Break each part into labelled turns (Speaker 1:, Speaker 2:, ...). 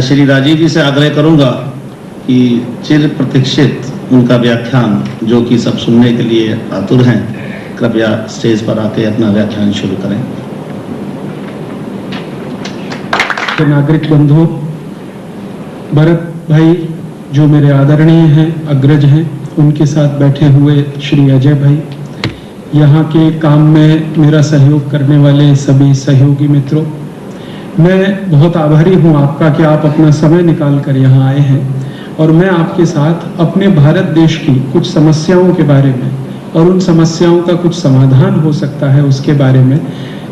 Speaker 1: श्री राजीव जी से आग्रह करूंगा कि चिर प्रतीक्षित उनका व्याख्यान जो कि सब सुनने के लिए आतुर हैं, कृपया स्टेज पर आके अपना व्याख्यान शुरू करें।
Speaker 2: तो नागरिक बंधु, भरत भाई जो मेरे आदरणीय हैं, अग्रज हैं, उनके साथ बैठे हुए श्री अजय भाई, यहाँ के काम में मेरा सहयोग करने वाले सभी सहयोगी मित्रों, मैं बहुत आभारी हूँ आपका कि आप अपना समय निकाल कर यहाँ आए हैं और मैं आपके साथ अपने भारत देश की कुछ समस्याओं के बारे में और उन समस्याओं का कुछ समाधान हो सकता है उसके बारे में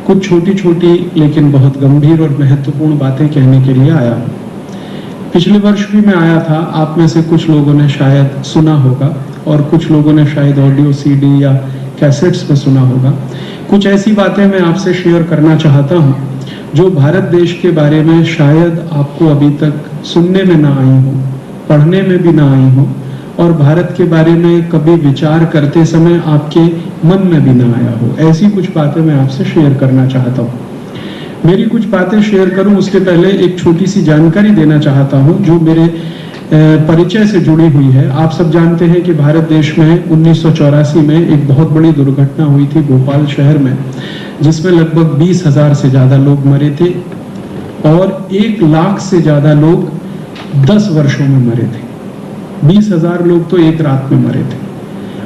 Speaker 2: कुछ छोटी छोटी लेकिन बहुत गंभीर और महत्वपूर्ण बातें कहने के लिए आया हूँ। पिछले वर्ष भी मैं आया था, आप में से कुछ लोगों ने शायद सुना होगा और कुछ लोगों ने शायद ऑडियो सीडी या कैसेट्स में सुना होगा। कुछ ऐसी बातें मैं आपसे शेयर करना चाहता हूँ जो भारत देश के बारे में शायद आपको अभी तक सुनने में ना आई हो, पढ़ने में भी ना आई हो और भारत के बारे में कभी विचार करते समय आपके मन में भी ना आया हो। ऐसी कुछ बातें मैं आपसे शेयर करना चाहता हूँ। मेरी कुछ बातें शेयर करूं उसके पहले एक छोटी सी जानकारी देना चाहता हूं जो मेरे परिचय से जुड़ी हुई है। आप सब जानते हैं कि भारत देश में 1984 में एक बहुत बड़ी दुर्घटना हुई थी भोपाल शहर में, जिसमें लगभग 20,000 से ज्यादा लोग मरे थे और 1 लाख से ज्यादा लोग 10 वर्षों में मरे थे। 20,000 लोग तो एक रात में मरे थे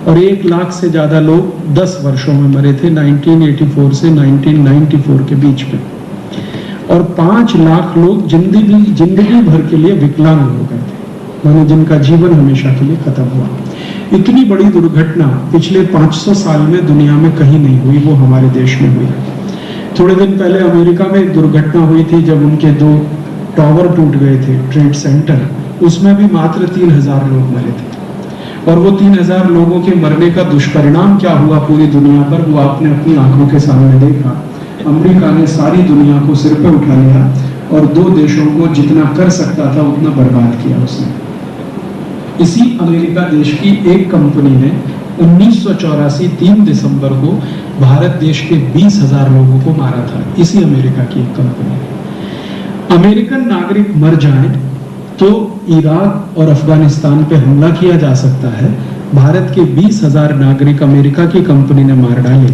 Speaker 2: और 1 लाख से ज्यादा लोग 10 वर्षों में मरे थे 1984 से 1994 के बीच में, और 5 लाख लोग जिंदगी भर के लिए विकलांग हो गए थे, मानो जिनका जीवन हमेशा के लिए खत्म हुआ। इतनी बड़ी दुर्घटना पिछले 500 साल में दुनिया में कहीं नहीं हुई, वो हमारे देश में हुई। थोड़े दिन पहले अमेरिका में एक दुर्घटना हुई थी जब उनके 2 टावर टूट गए थे, ट्रेड सेंटर, उसमें भी मात्र 3,000 लोग मरे थे। और वो 3,000 लोगों के मरने का दुष्परिणाम क्या हुआ पूरी दुनिया पर, वो आपने अपनी आंखों के सामने देखा। अमेरिका ने सारी दुनिया को सिर पे उठा लिया और 2 देशों को जितना कर सकता था उतना बर्बाद किया उसने। इसी अमेरिका देश की एक कंपनी ने 1984 3 दिसंबर को भारत देश के 20,000 लोगों को मारा था। इसी अमेरिका की एक कंपनी। अमेरिकन नागरिक मर जाएं तो इराक और अफगानिस्तान पे हमला किया जा सकता है। भारत के 20,000 नागरिक अमेरिका की कंपनी ने मार डाले।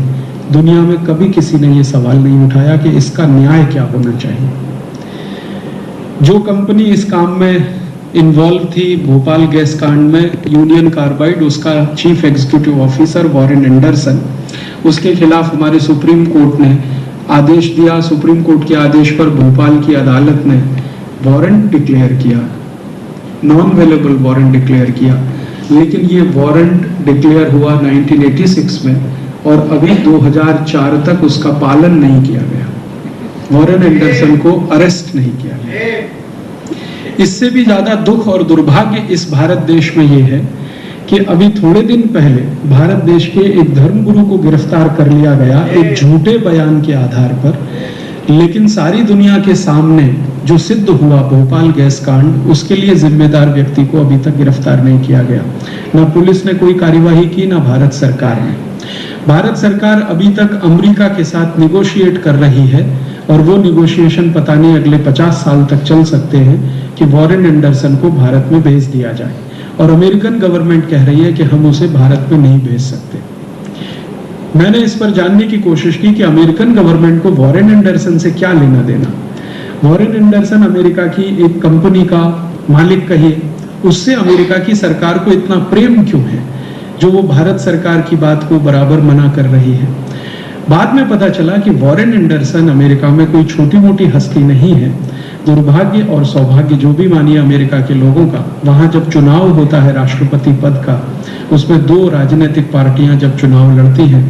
Speaker 2: दुनिया में कभी किसी ने ये सवाल नहीं उठाया कि इसका न्याय क्या होना चाहिए। जो कंपनी इस काम में इन्वॉल्व थी भोपाल गैस कांड में, यूनियन कार्बाइड, उसका chief executive officer Warren Anderson, उसके खिलाफ हमारे सुप्रीम कोर्ट ने आदेश दिया। सुप्रीम कोर्ट के आदेश पर भोपाल की अदालत ने वारंट डिक्लेयर किया, नॉन अवेलेबल वारंट डिक्लेयर किया। लेकिन ये वारंट डिक्लेयर हुआ 1986 में और अभी 2004 तक उसका पालन नहीं किया गया। वॉरेन एंडरसन को अरेस्ट नहीं किया गया। इससे भी ज्यादा दुख और दुर्भाग्य इस भारत देश में ये है कि अभी थोड़े दिन पहले भारत देश के एक धर्मगुरु को गिरफ्तार कर लिया गया एक झूठे बयान के आधार पर। लेकिन सारी दुनिया के सामने जो सिद्ध हुआ भोपाल गैस कांड, उसके लिए जिम्मेदार व्यक्ति को अभी तक गिरफ्तार नहीं किया गया। ना पुलिस ने कोई कार्यवाही की, ना भारत सरकार ने। भारत सरकार अभी तक अमेरिका के साथ निगोशिएट कर रही है और वो निगोशिएशन पता नहीं अगले 50 साल तक चल सकते हैं कि वॉरेन एंडरसन को भारत में भेज दिया जाए। और अमेरिकन गवर्नमेंट कह रही है कि हम उसे भारत में नहीं भेज सकते। मैंने इस पर जानने की कोशिश की कि अमेरिकन गवर्नमेंट को वॉरेन एंडरसन से क्या लेना देना। वॉरेन एंडरसन अमेरिका की एक कंपनी का मालिक कहिए, उससे अमेरिका की सरकार को इतना प्रेम क्यों है जो वो भारत सरकार की बात को बराबर मना कर रही है। बाद में पता चला कि वॉरेन एंडरसन अमेरिका में कोई छोटी मोटी हस्ती नहीं है। दुर्भाग्य और सौभाग्य जो भी मानिए अमेरिका के लोगों का, वहां जब चुनाव होता है राष्ट्रपति पद का, उसमें 2 राजनीतिक पार्टियां जब चुनाव लड़ती हैं,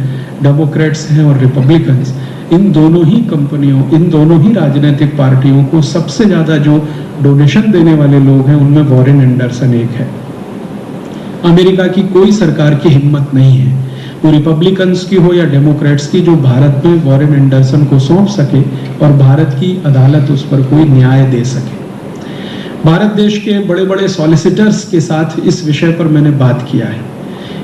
Speaker 2: डेमोक्रेट्स हैं और रिपब्लिकन्स, इन दोनों ही कंपनियों, इन दोनों ही राजनीतिक पार्टियों को सबसे ज्यादा जो डोनेशन देने वाले लोग हैं उनमें वॉरेन एंडरसन एक है। अमेरिका की कोई सरकार की हिम्मत नहीं है, वो रिपब्लिकन्स की हो या डेमोक्रेट्स की, जो भारत में वॉरेन एंडरसन को सौंप सके और भारत की अदालत उस पर कोई न्याय दे सके। भारत देश के बड़े बड़े सॉलिसिटर्स के साथ इस विषय पर मैंने बात किया है।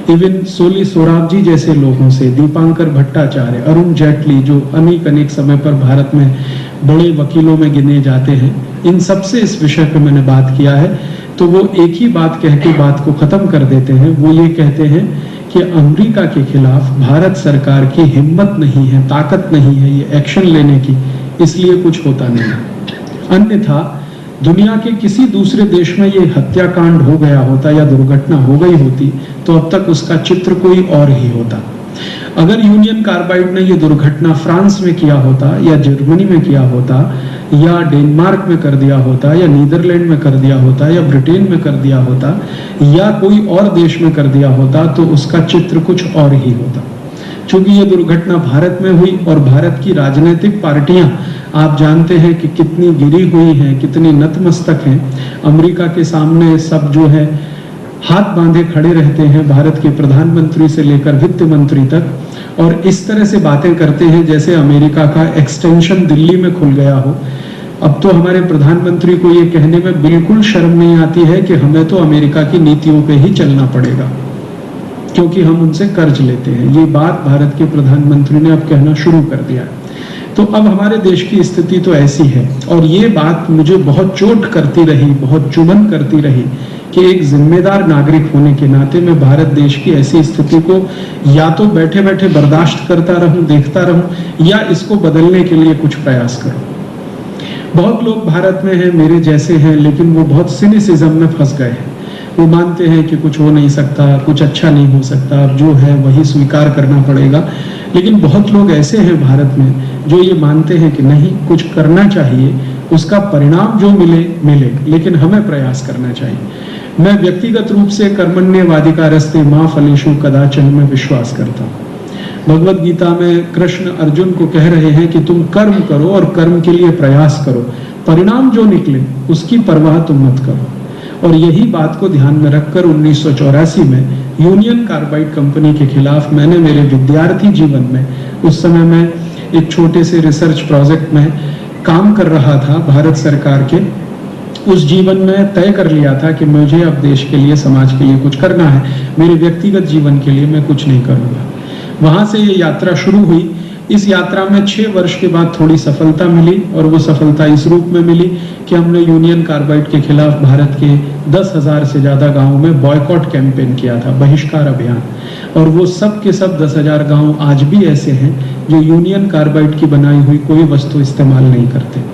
Speaker 2: इवन सोली सोराब जी जैसे लोगों से, दीपांकर भट्टाचार्य, अरुण जेटली, जो अनेक समय पर भारत में बड़े वकीलों में गिने जाते हैं। इन सबसे इस विषय पे मैंने बात किया है, तो वो एक ही बात कह के बात को खत्म कर देते हैं। वो ये कहते हैं कि अमेरिका के खिलाफ भारत सरकार की हिम्मत नहीं है, ताकत नहीं है ये एक्शन लेने की, इसलिए कुछ होता नहीं है। अन्यथा दुनिया के किसी दूसरे देश में ये हत्याकांड हो गया होता या दुर्घटना हो गई होती तो अब तक उसका चित्र कोई और ही होता। अगर यूनियन कार्बाइड ने ये दुर्घटना फ्रांस में किया होता या जर्मनी में किया होता या डेनमार्क में कर दिया होता या नीदरलैंड में कर दिया होता या ब्रिटेन में कर दिया होता या कोई और देश में कर दिया होता तो उसका चित्र कुछ और ही होता। चूंकि ये दुर्घटना भारत में हुई और भारत की राजनीतिक पार्टियां आप जानते हैं कि कितनी गिरी हुई हैं, कितनी नतमस्तक हैं। अमेरिका के सामने सब जो है हाथ बांधे खड़े रहते हैं, भारत के प्रधानमंत्री से लेकर वित्त मंत्री तक, और इस तरह से बातें करते हैं जैसे अमेरिका का एक्सटेंशन दिल्ली में खुल गया हो। अब तो हमारे प्रधानमंत्री को ये कहने में बिल्कुल शर्म नहीं आती है कि हमें तो अमेरिका की नीतियों पे ही चलना पड़ेगा क्योंकि हम उनसे कर्ज लेते हैं। ये बात भारत के प्रधानमंत्री ने अब कहना शुरू कर दिया है। तो अब हमारे देश की स्थिति तो ऐसी है, और ये बात मुझे बहुत चोट करती रही, बहुत चुभन करती रही कि एक जिम्मेदार नागरिक होने के नाते मैं भारत देश की ऐसी स्थिति को या तो बैठे बैठे बर्दाश्त करता रहूं, देखता रहूं, या इसको बदलने के लिए कुछ प्रयास करूं। बहुत लोग भारत में हैं, मेरे जैसे हैं, लेकिन वो बहुत सिनिसिज्म में फंस गए हैं। वो मानते हैं कि कुछ हो नहीं सकता, कुछ अच्छा नहीं हो सकता, अब जो है वही स्वीकार करना पड़ेगा। लेकिन बहुत लोग ऐसे हैं भारत में जो ये मानते हैं कि नहीं, कुछ करना चाहिए, उसका परिणाम जो मिले मिले, लेकिन हमें प्रयास करना चाहिए। मैं व्यक्तिगत रूप से कर्मण्येवाधिकारस्ते मा फलेषु कदाचन में विश्वास करता हूँ। भगवत गीता में कृष्ण अर्जुन को कह रहे हैं कि तुम कर्म करो और कर्म के लिए प्रयास करो, परिणाम जो निकले उसकी परवाह तुम मत करो। और यही बात को ध्यान में रखकर 1984 में यूनियन कार्बाइड कंपनी के खिलाफ मैंने मेरे विद्यार्थी जीवन में, उस समय मैं एक छोटे से रिसर्च प्रोजेक्ट में काम कर रहा था भारत सरकार के, उस जीवन में तय कर लिया था कि मुझे अब देश के लिए, समाज के लिए कुछ करना है, मेरे व्यक्तिगत जीवन के लिए मैं कुछ नहीं करूंगा। वहां से ये यात्रा शुरू हुई। इस यात्रा में 6 वर्ष के बाद थोड़ी सफलता मिली, और वो सफलता इस रूप में मिली कि हमने यूनियन कार्बाइड के खिलाफ भारत के 10,000 से ज्यादा गांवों में बॉयकॉट कैंपेन किया था, बहिष्कार अभियान। और वो सब के सब 10,000 गांव आज भी ऐसे हैं जो यूनियन कार्बाइड की बनाई हुई कोई वस्तु इस्तेमाल नहीं करते।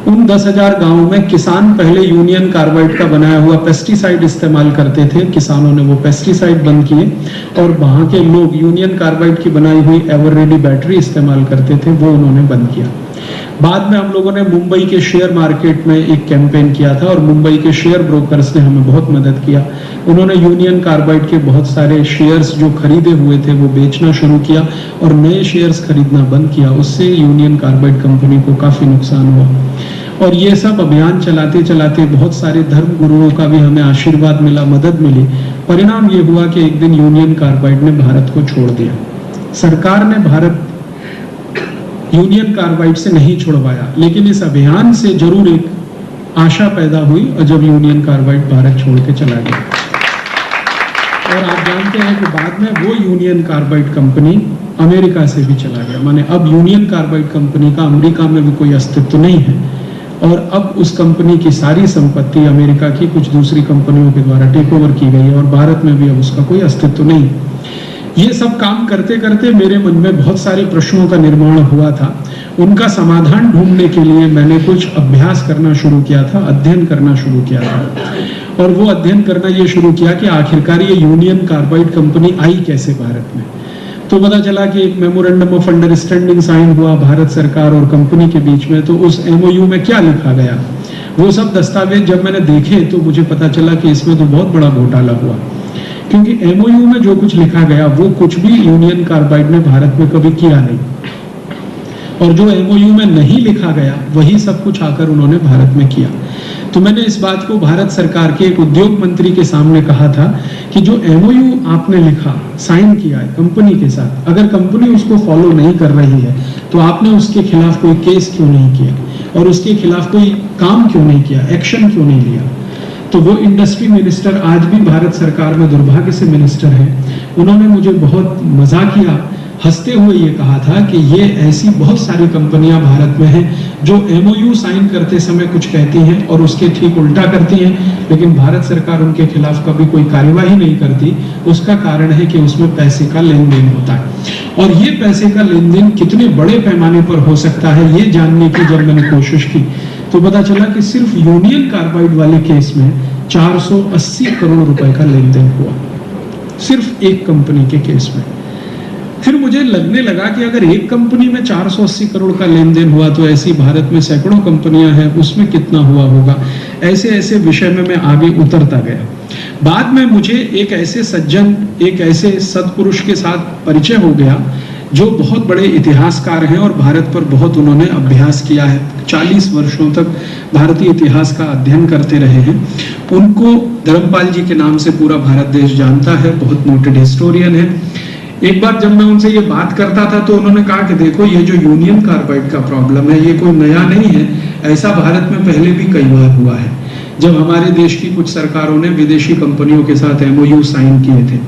Speaker 2: उन 10,000 गांवों में किसान पहले यूनियन कार्बाइड का बनाया हुआ पेस्टिसाइड इस्तेमाल करते थे, किसानों ने वो पेस्टिसाइड बंद किए, और वहां के लोग यूनियन कार्बाइड की बनाई हुई एवर रेडी बैटरी इस्तेमाल करते थे, वो उन्होंने बंद किया। बाद में हम लोगों ने मुंबई के शेयर मार्केट में एक कैंपेन किया था, और मुंबई के शेयर ब्रोकर्स ने हमें बहुत मदद किया। उन्होंने यूनियन कार्बाइड के बहुत सारे शेयर्स जो खरीदे हुए थे वो बेचना शुरू किया और नए शेयर्स खरीदना बंद किया। उससे यूनियन कार्बाइड कंपनी को काफी नुकसान हुआ। और ये सब अभियान चलाते चलाते बहुत सारे धर्म गुरुओं का भी हमें आशीर्वाद मिला, मदद मिली। परिणाम ये हुआ कि एक दिन यूनियन कार्बाइड ने भारत को छोड़ दिया। सरकार ने भारत यूनियन कार्बाइड से नहीं छुड़वाया, लेकिन इस अभियान से जरूर एक आशा पैदा हुई, और जब यूनियन कार्बाइड भारत छोड़ के चला गया। और आप जानते हैं कि बाद में वो यूनियन कार्बाइड कंपनी अमेरिका से भी चला गया। माने अब यूनियन कार्बाइड कंपनी का अमेरिका में भी कोई अस्तित्व नहीं है, और अब उस कंपनी की सारी संपत्ति अमेरिका की कुछ दूसरी कंपनियों के द्वारा टेक ओवर की गई है, और भारत में भी अब उसका कोई अस्तित्व नहीं। ये सब काम करते करते मेरे मन में बहुत सारे प्रश्नों का निर्माण हुआ था। उनका समाधान ढूंढने के लिए मैंने कुछ अभ्यास करना शुरू किया था, अध्ययन करना शुरू किया था। और वो अध्ययन करना ये शुरू किया कि आखिरकार ये यूनियन कार्बाइड कंपनी आई कैसे भारत में। तो पता चला कि एक मेमोरेंडम ऑफ अंडरस्टैंडिंग साइन हुआ भारत सरकार और कंपनी के बीच में। तो उस एमओयू में क्या लिखा गया, वो सब दस्तावेज जब मैंने देखे तो मुझे पता चला कि इसमें तो बहुत बड़ा घोटाला हुआ, क्योंकि एमओयू में जो कुछ लिखा गया वो कुछ भी यूनियन कार्बाइड ने भारत में कभी किया नहीं, और जो एमओयू में नहीं लिखा गया वही सब कुछ आकर उन्होंने भारत में किया। तो मैंने इस बात को भारत सरकार के एक उद्योग मंत्री के सामने कहा था कि जो एमओयू आपने लिखा, साइन किया है कंपनी के साथ, अगर कंपनी उसको फॉलो नहीं कर रही है तो आपने उसके खिलाफ कोई केस क्यों नहीं किया, और उसके खिलाफ कोई काम क्यों नहीं किया, एक्शन क्यों नहीं लिया। तो वो इंडस्ट्री मिनिस्टर आज भी भारत सरकार में दुर्भाग्य से मिनिस्टर हैं। उन्होंने मुझे बहुत मजाकिया हंसते हुए ये कहा था कि ये ऐसी बहुत सारी कंपनियां भारत में हैं जो एमओयू साइन करते समय कुछ कहती हैं और उसके ठीक उल्टा करती हैं, लेकिन भारत सरकार उनके खिलाफ कभी कोई कार्यवाही नहीं करती। उसका कारण है कि उसमें पैसे का लेन देन होता है, और ये पैसे का लेन देन कितने बड़े पैमाने पर हो सकता है ये जानने की जब मैंने कोशिश की तो पता चला कि सिर्फ यूनियन कार्बाइड वाले केस में 480 करोड़ रुपए का लेन देन हुआ, सिर्फ एक कंपनी के केस में। फिर मुझे लगने लगा कि अगर एक कंपनी में 480 करोड़ का लेन देन हुआ तो ऐसी भारत में सैकड़ों कंपनियां हैं, उसमें कितना हुआ होगा। ऐसे ऐसे विषय में मैं आगे उतरता गया। बाद में मुझे एक ऐसे सज्जन, एक ऐसे सत्पुरुष के साथ परिचय हो गया जो बहुत बड़े इतिहासकार हैं और भारत पर बहुत उन्होंने अभ्यास किया है, 40 वर्षों तक भारतीय इतिहास का अध्ययन करते रहे हैं। उनको धर्मपाल जी के नाम से पूरा भारत देश जानता है, बहुत नोटेड हिस्टोरियन है। एक बार जब मैं उनसे ये बात करता था तो उन्होंने कहा कि देखो ये जो यूनियन कार्बाइड का प्रॉब्लम है ये कोई नया नहीं है, ऐसा भारत में पहले भी कई बार हुआ है। जब हमारे देश की कुछ सरकारों ने विदेशी कंपनियों के साथ एमओयू साइन किए थे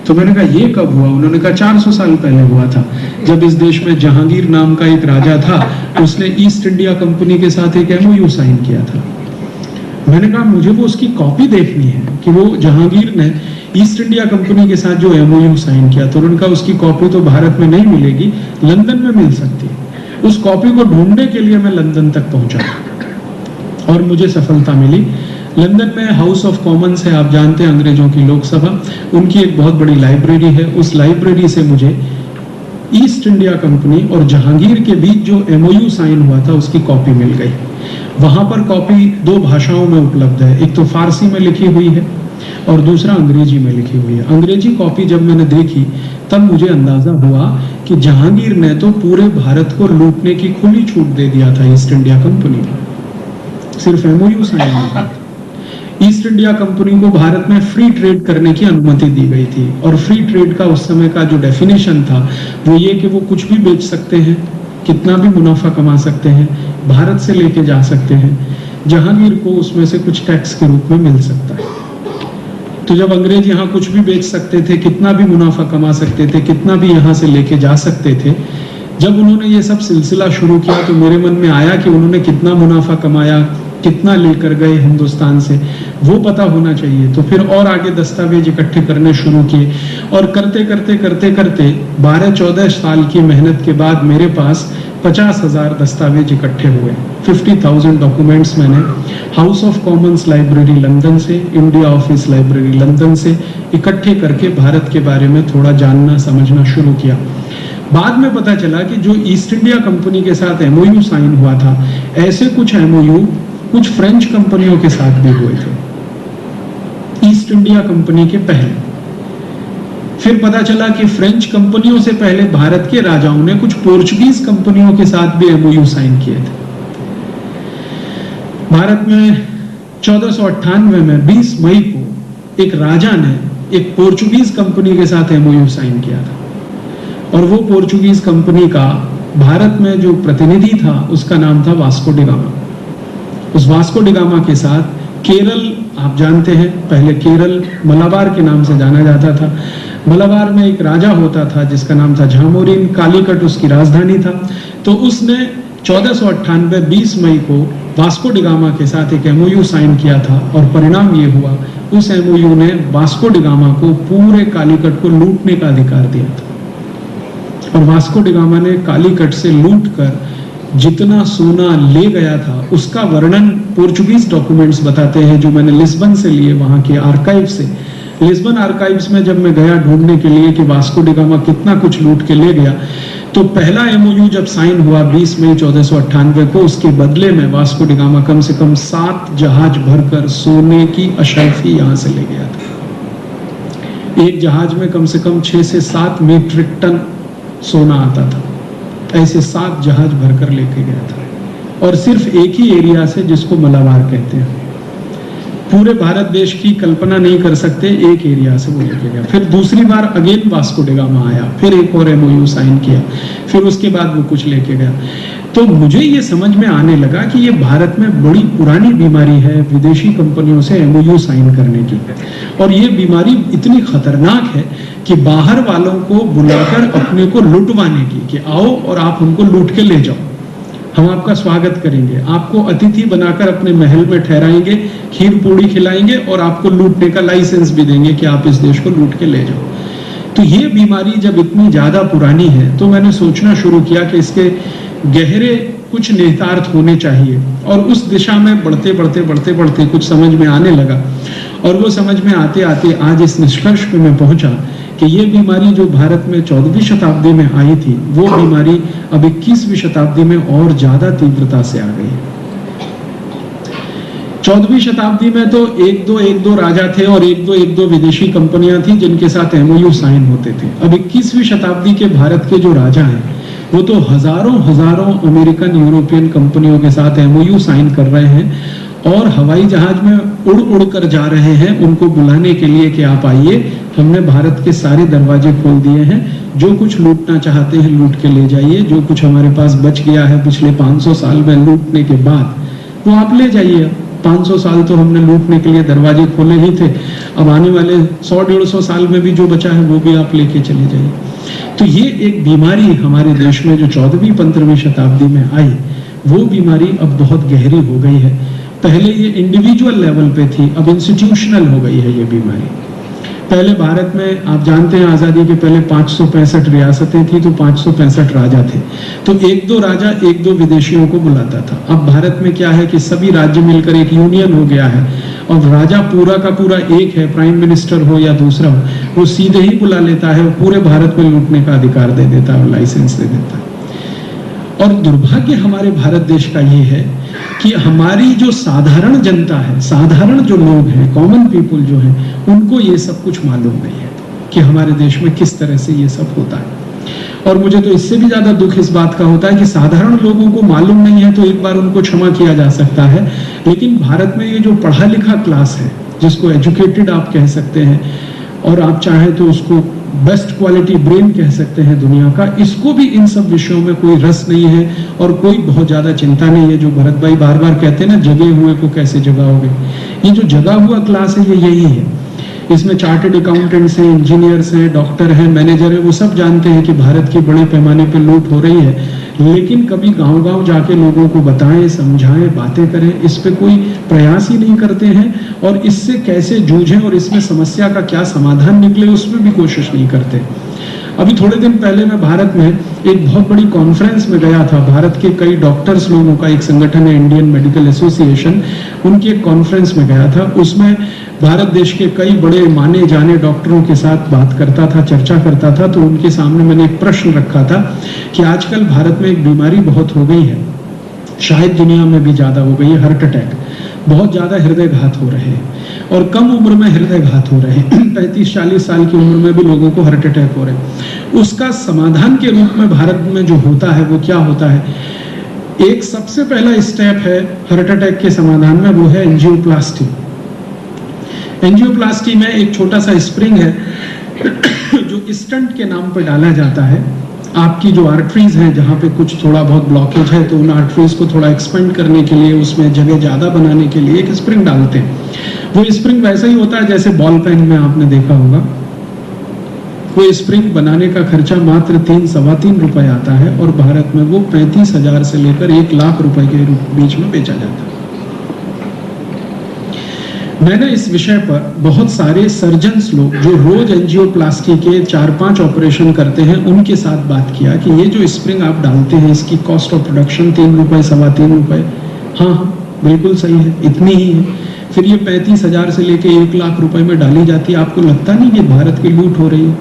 Speaker 2: तो मैंने कहा ये कब हुआ? उन्होंने कहा 400 साल पहले हुआ था, जब इस देश में जहांगीर नाम का एक राजा था, उसने ईस्ट इंडिया कंपनी के साथ एक एमओयू साइन किया था। मैंने कहा मुझे वो उसकी कॉपी देखनी है कि वो जहांगीर ने ईस्ट इंडिया कंपनी के साथ जो एमओयू साइन किया। तो उन्होंने कहा उसकी कॉपी तो भारत में नहीं मिलेगी, लंदन में मिल सकती है। उस कॉपी को ढूंढने के लिए मैं लंदन तक पहुंचा और मुझे सफलता मिली। लंदन में हाउस ऑफ कॉमन्स है, आप जानते हैं, अंग्रेजों की लोकसभा, उनकी एक बहुत बड़ी लाइब्रेरी है। उस लाइब्रेरी से मुझे ईस्ट इंडिया कंपनी और जहांगीर के बीच जो एमओयू साइन हुआ था उसकी कॉपी मिल गई। वहां पर कॉपी 2 भाषाओं में उपलब्ध है, एक तो फारसी में लिखी हुई है और दूसरा अंग्रेजी में लिखी हुई है। अंग्रेजी कॉपी जब मैंने देखी तब मुझे अंदाजा हुआ कि जहांगीर ने तो पूरे भारत को लूटने की खुली छूट दे दिया था ईस्ट इंडिया कंपनी को, सिर्फ एमओयू साइन नहीं। ईस्ट इंडिया कंपनी को भारत में फ्री ट्रेड करने की अनुमति दी गई थी और फ्री ट्रेड का उस समय का जो डेफिनेशन था वो ये कि वो कुछ भी बेच सकते हैं, कितना भी मुनाफा कमा सकते हैं, भारत से लेके जा सकते हैं, जहांगीर को उसमें से कुछ टैक्स के रूप में मिल सकता है। तो जब अंग्रेज यहाँ कुछ भी बेच सकते थे, कितना भी मुनाफा कमा सकते थे, कितना भी यहाँ से लेके जा सकते थे, जब उन्होंने ये सब सिलसिला शुरू किया तो मेरे मन में आया कि उन्होंने कितना मुनाफा कमाया, कितना लेकर गए हिंदुस्तान से, वो पता होना चाहिए। तो फिर और आगे दस्तावेज इकट्ठे करने शुरू किए और करते करते करते करते 12-14 साल की मेहनत के बाद मेरे पास 50,000 दस्तावेज इकट्ठे हुए। 50,000 डॉक्यूमेंट्स मैंने house of Commons library London से, इंडिया ऑफिस लाइब्रेरी लंदन से इकट्ठे करके भारत के बारे में थोड़ा जानना समझना शुरू किया। बाद में पता चला कि जो ईस्ट इंडिया कंपनी के साथ एमओयू साइन हुआ था, ऐसे कुछ एमओयू कुछ फ्रेंच कंपनियों के साथ भी हुए थे ईस्ट इंडिया कंपनी के पहले। फिर पता चला कि फ्रेंच कंपनियों से पहले भारत के राजाओं ने कुछ पोर्चुगीज कंपनियों के साथ भी एमओयू साइन किए थे। भारत में 1498 में 20 मई को एक राजा ने एक पोर्चुगीज कंपनी के साथ एमओयू साइन किया था और वो पोर्चुगीज कंपनी का भारत में जो प्रतिनिधि था उसका नाम था वास्को डी गामा। उस वास्को डी गामा के साथ केरल, आप जानते हैं, पहले केरल मलाबार के नाम से जाना जाता था। मलाबार में एक राजा होता था जिसका नाम था झामोरिन, कालीकट उसकी राजधानी था। तो उसने 1498 20 मई को वास्को डी गामा के साथ एक एमओयू साइन किया था और परिणाम ये हुआ, उस एमओयू ने वास्को डी गामा को पूरे कालीकट को लूटने का अधिकार दिया था और वास्को डी गामा ने कालीकट से लूट कर जितना सोना ले गया था उसका वर्णन पोर्चुगीज डॉक्यूमेंट्स बताते हैं जो मैंने लिस्बन से लिए, वहां के आर्काइव से। लिस्बन आर्काइव्स में जब मैं गया ढूंढने के लिए कि वास्को डी गामा कितना कुछ लूट के ले गया, तो पहला एमओयू जब साइन हुआ 20 मई 1498 को, उसके बदले में वास्को डी गामा कम से कम 7 जहाज भरकर सोने की अशर्फी यहां से ले गया था। एक जहाज में कम से कम 6 से 7 मीट्रिक टन सोना आता था। ऐसे 7 जहाज भरकर लेके गया था और सिर्फ एक ही एरिया से जिसको मलाबार कहते हैं। पूरे भारत देश की कल्पना नहीं कर सकते, एक एरिया से वो लेके गया। फिर दूसरी बार अगेन वास्को डी गामा आया, फिर एक और MOU साइन किया, फिर उसके बाद वो कुछ लेके गया। तो मुझे ये समझ में आने लगा कि ये भारत में बड़ी पुरानी बीमारी है विदेशी कंपनियों से MOU साइन करने की, और ये बीमारी इतनी खतरनाक है कि बाहर वालों को बुलाकर अपने को लुटवाने की, कि आओ और आप हमको लूट के ले जाओ, हम आपका स्वागत करेंगे, आपको अतिथि बनाकर अपने महल में ठहराएंगे, खीर पूड़ी खिलाएंगे और आपको लूटने का लाइसेंस भी देंगे कि आप इस देश को लूट के ले जाओ। तो ये बीमारी जब इतनी ज्यादा पुरानी है तो मैंने सोचना शुरू किया कि इसके गहरे कुछ निहितार्थ होने चाहिए, और उस दिशा में बढ़ते बढ़ते बढ़ते बढ़ते कुछ समझ में आने लगा, और वो समझ में आते आते आज इस निष्कर्ष पे मैं पहुंचा कि ये बीमारी जो भारत में 14वीं शताब्दी में आई थी, वो बीमारी अब 21वीं शताब्दी में और ज्यादा तीव्रता से आ गई है। 14वीं शताब्दी में तो एक दो राजा थे और एक दो विदेशी कंपनियां थी जिनके साथ MOU साइन होते थे। अब 21वीं शताब्दी के भारत के जो राजा हैं वो तो हजारों अमेरिकन यूरोपियन कंपनियों के साथ MOU साइन कर रहे हैं, और हवाई जहाज में उड़ कर जा रहे हैं उनको बुलाने के लिए कि आप आइए, हमने भारत के सारे दरवाजे खोल दिए हैं, जो कुछ लूटना चाहते हैं लूट के ले जाइए, जो कुछ हमारे पास बच गया है पिछले 500 साल में लूटने के बाद वो आप ले जाइए। 500 साल तो हमने लूटने के लिए दरवाजे खोले ही थे, अब आने वाले 100-150 साल में भी जो बचा है वो भी आप लेके चले जाइए। तो ये एक बीमारी हमारे देश में जो 14वीं-15वीं शताब्दी में आई, वो बीमारी अब बहुत गहरी हो गई है। पहले ये इंडिविजुअल लेवल पे थी, अब इंस्टीट्यूशनल हो गई है ये बीमारी। पहले भारत में आप जानते हैं आजादी के पहले 565 रियासतें थी तो 565 राजा थे, तो एक दो राजा एक दो विदेशियों को बुलाता था। अब भारत में क्या है कि सभी राज्य मिलकर एक यूनियन हो गया है, और राजा पूरा का पूरा एक है, प्राइम मिनिस्टर हो या दूसरा हो, वो सीधे ही बुला लेता है और पूरे भारत में लूटने का अधिकार दे देता है और लाइसेंस दे देता है। और दुर्भाग्य हमारे भारत देश का ये है कि हमारी जो साधारण जनता है, साधारण जो लोग हैं, कॉमन पीपल जो हैं, उनको ये सब कुछ मालूम नहीं है कि हमारे देश में किस तरह से ये सब होता है। और मुझे तो इससे भी ज्यादा दुख इस बात का होता है कि साधारण लोगों को मालूम नहीं है तो एक बार उनको क्षमा किया जा सकता है, लेकिन भारत में ये जो पढ़ा लिखा क्लास है, जिसको एजुकेटेड आप कह सकते हैं, और आप चाहें तो उसको बेस्ट क्वालिटी ब्रेन कह सकते हैं दुनिया का, इसको भी इन सब विषयों में कोई रस नहीं है और कोई बहुत ज्यादा चिंता नहीं है। जो भरत भाई बार बार कहते हैं ना, जगे हुए को कैसे जगाओगे, ये जो जगा हुआ क्लास है ये यही है। इसमें चार्टर्ड अकाउंटेंट्स हैं, इंजीनियर्स हैं, डॉक्टर हैं, मैनेजर हैं, वो सब जानते हैं कि भारत की बड़े पैमाने पे लूट हो रही है, लेकिन कभी गांव-गांव जाके लोगों को बताएं, समझाएं, बातें करें, इस पे कोई प्रयास ही नहीं करते हैं, और इससे कैसे जूझें और इसमें समस्या का क्या समाधान निकले उसमें भी कोशिश नहीं करते। अभी थोड़े दिन पहले मैं भारत में एक बहुत बड़ी कॉन्फ्रेंस में गया था। भारत के कई डॉक्टर्स लोगों का एक संगठन है, इंडियन मेडिकल एसोसिएशन, उनकी एक कॉन्फ्रेंस में गया था। उसमें भारत देश के कई बड़े माने जाने डॉक्टरों के साथ बात करता था, चर्चा करता था। तो उनके सामने मैंने एक प्रश्न रखा था कि आजकल भारत में एक बीमारी बहुत हो गई है, शायद दुनिया में भी ज्यादा हो गई है, हार्ट अटैक। बहुत ज्यादा हृदय घात हो रहे हैं और कम उम्र में हृदय घात हो रहे हैं। 35-40 साल की उम्र में भी लोगों को हार्ट अटैक हो रहे हैं। उसका समाधान के रूप में भारत में जो होता है वो क्या होता है? एक सबसे पहला स्टेप है हार्ट अटैक के समाधान में, वो है एंजियोप्लास्टी। एंजियोप्लास्टी में एक छोटा सा स्प्रिंग है जो स्टंट के नाम पर डाला जाता है। आपकी जो आर्टरीज हैं, जहाँ पे कुछ थोड़ा बहुत ब्लॉकेज है, तो उन आर्टरीज को थोड़ा एक्सपेंड करने के लिए, उसमें जगह ज्यादा बनाने के लिए एक स्प्रिंग डालते हैं। वो स्प्रिंग वैसा ही होता है जैसे बॉल पेन में आपने देखा होगा। वो स्प्रिंग बनाने का खर्चा मात्र 3-3.25 रुपए आता है, और भारत में वो 35,000 से लेकर 1 लाख रुपए के बीच में बेचा जाता है। मैंने इस विषय पर बहुत सारे सर्जन्स लोग जो रोज एंजियोप्लास्टी के 4-5 ऑपरेशन करते हैं, उनके साथ बात किया कि ये जो स्प्रिंग आप डालते हैं, इसकी कॉस्ट ऑफ प्रोडक्शन 3 रुपए, 3.25 रुपए। हाँ, बिल्कुल सही है, इतनी ही है। फिर ये 35,000 से लेके 1 लाख रुपए में डाली जाती है। आपको लगता नहीं कि भारत की लूट हो रही है?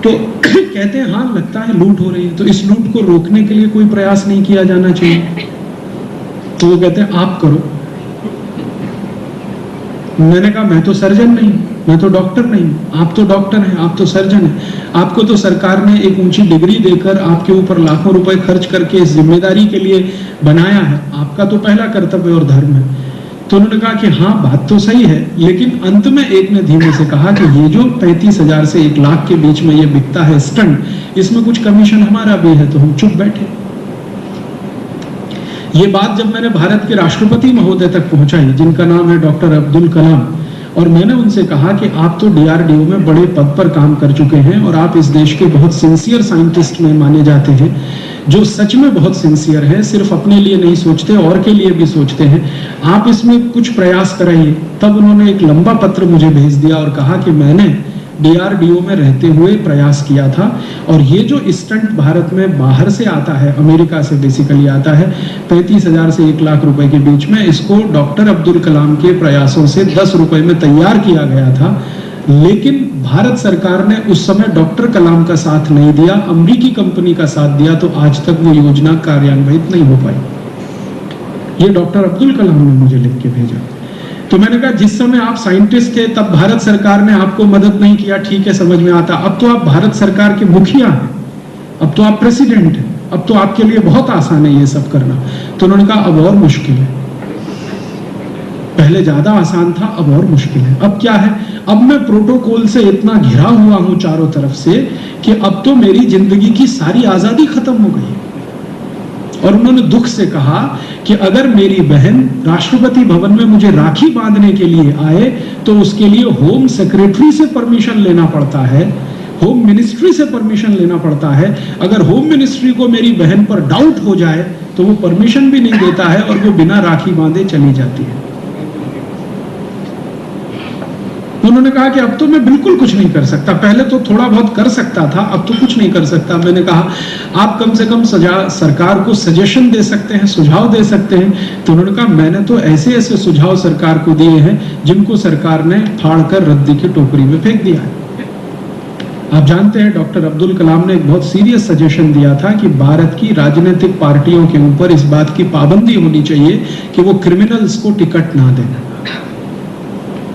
Speaker 2: तो कहते हैं हाँ, लगता है लूट हो रही है। तो इस लूट को रोकने के लिए कोई प्रयास नहीं किया जाना चाहिए? तो वो कहते हैं आप करो। मैंने कहा मैं तो सर्जन नहीं, मैं तो डॉक्टर नहीं। आप तो डॉक्टर हैं, आप तो सर्जन हैं। आपको तो सरकार ने एक ऊंची डिग्री देकर आपके ऊपर लाखों रुपए खर्च करके इस जिम्मेदारी के लिए बनाया है। आपका तो पहला कर्तव्य और धर्म है। तो उन्होंने कहा कि हाँ बात तो सही है, लेकिन अंत में एक ने धीमे से कहा कि ये जो 35,000 से 1 लाख के बीच में ये बिकता है स्टंट, इसमें कुछ कमीशन हमारा भी है। तो हम चुप बैठे। ये बात जब मैंने भारत के राष्ट्रपति महोदय तक पहुंचाई, जिनका नाम है डॉक्टर अब्दुल कलाम, और मैंने उनसे कहा कि आप तो DRDO में बड़े पद पर काम कर चुके हैं और आप इस देश के बहुत सिंसियर साइंटिस्ट में माने जाते हैं, जो सच में बहुत सिंसियर है, सिर्फ अपने लिए नहीं सोचते और के लिए भी सोचते हैं, आप इसमें कुछ प्रयास कराइए। तब उन्होंने एक लंबा पत्र मुझे भेज दिया और कहा कि मैंने DRDO में रहते हुए प्रयास किया था और ये जो स्टंट भारत में बाहर से आता है, अमेरिका से बेसिकली आता है, 35,000 से 1 लाख रुपए के बीच में, इसको डॉक्टर अब्दुल कलाम के प्रयासों से 10 रुपए में तैयार किया गया था। लेकिन भारत सरकार ने उस समय डॉक्टर कलाम का साथ नहीं दिया, अमेरिकी कंपनी का साथ दिया, तो आज तक वो योजना कार्यान्वित नहीं हो पाई। ये डॉक्टर अब्दुल कलाम ने मुझे लिख के भेजा। तो मैंने कहा जिस समय आप साइंटिस्ट थे तब भारत सरकार ने आपको मदद नहीं किया, ठीक है, समझ में आता। अब तो आप भारत सरकार के मुखिया हैं, अब तो आप प्रेसिडेंट हैं, अब तो आपके लिए बहुत आसान है ये सब करना। तो उन्होंने कहा अब और मुश्किल है, पहले ज्यादा आसान था, अब और मुश्किल है। अब क्या है, अब मैं प्रोटोकॉल से इतना घिरा हुआ हूं चारों तरफ से कि अब तो मेरी जिंदगी की सारी आजादी खत्म हो गई। और उन्होंने दुख से कहा कि अगर मेरी बहन राष्ट्रपति भवन में मुझे राखी बांधने के लिए आए तो उसके लिए होम सेक्रेटरी से परमिशन लेना पड़ता है, होम मिनिस्ट्री से परमिशन लेना पड़ता है। अगर होम मिनिस्ट्री को मेरी बहन पर डाउट हो जाए तो वो परमिशन भी नहीं देता है और वो बिना राखी बांधे चली जाती है। उन्होंने कहा कि अब तो मैं बिल्कुल कुछ नहीं कर सकता, पहले तो थोड़ा बहुत कर सकता था, अब तो कुछ नहीं कर सकता। मैंने कहा आप कम से कम सरकार को सजेशन दे सकते हैं, सुझाव दे सकते हैं। तो उन्होंने कहा मैंने तो ऐसे ऐसे सुझाव सरकार को दिए हैं जिनको सरकार ने फाड़कर रद्दी की टोकरी में फेंक दिया है। आप जानते हैं डॉक्टर अब्दुल कलाम ने एक बहुत सीरियस सजेशन दिया था कि भारत की राजनीतिक पार्टियों के ऊपर इस बात की पाबंदी होनी चाहिए कि वो क्रिमिनल्स को टिकट ना दें।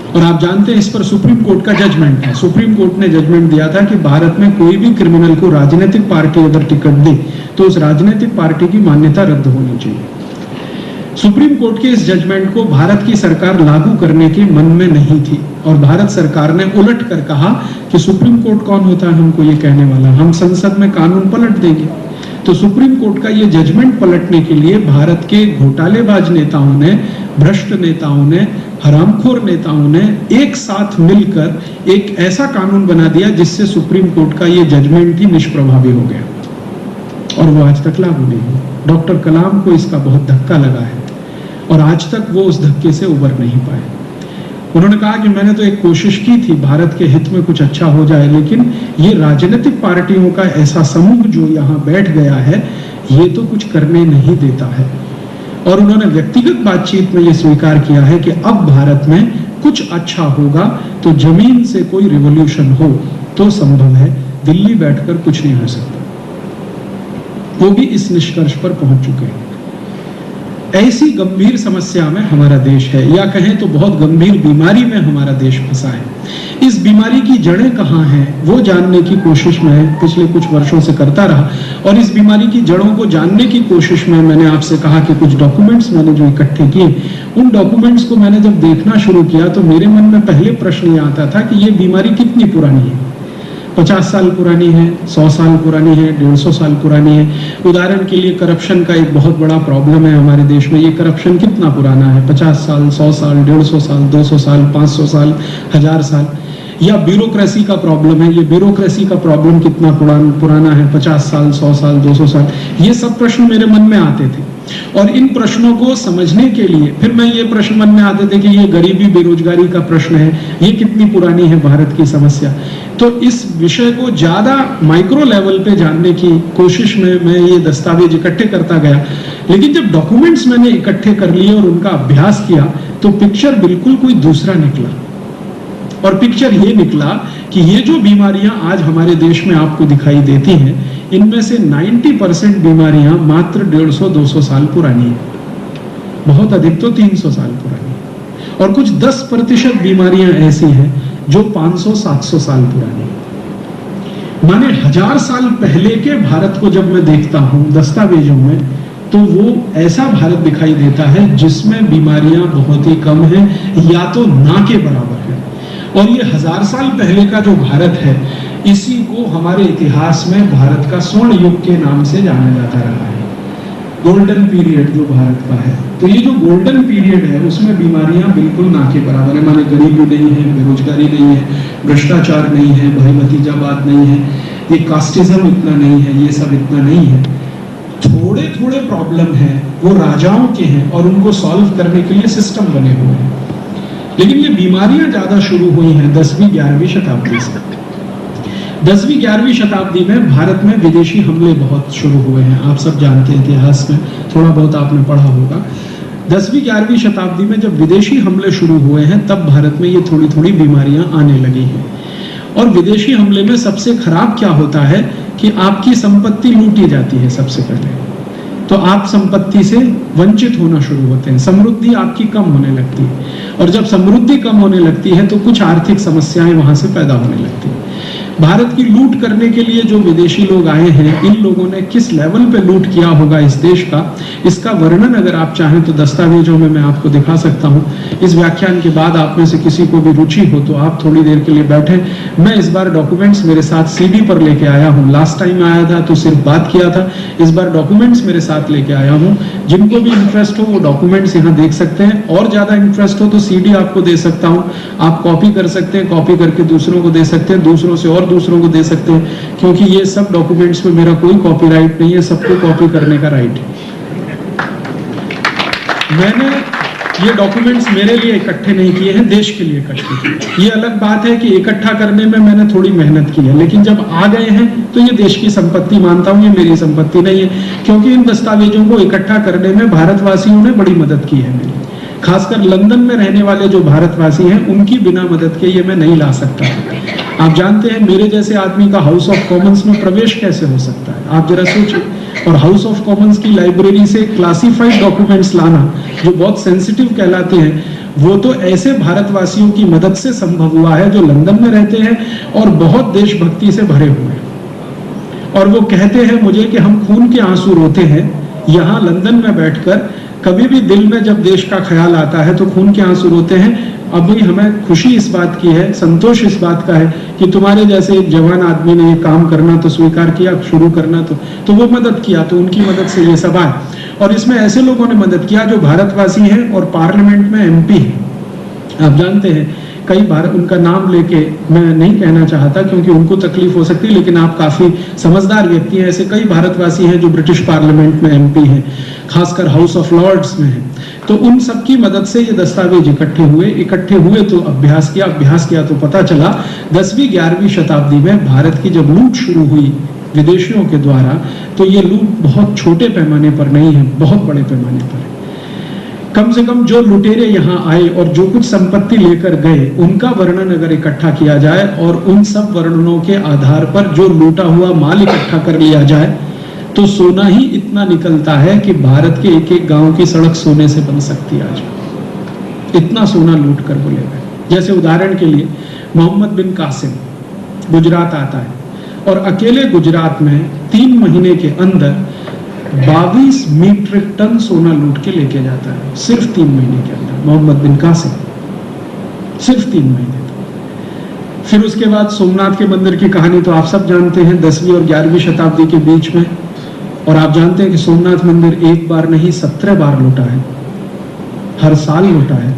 Speaker 2: और आप जानते हैं इस पर सुप्रीम कोर्ट का जजमेंट है। सुप्रीम कोर्ट ने जजमेंट दिया था कि भारत में कोई भी क्रिमिनल को राजनीतिक पार्टी अगर टिकट दे तो उस राजनीतिक पार्टी की मान्यता रद्द होनी चाहिए। सुप्रीम कोर्ट के इस जजमेंट को भारत की सरकार लागू करने के मन में नहीं थी और भारत सरकार ने उलट कर कहा कि सुप्रीम कोर्ट कौन होता है हमको ये कहने वाला, हम संसद में कानून पलट देंगे। तो सुप्रीम कोर्ट का ये जजमेंट पलटने के लिए भारत के घोटालेबाज नेताओं ने, भ्रष्ट नेताओं ने, हरामखोर नेताओं ने एक साथ मिलकर एक ऐसा कानून बना दिया जिससे सुप्रीम कोर्ट का ये जजमेंट ही निष्प्रभावी हो गया और वो आज तक लागू नहीं हुआ। डॉक्टर कलाम को इसका बहुत धक्का लगा है और आज तक वो उस धक्के से उबर नहीं पाए। उन्होंने कहा कि मैंने तो एक कोशिश की थी भारत के हित में कुछ अच्छा हो जाए, लेकिन ये राजनीतिक पार्टियों का ऐसा समूह जो यहाँ बैठ गया है ये तो कुछ करने नहीं देता है। और उन्होंने व्यक्तिगत बातचीत में ये स्वीकार किया है कि अब भारत में कुछ अच्छा होगा तो जमीन से कोई रिवॉल्यूशन हो तो संभव है, दिल्ली बैठकर कुछ नहीं हो सकता। वो भी इस निष्कर्ष पर पहुंच चुके हैं। ऐसी गंभीर समस्या में हमारा देश है, या कहें तो बहुत गंभीर बीमारी में हमारा देश फंसा है। इस बीमारी की जड़ें कहाँ हैं वो जानने की कोशिश मैं पिछले कुछ वर्षों से करता रहा और इस बीमारी की जड़ों को जानने की कोशिश में मैंने आपसे कहा कि कुछ डॉक्यूमेंट्स मैंने जो इकट्ठे किए, उन डॉक्यूमेंट्स को मैंने जब देखना शुरू किया तो मेरे मन में पहले प्रश्न ये आता था कि ये बीमारी कितनी पुरानी है। 50 साल पुरानी है, 100 साल पुरानी है, 150 साल पुरानी है। उदाहरण के लिए करप्शन का एक बहुत बड़ा प्रॉब्लम है हमारे देश में। ये करप्शन कितना पुराना है? 50 साल, 100 साल, 150 साल, 200 साल, 500 साल, 1000 साल। या ब्यूरोक्रेसी का प्रॉब्लम है, ये ब्यूरोक्रेसी का प्रॉब्लम कितना पुराना है? 50 साल, 100 साल, 200 साल। ये सब प्रश्न मेरे मन में आते थे और इन प्रश्नों को समझने के लिए फिर मैं ये प्रश्न मन में आते थे कि ये गरीबी बेरोजगारी का प्रश्न है, ये कितनी पुरानी है भारत की समस्या। तो इस विषय को ज्यादा माइक्रो लेवल पे जानने की कोशिश में मैं ये दस्तावेज इकट्ठे करता गया, लेकिन जब डॉक्यूमेंट्स मैंने इकट्ठे कर लिए और उनका अभ्यास किया तो पिक्चर बिल्कुल कोई दूसरा निकला। और पिक्चर ये निकला कि ये जो बीमारियां आज हमारे देश में आपको दिखाई देती हैं, इनमें से 90% बीमारियां मात्र 150-200 साल पुरानी है, बहुत अधिक तो 300 साल पुरानी है। और कुछ 10% बीमारियां ऐसी हैं जो 500-700 साल पुरानी है। माने 1000 साल पहले के भारत को जब मैं देखता हूं दस्तावेजों में तो वो ऐसा भारत दिखाई देता है जिसमें बीमारियां बहुत ही कम हैं या तो ना के बराबर है। और ये 1000 साल पहले का जो भारत है, इसी को हमारे इतिहास में भारत का स्वर्ण युग के नाम से जाना जाता रहा है, गोल्डन पीरियड जो भारत का है। तो ये जो गोल्डन पीरियड है उसमें बीमारियां बिल्कुल ना के बराबर है, माने गरीबी नहीं है, बेरोजगारी नहीं है, भ्रष्टाचार नहीं है, भाई भतीजावाद नहीं है, ये कास्टिज्म इतना नहीं है, ये सब इतना नहीं है। थोड़े थोड़े प्रॉब्लम है वो राजाओं के हैं और उनको सॉल्व करने के लिए सिस्टम बने हुए हैं। लेकिन ये बीमारियां ज्यादा शुरू हुई हैं 10वीं 11वीं शताब्दी से। 10वीं 11वीं शताब्दी में भारत में विदेशी हमले बहुत शुरू हुए हैं, आप सब जानते हैं, इतिहास में थोड़ा बहुत आपने पढ़ा होगा। 10वीं 11वीं शताब्दी में जब विदेशी हमले शुरू हुए हैं तब भारत में ये थोड़ी थोड़ी बीमारियां आने लगी हैं। और विदेशी हमले में सबसे खराब क्या होता है कि आपकी संपत्ति लूटी जाती है सबसे पहले, तो आप संपत्ति से वंचित होना शुरू होते हैं, समृद्धि आपकी कम होने लगती है। और जब समृद्धि कम होने लगती है तो कुछ आर्थिक समस्याएं वहां से पैदा होने लगती है। भारत की लूट करने के लिए जो विदेशी लोग आए हैं, इन लोगों ने किस लेवल पे लूट किया होगा इस देश का, इसका वर्णन अगर आप चाहें तो दस्तावेजों में मैं आपको दिखा सकता हूं। इस व्याख्यान के बाद आप में से किसी को भी रुचि हो तो आप थोड़ी देर के लिए बैठे। मैं इस बार डॉक्यूमेंट्स मेरे साथ सीडी पर लेके आया हूं। लास्ट टाइम आया था तो सिर्फ बात किया था, इस बार डॉक्यूमेंट्स मेरे साथ लेके आया हूं। जिनको भी इंटरेस्ट हो वो डॉक्यूमेंट्स यहाँ देख सकते हैं, और ज्यादा इंटरेस्ट हो तो सीडी आपको दे सकता हूँ, आप कॉपी कर सकते हैं, कॉपी करके दूसरों को दे सकते हैं, दूसरों से और दूसरों को दे सकते हैं, क्योंकि ये सब डॉक्यूमेंट्स में मेरा कोई कॉपीराइट नहीं है, सबको कॉपी करने का राइट है। मैंने ये डॉक्यूमेंट्स मेरे लिए इकट्ठे नहीं किए हैं, देश के लिए इकट्ठे किए। ये अलग बात है कि इकट्ठा करने में मैंने थोड़ी मेहनत की है, लेकिन जब आ गए हैं तो ये देश की संपत्ति मानता हूं, ये मेरी संपत्ति नहीं है, क्योंकि इन दस्तावेजों को इकट्ठा करने में भारतवासियों ने बड़ी मदद की है मेरी। खासकर लंदन में रहने वाले जो भारतवासी हैं उनकी बिना मदद के ये मैं नहीं ला सकता। आप जानते हैं मेरे जैसे आदमी का हाउस ऑफ कॉमन्स में प्रवेश कैसे हो सकता है, आप जरा सोचिए। और हाउस ऑफ कॉमन्स की लाइब्रेरी से क्लासिफाइड डॉक्यूमेंट्स लाना जो बहुत सेंसिटिव कहलाते हैं, वो तो ऐसे भारतवासियों की मदद से संभव हुआ है जो लंदन में रहते हैं और बहुत देशभक्ति से भरे हुए हैं। और वो कहते हैं मुझे कि हम खून के आंसू रोते हैं यहाँ लंदन में बैठकर, कभी भी दिल में जब देश का ख्याल आता है तो खून के आंसू रोते हैं। अभी हमें खुशी इस बात की है, संतोष इस बात का है कि तुम्हारे जैसे एक जवान आदमी ने ये काम करना तो स्वीकार किया, शुरू करना तो वो मदद किया, तो उनकी मदद से ये सब आए। और इसमें ऐसे लोगों ने मदद किया जो भारतवासी हैं और पार्लियामेंट में MP हैं। आप जानते हैं कई बार उनका नाम लेके मैं नहीं कहना चाहता क्योंकि उनको तकलीफ हो सकती है, लेकिन आप काफी समझदार व्यक्ति हैं। ऐसे कई भारतवासी हैं जो ब्रिटिश पार्लियामेंट में MP हैं, खासकर हाउस ऑफ लॉर्ड्स में हैं। तो उन सब की मदद से ये दस्तावेज इकट्ठे हुए तो अभ्यास किया तो पता चला 10वीं 11वीं शताब्दी में भारत की जब लूट शुरू हुई विदेशियों के द्वारा, तो ये लूट बहुत छोटे पैमाने पर नहीं है, बहुत बड़े पैमाने पर है। कम से कम जो लुटेरे यहाँ आए और जो कुछ संपत्ति लेकर गए उनका वर्णन अगर इकट्ठा किया जाए और उन सब वर्णनों के आधार पर जो लूटा हुआ माल इकट्ठा कर लिया जाए तो सोना ही इतना निकलता है कि भारत के एक एक गांव की सड़क सोने से बन सकती है आज। इतना सोना लूट कर बोले गए। जैसे उदाहरण के लिए मोहम्मद बिन कासिम गुजरात आता है और अकेले गुजरात में 3 महीने के अंदर 22 मीट्रिक टन सोना लूट के लेके जाता है, सिर्फ 3 महीने के अंदर। मोहम्मद बिन कासिम सिर्फ 3 महीने। फिर उसके बाद सोमनाथ के मंदिर की कहानी तो आप सब जानते हैं, 10वीं और 11वीं शताब्दी के बीच में। और आप जानते हैं कि सोमनाथ मंदिर एक बार नहीं 17 बार लूटा है, हर साल लूटा है।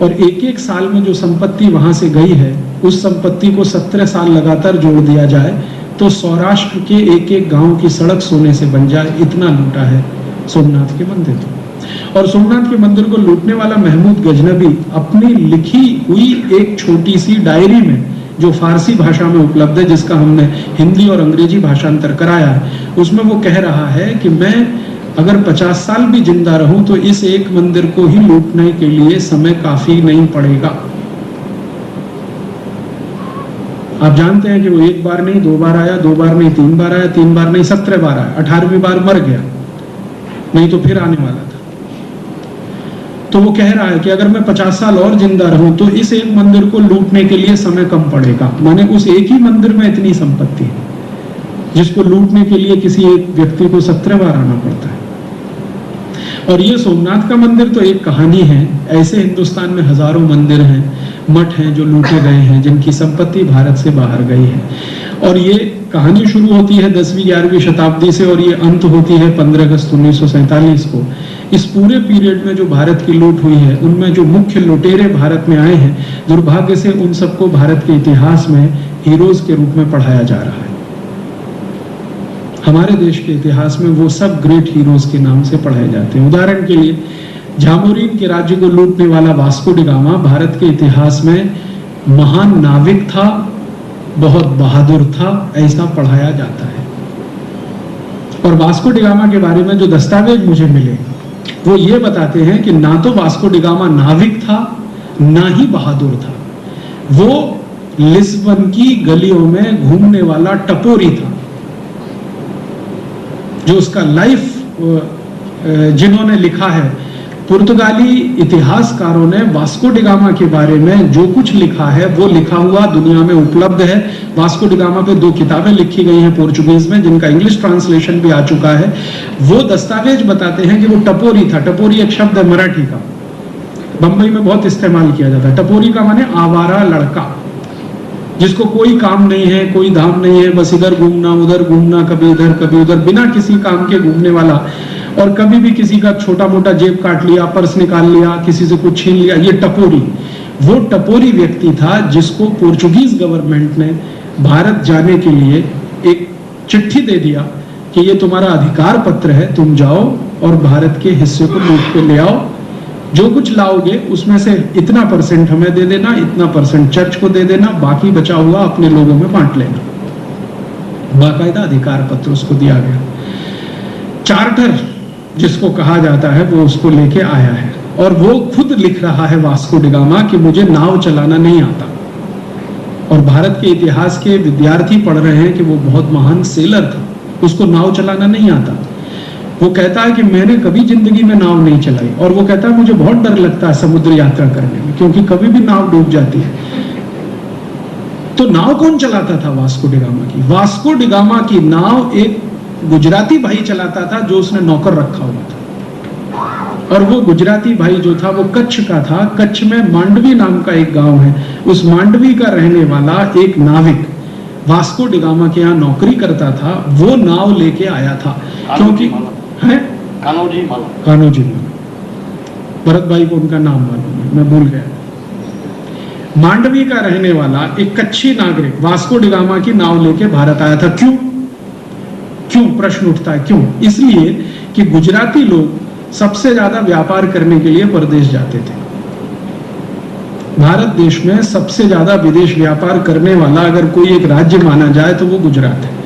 Speaker 2: और एक एक साल में जो संपत्ति वहां से गई है उस संपत्ति को 17 साल लगातार जोड़ दिया जाए तो सौराष्ट्र के एक एक गांव की सड़क सोने से बन जाए, इतना लूटा है सोमनाथ के मंदिर को। और सोमनाथ के मंदिर को लूटने वाला महमूद गजनबी अपनी लिखी हुई एक छोटी सी डायरी में जो फारसी भाषा में उपलब्ध है, जिसका हमने हिंदी और अंग्रेजी भाषांतर कराया है, उसमें वो कह रहा है कि मैं अगर 50 साल भी जिंदा रहूं तो इस एक मंदिर को ही लूटने के लिए समय काफी नहीं पड़ेगा। आप जानते हैं कि वो एक बार नहीं 2 बार आया, 2 बार नहीं 3 बार आया, 3 बार नहीं 17 बार आया, 18वीं बार मर गया, नहीं तो फिर आने वाला था। तो वो कह रहा है कि अगर मैं 50 साल और जिंदा रहूं तो इस एक मंदिर को लूटने के लिए समय कम पड़ेगा। माने उस एक ही मंदिर में इतनी संपत्ति है जिसको लूटने के लिए किसी एक व्यक्ति को 17 बार आना पड़ता है। और ये सोमनाथ का मंदिर तो एक कहानी है, ऐसे हिंदुस्तान में हजारों मंदिर हैं, मठ हैं जो लूटे गए हैं, जिनकी संपत्ति भारत से बाहर गई है। और ये कहानी शुरू होती है 10वीं 11वीं शताब्दी से और ये अंत होती है 15 अगस्त 1947 को। इस पूरे पीरियड में जो भारत की लूट हुई है, उनमें जो मुख्य लुटेरे भारत में आए हैं, दुर्भाग्य से उन सबको भारत के इतिहास में हीरोज के रूप में पढ़ाया जा रहा है। हमारे देश के इतिहास में वो सब ग्रेट हीरोज के नाम से पढ़ाए जाते हैं। उदाहरण के लिए जामोरिन के राज्य को लूटने वाला वास्को डी गामा भारत के इतिहास में महान नाविक था, बहुत बहादुर था, ऐसा पढ़ाया जाता है। और वास्को डी गामा के बारे में जो दस्तावेज मुझे मिले वो ये बताते हैं कि ना तो वास्को डी गामा नाविक था, ना ही बहादुर था। वो लिस्बन की गलियों में घूमने वाला टपोरी था। जो उसका लाइफ जिन्होंने लिखा है, पुर्तगाली इतिहासकारों ने वास्को डी गामा के बारे में जो कुछ लिखा है वो लिखा हुआ दुनिया में उपलब्ध है। वास्को डी गामा पे 2 किताबें लिखी गई हैं पोर्चुगीज में, जिनका इंग्लिश ट्रांसलेशन भी आ चुका है। वो दस्तावेज बताते हैं कि वो टपोरी था। टपोरी एक शब्द है मराठी का, बंबई में बहुत इस्तेमाल किया जाता है। टपोरी का माने आवारा लड़का, जिसको कोई काम नहीं है, कोई धाम नहीं है, बस इधर घूमना उधर घूमना, कभी इधर कभी उधर, बिना किसी काम के घूमने वाला। और कभी भी किसी का छोटा मोटा जेब काट लिया, पर्स निकाल लिया, किसी से कुछ छीन लिया, ये टपोरी। वो टपोरी व्यक्ति था जिसको पोर्चुगीज गवर्नमेंट ने भारत जाने के लिए एक चिट्ठी दे दिया कि ये तुम्हारा अधिकार पत्र है, तुम जाओ और भारत के हिस्से को लूट के ले आओ। जो कुछ लाओगे उसमें से इतना % हमें दे देना, इतना % चर्च को दे देना, बाकी बचा हुआ अपने लोगों में बांट लेना। बाकायदा अधिकार पत्र उसको दिया गया। चार्टर जिसको कहा जाता है वो उसको लेके आया है और वो खुद लिख रहा है वास्को डी गामा कि मुझे नाव चलाना नहीं आता। और भारत के इतिहास के विद्यार्थी पढ़ रहे हैं कि वो बहुत महान सेलर था, उसको नाव चलाना नहीं आता। वो कहता है कि मैंने कभी जिंदगी में नाव नहीं चलाई और वो कहता है मुझे बहुत डर लगता है समुद्र यात्रा करने में, क्योंकि कभी भी नाव डूब जाती है। तो नाव कौन चलाता था वास्को डी गामा की? वास्को डी गामा की नाव एक गुजराती भाई चलाता था जो उसने नौकर रखा हुआ था। और वो गुजराती भाई जो था वो कच्छ का था। कच्छ में मांडवी नाम का एक गांव है, उस मांडवी का रहने वाला एक नाविक वास्को डी गामा के यहाँ नौकरी करता था। वो नाव लेके आया था क्योंकि है कान्होजी माला, भरत भाई को उनका नाम मालूम है, मैं भूल गया। मांडवी का रहने वाला एक कच्ची नागरिक वास्को डी गामा की नाव लेके भारत आया था। क्यों प्रश्न उठता है, क्यों? इसलिए कि गुजराती लोग सबसे ज्यादा व्यापार करने के लिए परदेश जाते थे। भारत देश में सबसे ज्यादा विदेश व्यापार करने वाला अगर कोई एक राज्य माना जाए तो वो गुजरात है।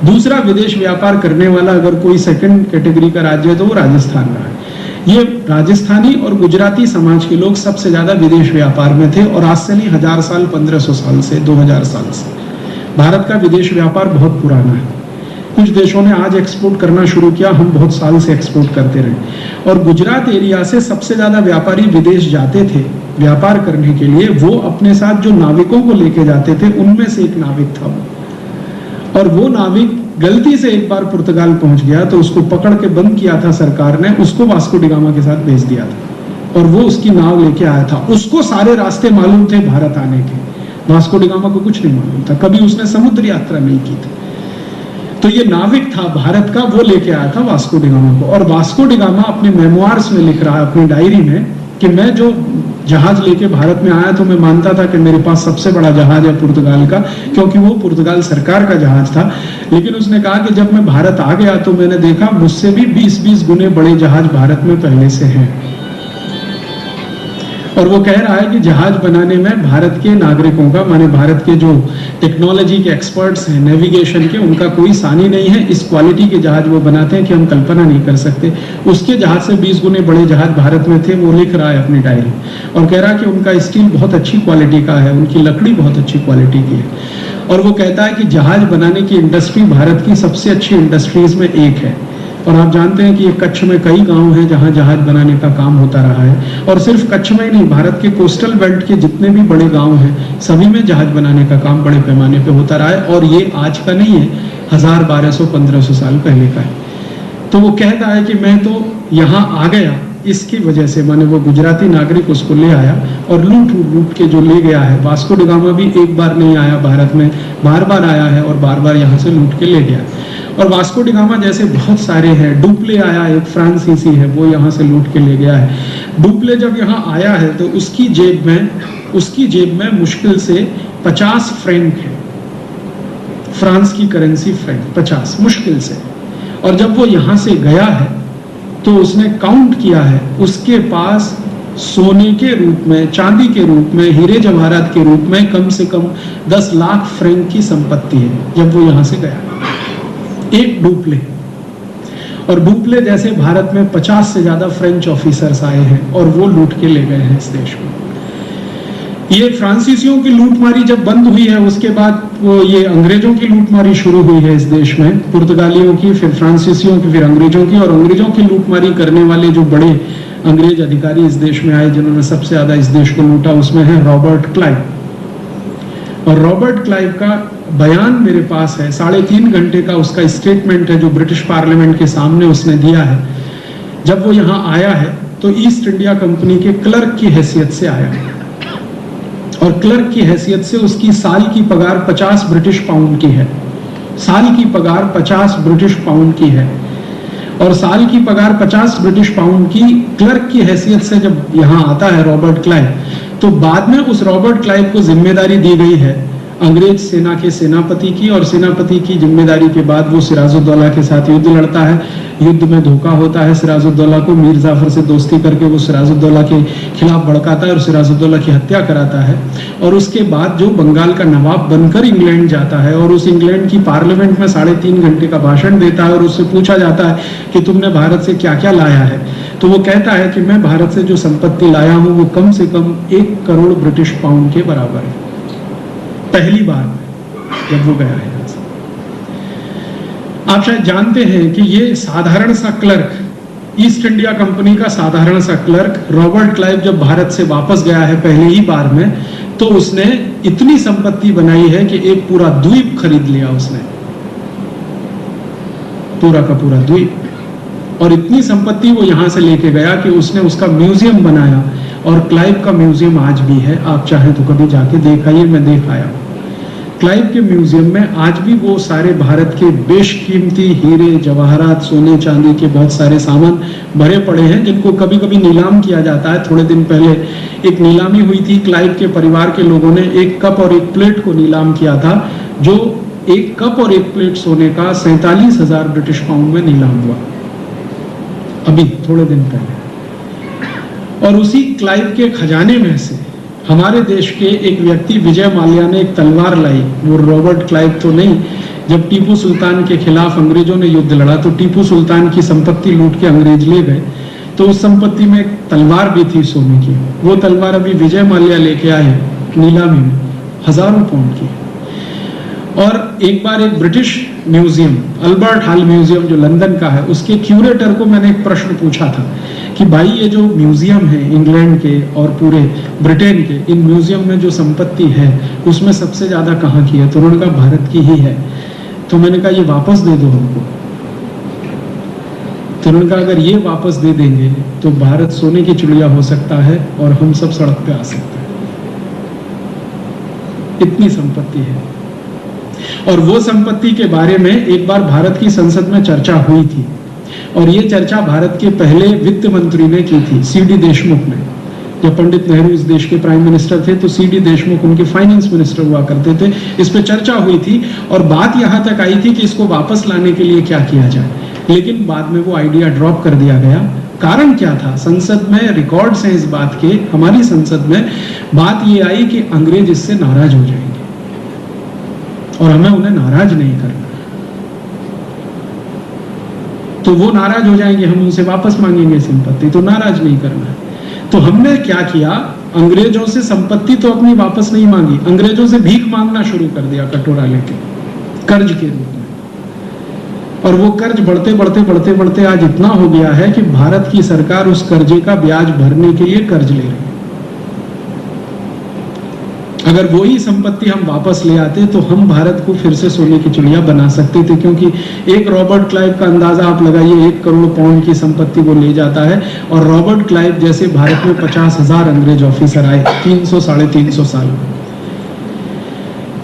Speaker 2: दूसरा विदेश व्यापार करने वाला अगर कोई सेकंड कैटेगरी का राज्य है तो वो राजस्थान रहा है। ये राजस्थानी और गुजराती समाज के लोग सबसे ज्यादा विदेश व्यापार में थे और आज से नहीं 1000 साल 1500 साल से 2000 साल से भारत का विदेश व्यापार बहुत पुराना है। कुछ देशों ने आज एक्सपोर्ट करना शुरू किया, हम बहुत साल से एक्सपोर्ट करते रहे। और गुजरात एरिया से सबसे ज्यादा व्यापारी विदेश जाते थे व्यापार करने के लिए। वो अपने साथ जो नाविकों को लेके जाते थे उनमें से एक नाविक था वो। और वो नाविक गलती से एक बार पुर्तगाल पहुंच गया तो उसको पकड़ के बंद किया था सरकार ने, उसको वास्को डी गामा के साथ भेज दिया था और वो उसकी नाव लेके आया था। उसको सारे रास्ते मालूम थे भारत आने के, वास्को डी गामा को कुछ नहीं मालूम था, कभी उसने समुद्र यात्रा नहीं की थी। तो ये नाविक था भारत का, वो लेके आया था वास्को डी गामा को। और वास्को डी गामा अपने मेमोइर्स में लिख रहा है, अपनी डायरी में, कि मैं जो जहाज लेके भारत में आया तो मैं मानता था कि मेरे पास सबसे बड़ा जहाज है पुर्तगाल का, क्योंकि वो पुर्तगाल सरकार का जहाज था। लेकिन उसने कहा कि जब मैं भारत आ गया तो मैंने देखा मुझसे भी 20-20 गुने बड़े जहाज भारत में पहले से हैं। और वो कह रहा है कि जहाज बनाने में भारत के नागरिकों का, माने भारत के जो टेक्नोलॉजी के एक्सपर्ट्स हैं, नेविगेशन के, उनका कोई सानी नहीं है। इस क्वालिटी के जहाज वो बनाते हैं कि हम कल्पना नहीं कर सकते। उसके जहाज से 20 गुने बड़े जहाज भारत में थे, वो लिख रहा है अपनी डायरी और कह रहा है कि उनका स्टील बहुत अच्छी क्वालिटी का है, उनकी लकड़ी बहुत अच्छी क्वालिटी की है। और वो कहता है कि जहाज बनाने की इंडस्ट्री भारत की सबसे अच्छी इंडस्ट्रीज में एक है। और आप जानते हैं कि ये कच्छ में कई गांव हैं जहां जहाज बनाने का काम होता रहा है। और सिर्फ कच्छ में ही नहीं, भारत के कोस्टल बेल्ट के जितने भी बड़े गांव हैं सभी में जहाज बनाने का काम बड़े पैमाने पे होता रहा है। और ये आज का नहीं है, 1000, 1200, 1500 साल पहले का है। तो वो कहता है कि मैं तो यहाँ आ गया, इसकी वजह से माने वो गुजराती नागरिक उसको ले आया और लूट के जो ले गया है। वास्को डी गामा भी एक बार नहीं आया भारत में, बार बार आया है और बार बार यहाँ से लूट के ले गया। और वास्को डी गामा जैसे बहुत सारे हैं, डुप्ले आया, एक फ्रांसीसी है, वो यहाँ से लूट के ले गया है। डुप्ले जब यहाँ आया है तो उसकी जेब में मुश्किल से 50 फ्रैंक है, फ्रांस की करेंसी फ्रैंक 50 मुश्किल से। और जब वो यहाँ से गया है तो उसने काउंट किया है, उसके पास सोने के रूप में, चांदी के रूप में, हीरे जवाहरात के रूप में कम से कम 10 लाख फ्रैंक की संपत्ति है जब वो यहाँ से गया। एक डुप्ले। और डुप्ले जैसे भारत में 50 से ज्यादा फ्रेंच ऑफिसर्स आए हैं और वो लूट के ले गए हैं इस देश को। ये फ्रांसीसियों की लूटमारी जब बंद हुई है उसके बाद वो ये अंग्रेजों की लूटमारी शुरू हुई है इस देश में, पुर्तगालियों की, फिर फ्रांसीसियों की, फिर अंग्रेजों की। और अंग्रेजों की लूटमारी करने वाले जो बड़े अंग्रेज अधिकारी इस देश में आए जिन्होंने सबसे ज्यादा इस देश को लूटा, उसमें है रॉबर्ट क्लाइव। और रॉबर्ट क्लाइव का बयान मेरे पास है, 3.5 घंटे का उसका स्टेटमेंट है जो ब्रिटिश पार्लियामेंट के सामने उसने दिया है। जब वो यहाँ आया है तो ईस्ट इंडिया कंपनी के क्लर्क की हैसियत से आया है और क्लर्क की हैसियत से उसकी साल की पगार 50 ब्रिटिश पाउंड की है। साल की पगार 50 ब्रिटिश पाउंड की है। और साल की पगार 50 ब्रिटिश पाउंड की क्लर्क की हैसियत से जब यहाँ आता है रॉबर्ट क्लाइव, तो बाद में उस रॉबर्ट क्लाइव को जिम्मेदारी दी गई है अंग्रेज सेना के सेनापति की। और सेनापति की जिम्मेदारी के बाद वो सिराजुद्दौला के साथ युद्ध लड़ता है। युद्ध में धोखा होता है सिराजुद्दौला को, मीर जाफर से दोस्ती करके वो सिराजुद्दौला के खिलाफ भड़काता है और सिराजुद्दौला की हत्या कराता है। और उसके बाद जो बंगाल का नवाब बनकर इंग्लैंड जाता है और उस इंग्लैंड की पार्लियामेंट में 3.5 घंटे का भाषण देता है और उससे पूछा जाता है कि तुमने भारत से क्या क्या लाया है, तो वो कहता है कि मैं भारत से जो संपत्ति लाया हूँ वो कम से कम 1 करोड़ ब्रिटिश पाउंड के बराबर है। पहली बार जब वो गया है। आप शायद जानते हैं कि ये साधारण सा क्लर्क, ईस्ट इंडिया कंपनी का साधारण सा क्लर्क रॉबर्ट क्लाइव जब भारत से वापस गया है पहले ही बार में, तो उसने इतनी संपत्ति बनाई है कि एक पूरा द्वीप खरीद लिया उसने, पूरा का पूरा द्वीप। और इतनी संपत्ति वो यहां से लेके गया कि उसने उसका म्यूजियम बनाया। और क्लाइव का म्यूजियम आज भी है, आप चाहें तो कभी जाके देख आइए, मैं देख आया। क्लाइव के म्यूजियम में आज भी वो सारे भारत के बेशकीमती हीरे जवाहरात, सोने चांदी के बहुत सारे सामान भरे पड़े हैं जिनको कभी कभी नीलाम किया जाता है। थोड़े दिन पहले एक नीलामी हुई थी, क्लाइव के परिवार के लोगों ने एक कप और एक प्लेट को नीलाम किया था, जो एक कप और एक प्लेट सोने का 47,000 ब्रिटिश पाउंड में नीलाम हुआ अभी थोड़े दिन पहले। और उसी क्लाइव के खजाने में से हमारे देश के एक व्यक्ति विजय माल्या ने एक तलवार लाई। वो रॉबर्ट क्लाइव तो नहीं। जब टीपू सुल्तान के खिलाफ अंग्रेजों ने युद्ध लड़ा तो टीपू सुल्तान की संपत्ति लूट के अंग्रेज ले गए, तो उस संपत्ति में एक तलवार भी थी सोने की। वो तलवार अभी विजय माल्या लेके आए नीलामी में, हजारों पाउंड की। और एक बार एक British museum, Albert hall museum जो लंदन का है, उसके क्यूरेटर को मैंने एक प्रश्न पूछा था कि भाई ये जो म्यूजियम है इंग्लैंड के और पूरे ब्रिटेन के, इन म्यूजियम में जो संपत्ति है उसमें सबसे ज्यादा कहाँ की है? तो उन्होंने कहा भारत की ही है। तो मैंने कहा ये वापस दे दो हमको। तो उन्होंने कहा अगर ये वापस दे देंगे तो भारत सोने की चिड़िया हो सकता है और हम सब सड़क पे आ सकते हैं, इतनी संपत्ति है। और वो संपत्ति के बारे में एक बार भारत की संसद में चर्चा हुई थी और ये चर्चा भारत के पहले वित्त मंत्री ने की थी, सीडी देशमुख ने। जब पंडित नेहरू इस देश के प्राइम मिनिस्टर थे तो सीडी देशमुख उनके फाइनेंस मिनिस्टर हुआ करते थे। इस पे चर्चा हुई थी और बात यहां तक आई थी कि इसको वापस लाने के लिए क्या किया जाए, लेकिन बाद में वो आइडिया ड्रॉप कर दिया गया। कारण क्या था? संसद में रिकॉर्ड्स हैं इस बात के, हमारी संसद में बात ये आई कि अंग्रेज इससे नाराज हो जाएंगे और हमें उन्हें नाराज नहीं करना। तो वो नाराज हो जाएंगे, हम उनसे वापस मांगेंगे संपत्ति, तो नाराज नहीं करना है। तो हमने क्या किया, अंग्रेजों से संपत्ति तो अपनी वापस नहीं मांगी, अंग्रेजों से भीख मांगना शुरू कर दिया कटोरा लेके, कर्ज के रूप में। और वो कर्ज बढ़ते बढ़ते बढ़ते बढ़ते आज इतना हो गया है कि भारत की सरकार उस कर्जे का ब्याज भरने के लिए कर्ज ले रही है। अगर वही संपत्ति हम वापस ले आते तो हम भारत को फिर से सोने की चिड़िया बना सकते थे, क्योंकि एक रॉबर्ट क्लाइव का अंदाजा आप लगाइए, 1 करोड़ पाउंड की संपत्ति वो ले जाता है, और रॉबर्ट क्लाइव जैसे भारत में 50,000 अंग्रेज ऑफिसर आए 300 साढ़े 300 साल में।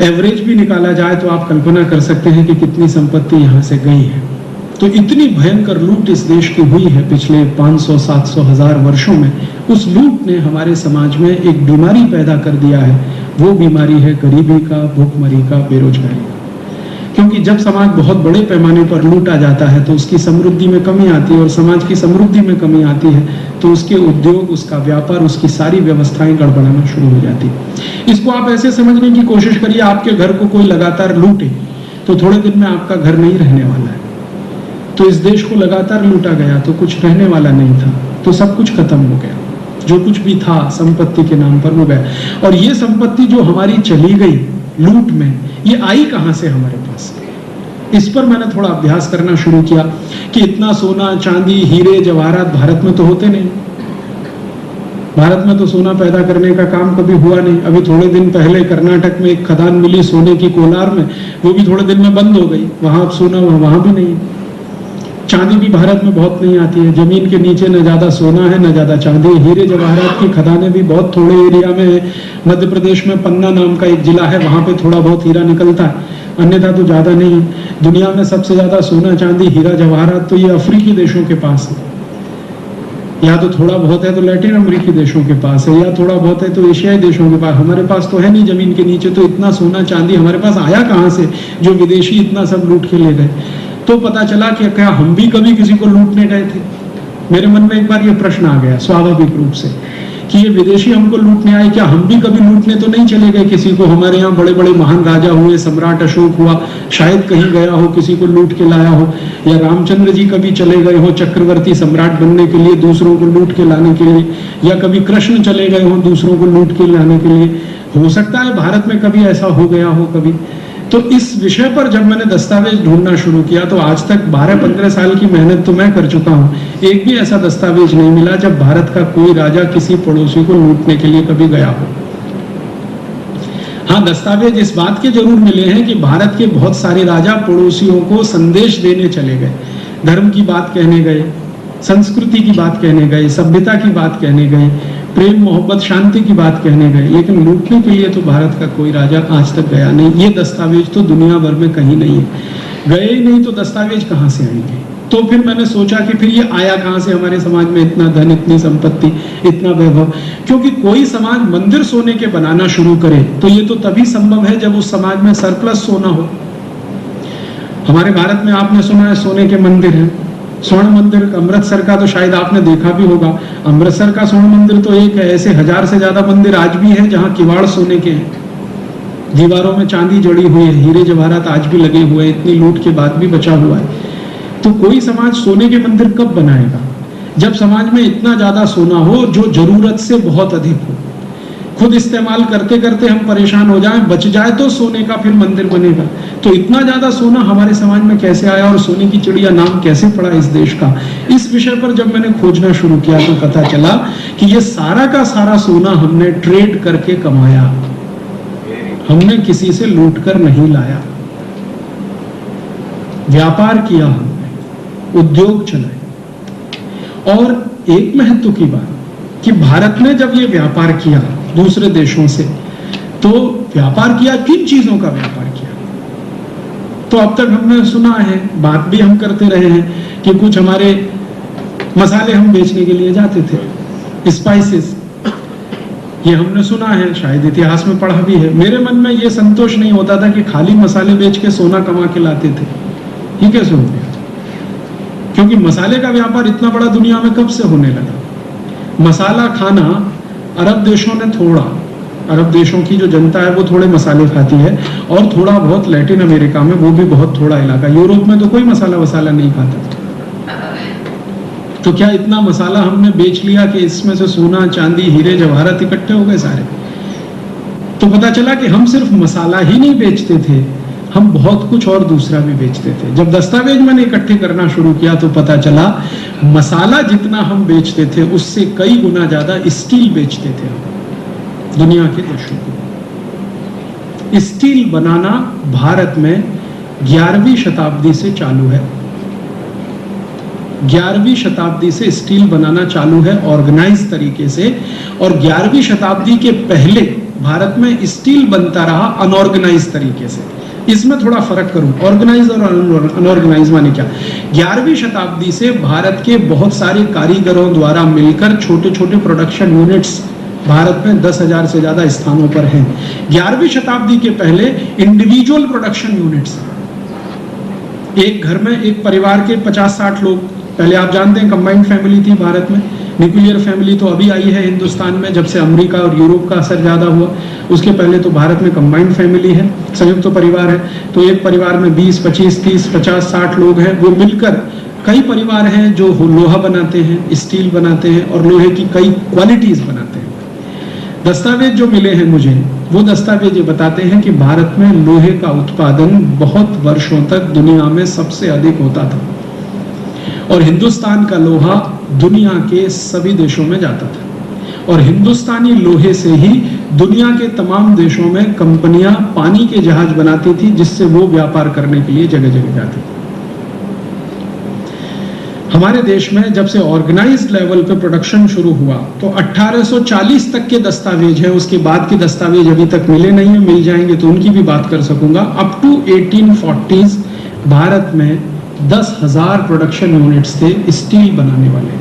Speaker 2: एवरेज भी निकाला जाए तो आप कल्पना कर सकते हैं कि कितनी संपत्ति यहाँ से गई है। तो इतनी भयंकर लूट इस देश की हुई है पिछले 500, 700, 1000 वर्षों में। उस लूट ने हमारे समाज में एक बीमारी पैदा कर दिया है। वो बीमारी है गरीबी का, भूखमरी का, बेरोजगारी का। क्योंकि जब समाज बहुत बड़े पैमाने पर लूटा जाता है तो उसकी समृद्धि में कमी आती है, और समाज की समृद्धि में कमी आती है तो उसके उद्योग, उसका व्यापार, उसकी सारी व्यवस्थाएं गड़बड़ाना शुरू हो जाती है। इसको आप ऐसे समझने की कोशिश करिए, आपके घर को कोई लगातार लूटे तो थोड़े दिन में आपका घर नहीं रहने वाला है। तो इस देश को लगातार लूटा गया तो कुछ रहने वाला नहीं था, तो सब कुछ खत्म हो गया। जो कुछ भी था संपत्ति के नाम पर वो गया। और ये संपत्ति जो हमारी चली गई लूट में, ये आई कहां से हमारे पास? इस पर मैंने थोड़ा अभ्यास करना शुरू किया कि इतना सोना, चांदी, हीरे, जवाहरात भारत में तो होते नहीं। भारत में तो सोना पैदा करने का काम कभी हुआ नहीं। अभी थोड़े दिन पहले कर्नाटक में एक खदान मिली सोने की कोलार में, वो भी थोड़े दिन में बंद हो गई। वहां सोना वहां भी नहीं। चांदी भी भारत में बहुत नहीं आती है। जमीन के नीचे न ज्यादा सोना है न ज्यादा चांदी। हीरे जवाहरात की खदानें भी बहुत थोड़े एरिया में है। मध्य प्रदेश में पन्ना नाम का एक जिला है, वहां पे थोड़ा बहुत हीरा निकलता है, अन्यथा तो ज्यादा नहीं है। दुनिया में सबसे ज्यादा सोना, चांदी, हीरा, जवाहरात तो ये अफ्रीकी देशों के पास है, या तो थोड़ा बहुत है तो लैटिन अमेरिकी देशों के पास है, या थोड़ा बहुत है तो एशियाई देशों के पास। हमारे पास तो है नहीं जमीन के नीचे। तो इतना सोना चांदी हमारे पास आया कहां से, जो विदेशी इतना सब लूट के ले गए? तो पता चला कि क्या हम भी कभी किसी को लूटने गए थे? मेरे मन में एक बार ये प्रश्न आ गया स्वाभाविक रूप से कि ये विदेशी हमको लूटने आए, क्या हम भी कभी लूटने तो नहीं चले गए किसी को? हमारे यहाँ बड़े बड़े महान राजा हुए, सम्राट अशोक हुआ, शायद कहीं गया हो, किसी को लूट के लाया हो। या रामचंद्र जी कभी चले गए हो चक्रवर्ती सम्राट बनने के लिए, दूसरों को लूट के लाने के लिए। या कभी कृष्ण चले गए हो दूसरों को लूट के लाने के लिए। हो सकता है भारत में कभी ऐसा हो गया हो कभी। तो इस विषय पर जब मैंने दस्तावेज ढूंढना शुरू किया तो आज तक 12-15 साल की मेहनत तो मैं कर चुका हूं, एक भी ऐसा दस्तावेज नहीं मिला जब भारत का कोई राजा किसी पड़ोसी को लूटने के लिए कभी गया हो। हाँ, दस्तावेज इस बात के जरूर मिले हैं कि भारत के बहुत सारे राजा पड़ोसियों को संदेश देने चले गए, धर्म की बात कहने गए, संस्कृति की बात कहने गए, सभ्यता की बात कहने गए, प्रेम, मोहब्बत, शांति की बात कहने गए, लेकिन लूटने के लिए तो भारत का कोई राजा आज तक गया नहीं। ये दस्तावेज तो दुनिया भर में कहीं नहीं है। गए ही नहीं तो दस्तावेज कहां से आएंगे? तो फिर मैंने सोचा कि फिर ये आया कहां से हमारे समाज में इतना धन, इतनी संपत्ति, इतना वैभव? क्योंकि कोई समाज मंदिर सोने के बनाना शुरू करे तो ये तो तभी संभव है जब उस समाज में सरप्लस सोना हो। हमारे भारत में आपने सुना है सोने के मंदिर हैं। स्वर्ण मंदिर अमृतसर का तो शायद आपने देखा भी होगा। अमृतसर का स्वर्ण मंदिर तो एक है, ऐसे 1000 से ज्यादा मंदिर आज भी हैं जहां किवाड़ सोने के हैं, दीवारों में चांदी जड़ी हुई है, हीरे जवाहरात आज भी लगे हुए हैं, इतनी लूट के बाद भी बचा हुआ है। तो कोई समाज सोने के मंदिर कब बनाएगा? जब समाज में इतना ज्यादा सोना हो जो जरूरत से बहुत अधिक हो। खुद इस्तेमाल करते करते हम परेशान हो जाएं, बच जाए तो सोने का फिर मंदिर बनेगा। तो इतना ज्यादा सोना हमारे समाज में कैसे आया और सोने की चिड़िया नाम कैसे पड़ा इस देश का? इस विषय पर जब मैंने खोजना शुरू किया तो पता चला कि ये सारा का सारा सोना हमने ट्रेड करके कमाया, हमने किसी से लूट कर नहीं लाया। व्यापार किया हमने, उद्योग चलाए। और एक महत्व की बात कि भारत ने जब ये व्यापार किया दूसरे देशों से, तो व्यापार किया, किन चीजों का व्यापार किया? तो अब तक हमने सुना है, बात भी हम करते रहे हैं कि कुछ हमारे मसाले हम बेचने के लिए जाते थे, स्पाइसेस, ये हमने सुना है, शायद इतिहास में पढ़ा भी है। मेरे मन में ये संतोष नहीं होता था कि खाली मसाले बेच के सोना कमा के लाते थे। ये कैसे हो गया? क्योंकि मसाले का व्यापार इतना बड़ा दुनिया में कब से होने लगा? मसाला खाना अरब देशों ने थोड़ा, अरब देशों की जो जनता है वो थोड़े मसाले खाती है, और थोड़ा बहुत लैटिन अमेरिका में, वो भी बहुत थोड़ा इलाका। यूरोप में तो कोई मसाला वसाला नहीं खाता। तो क्या इतना मसाला हमने बेच लिया कि इसमें से सोना, चांदी, हीरे जवाहरात इकट्ठे हो गए सारे? तो पता चला कि हम सिर्फ मसाला ही नहीं बेचते थे, हम बहुत कुछ और दूसरा भी बेचते थे। जब दस्तावेज मैंने इकट्ठे करना शुरू किया तो पता चला मसाला जितना हम बेचते थे उससे कई गुना ज्यादा स्टील बेचते थे हम दुनिया के देशों को। स्टील बनाना भारत में 11वीं शताब्दी से चालू है। 11वीं शताब्दी से स्टील बनाना चालू है ऑर्गेनाइज तरीके से, और 11वीं शताब्दी के पहले भारत में स्टील बनता रहा अनऑर्गेनाइज तरीके से। इसमें थोड़ा फर्क करूं, ऑर्गेनाइज और अनऑर्गेनाइज माने क्या। 11वीं शताब्दी से भारत के बहुत सारे कारीगरों द्वारा मिलकर छोटे छोटे प्रोडक्शन यूनिट्स भारत में 10,000 से ज्यादा स्थानों पर हैं। 11वीं शताब्दी के पहले इंडिविजुअल प्रोडक्शन यूनिट्स, एक घर में एक परिवार के 50-60 लोग, पहले आप जानते हैं कंबाइंड फैमिली थी भारत में। न्यूक्लियर फैमिली तो अभी आई है हिंदुस्तान में, जब से अमेरिका और यूरोप का असर ज्यादा हुआ। उसके पहले तो भारत में कंबाइंड फैमिली है, संयुक्त तो परिवार है। तो एक परिवार में 20, 25, 30, 50, 60 लोग हैं, वो मिलकर कई परिवार हैं जो लोहा बनाते हैं, स्टील बनाते हैं और लोहे की कई क्वालिटीज बनाते हैं। दस्तावेज जो मिले हैं मुझे, वो दस्तावेज ये बताते हैं कि भारत में लोहे का उत्पादन बहुत वर्षों तक दुनिया में सबसे अधिक होता था, और हिंदुस्तान का लोहा दुनिया के सभी देशों में जाता था, और हिंदुस्तानी लोहे से ही दुनिया के तमाम देशों में कंपनियां पानी के जहाज बनाती थी, जिससे वो व्यापार करने के लिए जगह जगह जाती थी। हमारे देश में जब से ऑर्गेनाइज्ड लेवल पे प्रोडक्शन शुरू हुआ तो 1840 तक के दस्तावेज है, उसके बाद के दस्तावेज अभी तक मिले नहीं है, मिल जाएंगे तो उनकी भी बात कर सकूंगा। अप टू 1840 भारत में 10,000 प्रोडक्शन यूनिट्स थे स्टील बनाने वाले,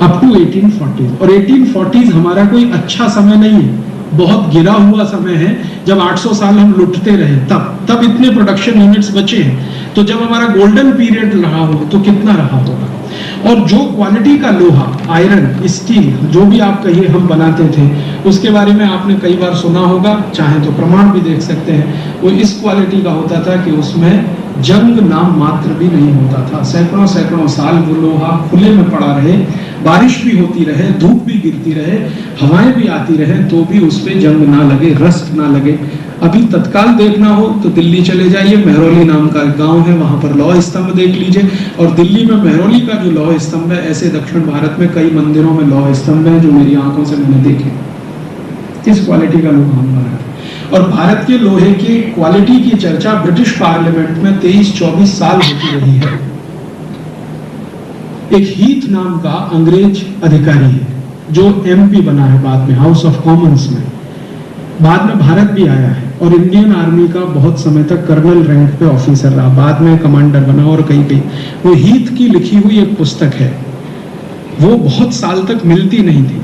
Speaker 2: अप टू 1840। और 1840 हमारा कोई अच्छा समय नहीं है, बहुत गिरा हुआ समय है। जब 800 साल हम लुटते रहे तब इतने प्रोडक्शन यूनिट्स बचे हैं। तो जब हमारा गोल्डन पीरियड रहा हो तो कितना रहा होगा। और जो क्वालिटी का लोहा, आयरन, स्टील, जो भी आप कहिए हम बनाते थे, उसके बारे में आपने कई बार सुना होगा, चाहे तो प्रमाण भी देख सकते हैं। वो इस क्वालिटी का होता था कि उसमें जंग नाम मात्र भी नहीं होता था। सैकड़ों सैकड़ों साल वो लोहा खुले में पड़ा रहे, बारिश भी होती रहे, धूप भी गिरती रहे, हवाएं भी आती रहे, तो भी उस पे जंग ना लगे, रस्ट ना लगे। अभी तत्काल देखना हो तो दिल्ली चले जाइए, मेहरौली नाम का गांव है, वहां पर लौह स्तंभ देख लीजिए। और दिल्ली में मेहरौली का जो लौह स्तंभ है, ऐसे दक्षिण भारत में कई मंदिरों में लौह स्तंभ है जो मेरी आंखों से मैंने देखे। इस क्वालिटी का लोहा हमारा है। और भारत के लोहे की क्वालिटी की चर्चा ब्रिटिश पार्लियामेंट में 23-24 साल होती रही है। एक हीथ नाम का अंग्रेज अधिकारी है जो एमपी बना है बाद में, हाउस ऑफ कॉमन्स में, बाद में भारत भी आया है और इंडियन आर्मी का बहुत समय तक कर्नल रैंक पे ऑफिसर रहा, बाद में कमांडर बना और कई। वो हीथ की लिखी हुई एक पुस्तक है, वो बहुत साल तक मिलती नहीं थी,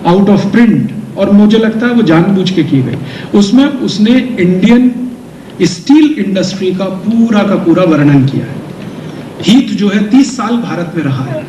Speaker 2: आउट ऑफ प्रिंट, और मुझे लगता है वो जानबूझ के की गई। उसमें उसने इंडियन स्टील इंडस्ट्री का पूरा वर्णन किया है। हीथ जो है 30 साल भारत में रहा है,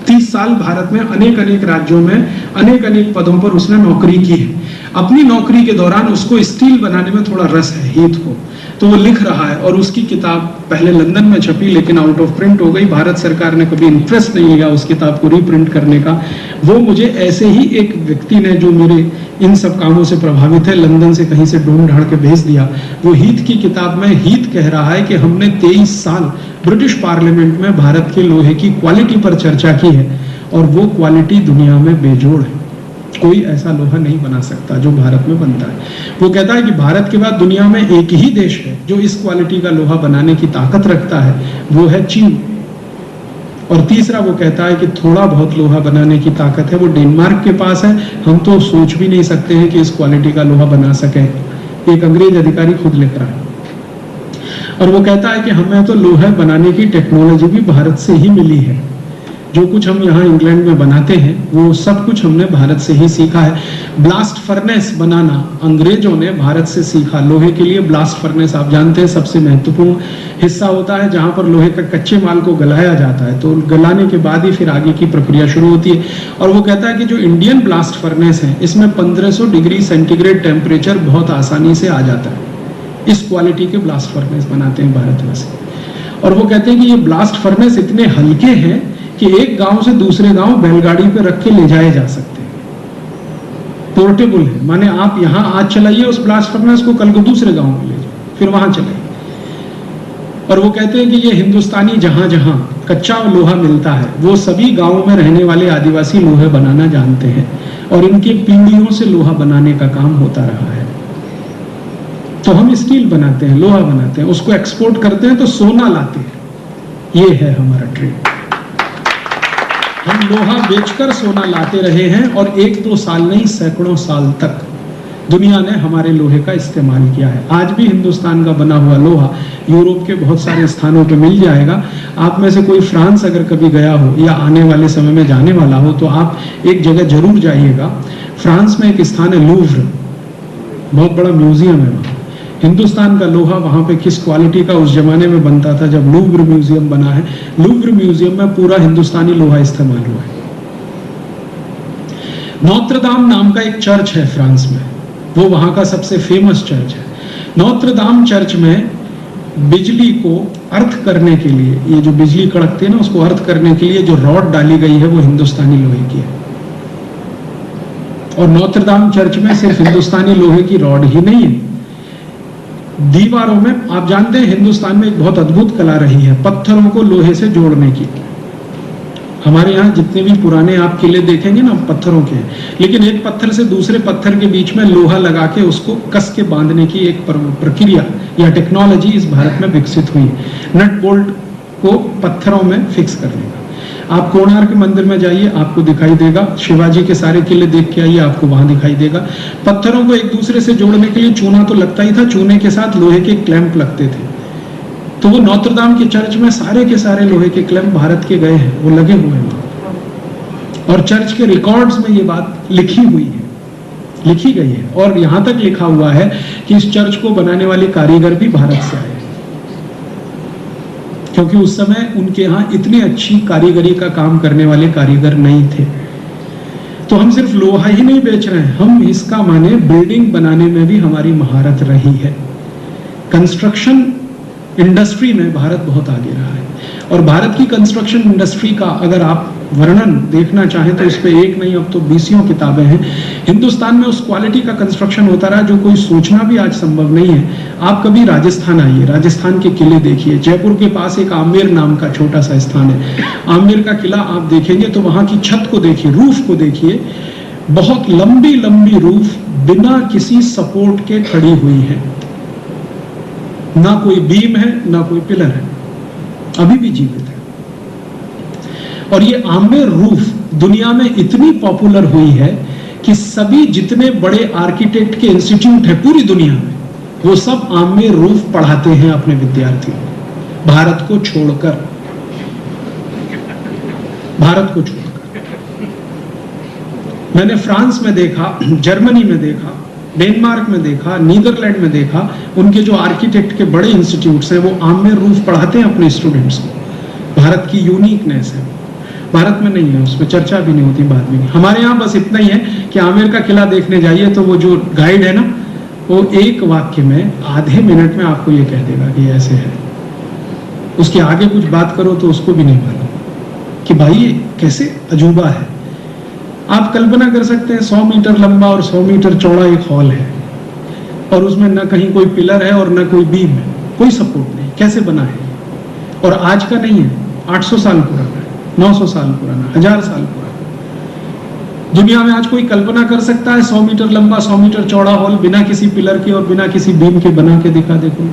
Speaker 2: 30 साल भारत में अनेक राज्यों में अनेक पदों पर उसने नौकरी की है। अपनी नौकरी के दौरान उसको स्टील बनाने में थोड़ा रस है हीथ को, तो वो लिख रहा है। और उसकी किताब पहले लंदन में छपी, लेकिन आउट ऑफ प्रिंट हो गई। भारत सरकार ने कभी इंटरेस्ट नहीं लिया उस किताब को रीप्रिंट करने का। वो मुझे ऐसे ही एक व्यक्ति ने, जो मेरे इन सब कामों से प्रभावित है, लंदन से कहीं से ढूंढ ढांड के भेज दिया। वो हीथ की किताब में हीथ कह रहा है कि हमने 23 साल ब्रिटिश पार्लियामेंट में भारत के लोहे की क्वालिटी पर चर्चा की है, और वो क्वालिटी दुनिया में बेजोड़ है। कोई ऐसा लोहा नहीं बना सकता जो भारत में बनता है। वो कहता है कि भारत के बाद दुनिया में एक ही देश है जो इस क्वालिटी का लोहा बनाने की ताकत रखता है, वो है चीन। और तीसरा वो कहता है कि थोड़ा बहुत लोहा बनाने की ताकत है, वो डेनमार्क के पास है। हम तो सोच भी नहीं सकते हैं कि इस क्वालिटी का लोहा बना सके। एक अंग्रेज अधिकारी खुद लिख रहा है। और वो कहता है कि हमें तो लोहा बनाने की टेक्नोलॉजी भी भारत से ही मिली है। जो कुछ हम यहाँ इंग्लैंड में बनाते हैं वो सब कुछ हमने भारत से ही सीखा है। ब्लास्ट फर्नेस बनाना अंग्रेजों ने भारत से सीखा। लोहे के लिए ब्लास्ट फर्नेस आप जानते हैं सबसे महत्वपूर्ण हिस्सा होता है, जहां पर लोहे का कच्चे माल को गलाया जाता है, तो गलाने के बाद ही फिर आगे की प्रक्रिया शुरू होती है। और वो कहता है कि जो इंडियन ब्लास्ट फर्नेस है, इसमें 1500 डिग्री सेंटीग्रेड टेम्परेचर बहुत आसानी से आ जाता है। इस क्वालिटी के ब्लास्ट फर्नेस बनाते हैं भारत में से। और वो कहते हैं कि ये ब्लास्ट फर्नेस इतने हल्के हैं कि एक गांव से दूसरे गांव बैलगाड़ी पे रख के ले जाए जा सकते हैं। पोर्टेबल है, माने आप यहाँ आज चलाइए उस ब्लास्ट फर्नेस को, कल को दूसरे गांव में ले जाओ, फिर वहां चलाइए। और वो कहते हैं कि ये हिंदुस्तानी जहां जहां कच्चा लोहा मिलता है, वो सभी गांवों में रहने वाले आदिवासी लोहे बनाना जानते हैं, और इनके पीढ़ियों से लोहा बनाने का काम होता रहा है। तो हम स्टील बनाते हैं, लोहा बनाते हैं, उसको एक्सपोर्ट करते हैं तो सोना लाते हैं। ये है हमारा ट्रेड। हम लोहा बेचकर सोना लाते रहे हैं और 1-2 साल नहीं, सैकड़ों साल तक दुनिया ने हमारे लोहे का इस्तेमाल किया है। आज भी हिंदुस्तान का बना हुआ लोहा यूरोप के बहुत सारे स्थानों पे मिल जाएगा। आप में से कोई फ्रांस अगर कभी गया हो या आने वाले समय में जाने वाला हो तो आप एक जगह जरूर जाइएगा। फ्रांस में एक स्थान है लूव्र, बहुत बड़ा म्यूजियम है वहाँ। हिंदुस्तान का लोहा वहाँ पे किस क्वालिटी का उस जमाने में बनता था जब लूव्र म्यूजियम बना है। लूव्र म्यूजियम में पूरा हिंदुस्तानी लोहा इस्तेमाल हुआ है। नोत्र दाम नाम का एक चर्च है फ्रांस में, वो वहां का सबसे फेमस चर्च है। नोत्र दाम चर्च में बिजली को अर्थ करने के लिए, ये जो बिजली कड़कती है ना, उसको अर्थ करने के लिए जो रॉड डाली गई है वो हिंदुस्तानी लोहे की है। और नोत्र दाम चर्च में सिर्फ हिंदुस्तानी लोहे की रॉड ही नहीं है, दीवारों में आप जानते हैं हिंदुस्तान में एक बहुत अद्भुत कला रही है पत्थरों को लोहे से जोड़ने की। हमारे यहाँ जितने भी पुराने आप किले देखेंगे ना, पत्थरों के, लेकिन एक पत्थर से दूसरे पत्थर के बीच में लोहा लगा के उसको कस के बांधने की एक प्रक्रिया या टेक्नोलॉजी इस भारत में विकसित हुई है। नट बोल्ट को पत्थरों में फिक्स करने का। आप कोणार्क मंदिर में जाइए, आपको दिखाई देगा। शिवाजी के सारे किले देख के आइए, आपको वहां दिखाई देगा। पत्थरों को एक दूसरे से जोड़ने के लिए चूना तो लगता ही था, चूने के साथ लोहे के क्लैंप लगते थे। तो वो नोत्र दाम के चर्च में सारे के सारे लोहे के क्लैंप भारत के गए हैं, वो लगे हुए हैं। और चर्च के रिकॉर्ड्स में ये बात लिखी हुई है, लिखी गई है। और यहां तक लिखा हुआ है कि इस चर्च को बनाने वाले कारीगर भी भारत से आए, क्योंकि उस समय उनके यहाँ इतनी अच्छी कारीगरी का काम करने वाले कारीगर नहीं थे। तो हम सिर्फ लोहा ही नहीं बेच रहे हैं, हम इसका माने बिल्डिंग बनाने में भी हमारी महारत रही है। कंस्ट्रक्शन इंडस्ट्री में भारत बहुत आगे रहा है। और भारत की कंस्ट्रक्शन इंडस्ट्री का अगर आप वर्णन देखना चाहें तो इस पे एक नहीं, अब तो 20 किताबें हैं। हिंदुस्तान में उस क्वालिटी का कंस्ट्रक्शन होता रहा जो कोई सोचना भी आज संभव नहीं है। आप कभी राजस्थान आइए, राजस्थान के किले देखिए। जयपुर के पास एक आमेर नाम का छोटा सा स्थान है, आमेर का किला आप देखेंगे तो वहां की छत को देखिए, रूफ को देखिए, बहुत लंबी लंबी रूफ बिना किसी सपोर्ट के खड़ी हुई है। ना कोई बीम है, ना कोई पिलर है, अभी भी जीवित है। और ये आमेर रूफ दुनिया में इतनी पॉपुलर हुई है कि सभी जितने बड़े आर्किटेक्ट के इंस्टीट्यूट है पूरी दुनिया में, वो सब आमेर रूफ पढ़ाते हैं अपने विद्यार्थियों, भारत को छोड़कर, भारत को छोड़कर। मैंने फ्रांस में देखा, जर्मनी में देखा, डेनमार्क में देखा, नीदरलैंड में देखा, उनके जो आर्किटेक्ट के बड़े इंस्टीट्यूट्स हैं वो आमेर रूफ पढ़ाते हैं अपने स्टूडेंट्स को। भारत की यूनिकनेस है, भारत में नहीं है, उसमें चर्चा भी नहीं होती, बात भी नहीं। हमारे यहाँ बस इतना ही है कि आमेर का किला देखने जाइए तो वो जो गाइड है ना, वो एक वाक्य में आधे मिनट में आपको ये कह देगा कि ऐसे है। उसके आगे कुछ बात करो तो उसको भी नहीं मालूम कि भाई ये कैसे अजूबा है। आप कल्पना कर सकते हैं 100 मीटर लंबा और 100 मीटर चौड़ा एक हॉल है और उसमें न कहीं कोई पिलर है और न कोई बीम है, कोई सपोर्ट नहीं, कैसे बना है? और आज का नहीं है, 800 साल पुराना है, 900 साल पुराना, 1000 साल पुराना। दुनिया में आज कोई कल्पना कर सकता है 100 मीटर लंबा 100 मीटर चौड़ा हॉल बिना किसी पिलर के और बिना किसी बीम के बना के दिखा? देखो,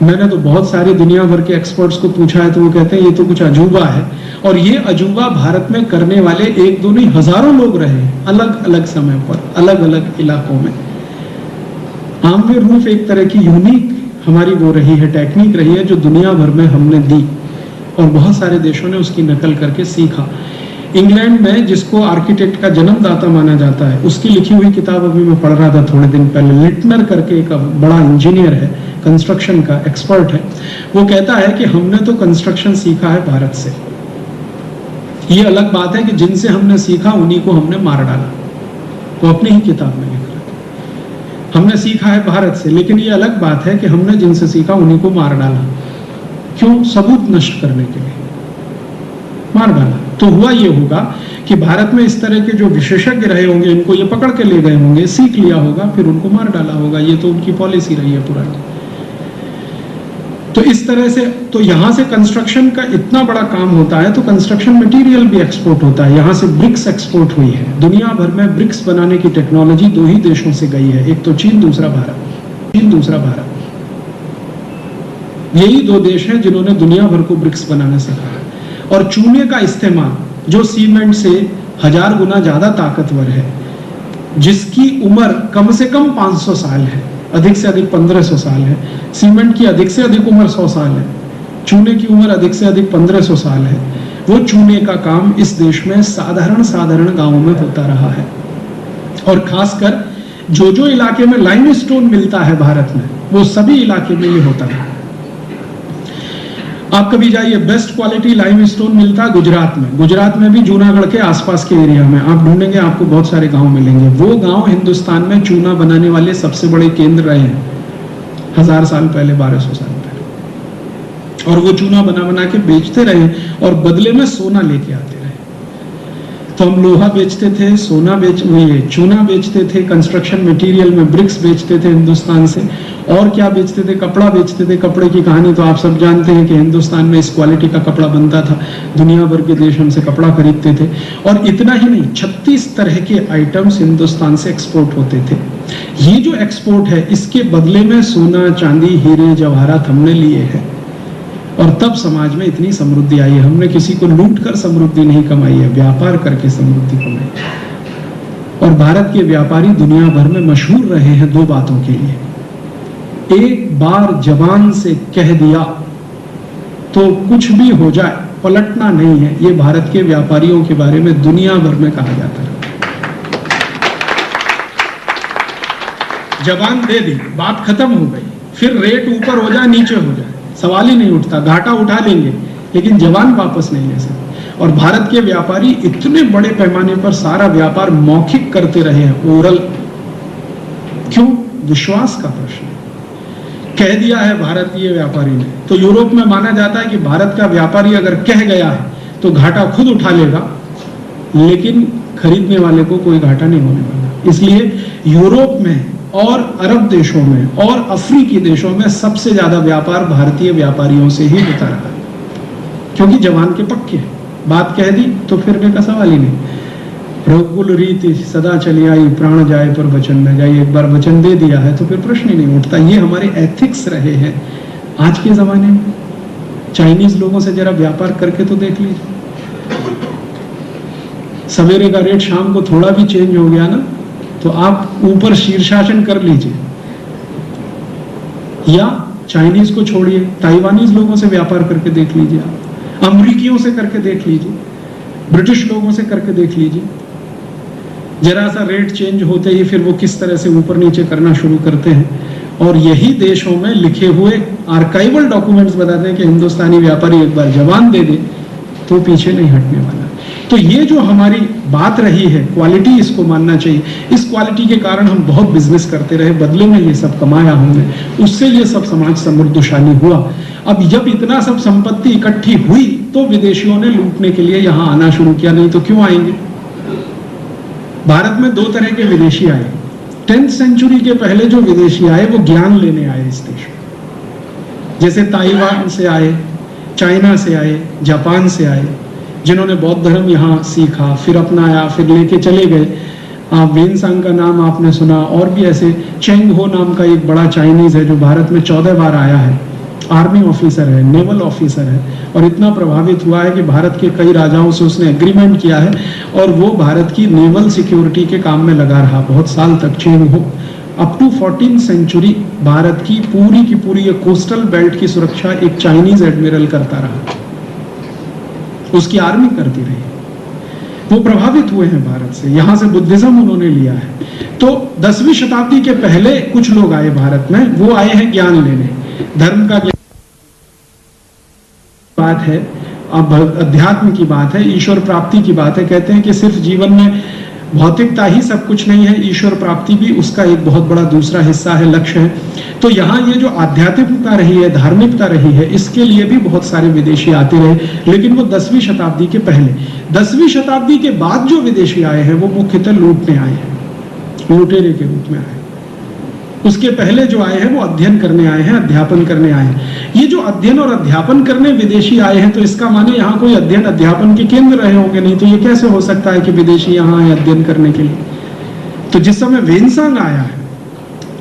Speaker 2: मैंने तो बहुत सारे दुनिया भर के एक्सपर्ट्स को पूछा है तो वो कहते हैं ये तो कुछ अजूबा है। और ये अजूबा भारत में करने वाले एक दो नहीं, हजारों लोग रहे हैं अलग अलग समय पर, अलग अलग इलाकों में। आमेर रूफ एक तरह की यूनिक हमारी वो रही है, टेक्निक रही है जो दुनिया भर में हमने दी और बहुत सारे देशों ने उसकी नकल करके सीखा। इंग्लैंड में जिसको आर्किटेक्ट का जन्मदाता माना जाता है, उसकी लिखी हुई किताब अभी मैं पढ़ रहा था थोड़े दिन पहले। लिटनर करके एक बड़ा इंजीनियर है, कंस्ट्रक्शन का एक्सपर्ट है, वो कहता है कि हमने तो कंस्ट्रक्शन सीखा है भारत से। ये अलग बात है कि जिनसे हमने सीखा उन्हीं को हमने मार डाला, वो अपनी ही किताब में लिख रहा है। हमने सीखा है भारत से, लेकिन ये अलग बात है कि हमने जिनसे सीखा उन्हीं को मार डाला। क्यों? सबूत नष्ट करने के लिए मार डाला। तो हुआ ये होगा कि भारत में इस तरह के जो विशेषज्ञ रहे होंगे, इनको ये पकड़ के ले गए होंगे, सीख लिया होगा, फिर उनको मार डाला होगा। ये तो उनकी पॉलिसी रही है पुरानी। तो इस तरह से तो यहाँ से कंस्ट्रक्शन का इतना बड़ा काम होता है, तो कंस्ट्रक्शन मटेरियल भी एक्सपोर्ट होता है। यहाँ से ब्रिक्स एक्सपोर्ट हुई है। दुनिया भर में ब्रिक्स बनाने की टेक्नोलॉजी 2 ही देशों से गई है, एक तो चीन, दूसरा भारत। यही 2 देश हैं जिन्होंने दुनिया भर को ब्रिक्स बनाना सिखाया। और चूने का इस्तेमाल, जो सीमेंट से 1000 गुना ज्यादा ताकतवर है, जिसकी उम्र कम से कम 500 साल है, अधिक से अधिक 1500 साल है। सीमेंट की अधिक से अधिक उम्र 100 साल है, चूने की उम्र अधिक से अधिक 1500 साल है। वो चूने का काम इस देश में साधारण गांवों में होता रहा है। और खासकर जो इलाके में लाइमस्टोन मिलता है भारत में, वो सभी इलाके में ये होता है। आप कभी जाइए, बेस्ट क्वालिटी लाइमस्टोन मिलता है गुजरात में भी जूनागढ़ के आसपास के एरिया में आप ढूंढेंगे, आपको बहुत सारे गांव मिलेंगे। वो गांव हिंदुस्तान में चूना बनाने वाले सबसे बड़े केंद्र रहे हैं 1000 साल पहले, 1200 साल पहले। और वो चूना बना के बेचते रहे और बदले में सोना लेके आते रहे। तो हम लोहा बेचते थे, चूना बेचते थे, कंस्ट्रक्शन मटेरियल में ब्रिक्स बेचते थे हिंदुस्तान से, और क्या बेचते थे, कपड़ा बेचते थे। कपड़े की कहानी तो आप सब जानते हैं कि हिंदुस्तान में इस क्वालिटी का कपड़ा बनता था, दुनिया भर के देश हमसे कपड़ा खरीदते थे। और इतना ही नहीं, 36 तरह के आइटम्स हिंदुस्तान से एक्सपोर्ट होते थे। ये जो एक्सपोर्ट है, इसके बदले में सोना, चांदी, हीरे, जवाहरात हमने लिए हैं। और तब समाज में इतनी समृद्धि आई है। हमने किसी को लूट कर समृद्धि नहीं कमाई है, व्यापार करके समृद्धि कमाई है। और भारत के व्यापारी दुनिया भर में मशहूर रहे हैं 2 बातों के लिए। एक बार जबान से कह दिया तो कुछ भी हो जाए, पलटना नहीं है। ये भारत के व्यापारियों के बारे में दुनिया भर में कहा जाता है। जबान दे दी, बात खत्म हो गई, फिर रेट ऊपर हो जाए नीचे हो जाए, सवाल ही नहीं उठता। घाटा उठा लेंगे लेकिन जबान वापस नहीं ले सकते। और भारत के व्यापारी इतने बड़े पैमाने पर सारा व्यापार मौखिक करते रहे हैं, ओरल। क्यों? विश्वास का प्रश्न। कह दिया है भारतीय व्यापारी ने, तो यूरोप में माना जाता है कि भारत का व्यापारी अगर कह गया है तो घाटा खुद उठा लेगा, लेकिन खरीदने वाले को कोई घाटा नहीं होने वाला। इसलिए यूरोप में और अरब देशों में और अफ्रीकी देशों में सबसे ज्यादा व्यापार भारतीय व्यापारियों से ही होता रहा, क्योंकि जवान के पक्के हैं। बात कह दी तो फिरने का सवाल ही नहीं। रघुकुल रीति सदा चली आई, प्राण जाए पर वचन न जाए। एक बार वचन दे दिया है तो फिर प्रश्न ही नहीं उठता। ये हमारे एथिक्स रहे हैं आज के जमाने में। चाइनीज लोगों से जरा व्यापार करके तो देख लीजिए, सवेरे का रेट शाम को थोड़ा भी चेंज हो गया ना, तो आप ऊपर शीर्षासन कर लीजिए। या चाइनीज को छोड़िए, ताइवानीज लोगों से व्यापार करके देख लीजिए, आप अमरीकियों से करके देख लीजिए, ब्रिटिश लोगों से करके देख लीजिए। जरा सा रेट चेंज होते ही फिर वो किस तरह से ऊपर नीचे करना शुरू करते हैं। और यही देशों में लिखे हुए आर्काइवल डॉक्यूमेंट्स बताते हैं कि हिंदुस्तानी व्यापारी एक बार जबान दे दे तो पीछे नहीं हटने वाला। तो ये जो हमारी बात रही है, क्वालिटी, इसको मानना चाहिए। इस क्वालिटी के कारण हम बहुत बिजनेस करते रहे, बदले में ये सब कमाया हमने, उससे ये सब समाज समृद्धशाली हुआ। अब जब इतना सब संपत्ति इकट्ठी हुई तो विदेशियों ने लूटने के लिए यहाँ आना शुरू किया, नहीं तो क्यों आएंगे। भारत में 2 तरह के विदेशी आए। 10th सेंचुरी के पहले जो विदेशी आए वो ज्ञान लेने आए इस देश में, जैसे ताइवान से आए, चाइना से आए, जापान से आए, जिन्होंने बौद्ध धर्म यहाँ सीखा, फिर अपनाया, फिर लेके चले गए। वेनसांग का नाम आपने सुना, और भी ऐसे। चेंग हो नाम का एक बड़ा चाइनीज है जो भारत में 14 बार आया है, आर्मी ऑफिसर है, नेवल ऑफिसर है, और इतना प्रभावित हुआ है कि भारत के कई राजाओं से उसने एग्रीमेंट किया है और वो भारत की नेवल सिक्योरिटी के काम में लगा रहा बहुत साल तक। चेंग हो up to 14th century Bharat की पूरी ये कोस्टल बेल्ट की सुरक्षा एक चाइनीज एडमिरल करता रहा, उसकी आर्मी करती रही। वो प्रभावित हुए हैं भारत से, यहां से बुद्धिज्म उन्होंने लिया है। तो 10वीं शताब्दी के पहले कुछ लोग आए भारत में, वो आए हैं ज्ञान लेने, धर्म का बात है, अब अध्यात्म की बात है, ईश्वर प्राप्ति की बात है। कहते हैं कि सिर्फ जीवन में भौतिकता ही सब कुछ नहीं है, ईश्वर प्राप्ति भी उसका एक बहुत बड़ा दूसरा हिस्सा है, लक्ष्य है। तो यहाँ ये जो आध्यात्मिकता रही है, धार्मिकता रही है, इसके लिए भी बहुत सारे विदेशी आते रहे, लेकिन वो 10वीं शताब्दी के पहले। 10वीं शताब्दी के बाद जो विदेशी आए हैं वो मुख्यतः लूटने आए हैं, लुटेरे के रूप में आए। उसके पहले जो आए हैं वो अध्ययन करने आए हैं, अध्यापन करने आए हैं। ये जो अध्ययन और अध्यापन करने विदेशी आए हैं, तो इसका माने यहाँ कोई अध्ययन अध्यापन के केंद्र रहे होंगे, नहीं तो ये कैसे हो सकता है कि विदेशी यहाँ आए अध्ययन करने के लिए। तो जिस समय वेनसांग आया है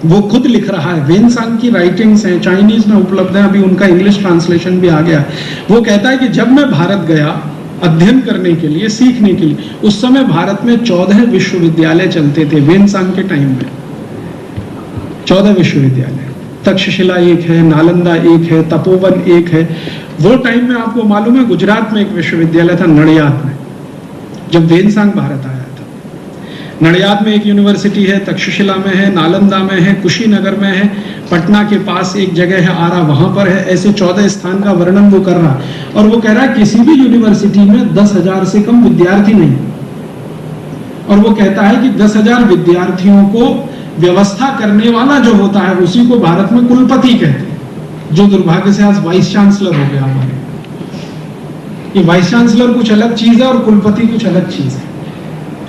Speaker 2: वो खुद लिख रहा है, वेनसांग की राइटिंग्स हैं, चाइनीज में उपलब्ध है, अभी उनका इंग्लिश ट्रांसलेशन भी आ गया है। वो कहता है कि जब मैं भारत गया अध्ययन करने के लिए, सीखने के लिए, उस समय भारत में 14 विश्वविद्यालय चलते थे। वेनसांग के टाइम में 14 विश्वविद्यालय, तक्षशिला एक है, नालंदा एक है, तपोवन एक है। वो टाइम में आपको मालूम है गुजरात में एक विश्वविद्यालय था, नडियाद में, जब वेनसांग भारत आया था। नडियाद में एक यूनिवर्सिटी है, तक्षशिला में है, नालंदा में है, कुशीनगर में है, पटना के पास एक जगह है आरा, वहां पर है। ऐसे 14 स्थान का वर्णन वो कर रहा है। और वो कह रहा है किसी भी यूनिवर्सिटी में 10,000 से कम विद्यार्थी नहीं। और वो कहता है कि 10,000 विद्यार्थियों को व्यवस्था करने वाला जो होता है उसी को भारत में कुलपति कहते हैं, जो दुर्भाग्य से आज वाइस चांसलर हो गया हमारे। ये वाइस चांसलर कुछ अलग चीज है और कुलपति कुछ अलग चीज है।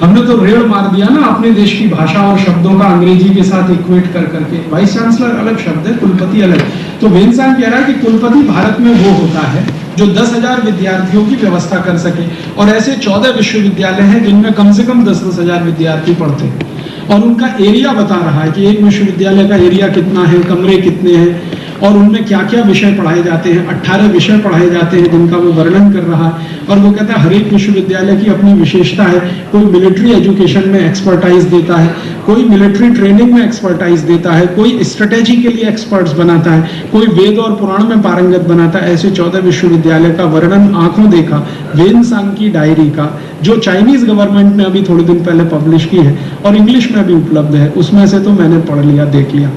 Speaker 2: हमने तो रेड़ मार दिया ना अपने देश की भाषा और शब्दों का अंग्रेजी के साथ इक्वेट कर करके। वाइस चांसलर अलग शब्द है, कुलपति अलग। तो वेनसांग कह रहा है कि कुलपति भारत में वो होता है जो 10,000 विद्यार्थियों की व्यवस्था कर सके। और ऐसे 14 विश्वविद्यालय हैं जिनमें कम से कम 10-10 हजार विद्यार्थी पढ़ते हैं। और उनका एरिया बता रहा है कि एक विश्वविद्यालय का एरिया कितना है, कमरे कितने हैं और उनमें क्या क्या विषय पढ़ाए जाते हैं। 18 विषय पढ़ाए जाते हैं जिनका वो वर्णन कर रहा है। और वो कहता है हर एक विश्वविद्यालय की अपनी विशेषता है। कोई मिलिट्री एजुकेशन में एक्सपर्टाइज देता है, कोई मिलिट्री ट्रेनिंग में एक्सपर्टाइज देता है, कोई स्ट्रेटेजी के लिए एक्सपर्ट्स बनाता है, कोई वेद और पुराण में पारंगत बनाता है। ऐसे 14 विश्वविद्यालय का वर्णन आंखों देखा वेनसांग की डायरी का, जो चाइनीज गवर्नमेंट ने अभी थोड़े दिन पहले पब्लिश की है और इंग्लिश में भी उपलब्ध है। उसमें से तो मैंने पढ़ लिया, देख लिया।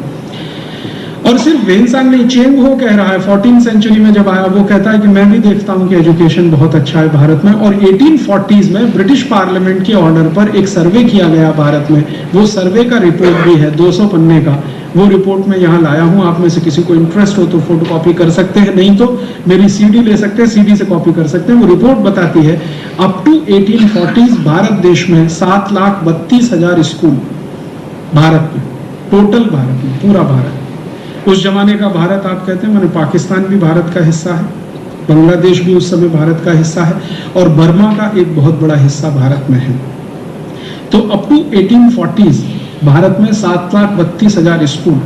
Speaker 2: और सिर्फ वेनसांग नहीं, चेंग हो कह रहा है 14th सेंचुरी में जब आया, वो कहता है कि मैं भी देखता हूं कि एजुकेशन बहुत अच्छा है भारत में। और 1840s में ब्रिटिश पार्लियामेंट के ऑर्डर पर एक सर्वे किया गया भारत में। वो सर्वे का रिपोर्ट भी है 200 पन्ने का। वो रिपोर्ट मैं यहाँ लाया हूँ, आप में से किसी को इंटरेस्ट हो तो फोटोकॉपी कर सकते हैं, नहीं तो मेरी सीडी ले सकते हैं, सीडी से कॉपी कर सकते हैं। वो रिपोर्ट बताती है अप टू 1840s भारत देश में 7,32,000 स्कूल भारत में, टोटल भारत में, पूरा भारत। उस जमाने का भारत आप कहते हैं, माने पाकिस्तान भी भारत का हिस्सा है, बांग्लादेश भी उस समय भारत का हिस्सा है और बर्मा का एक बहुत बड़ा हिस्सा भारत में है। तो अप टू 1840s भारत में 7,32,000 स्कूल,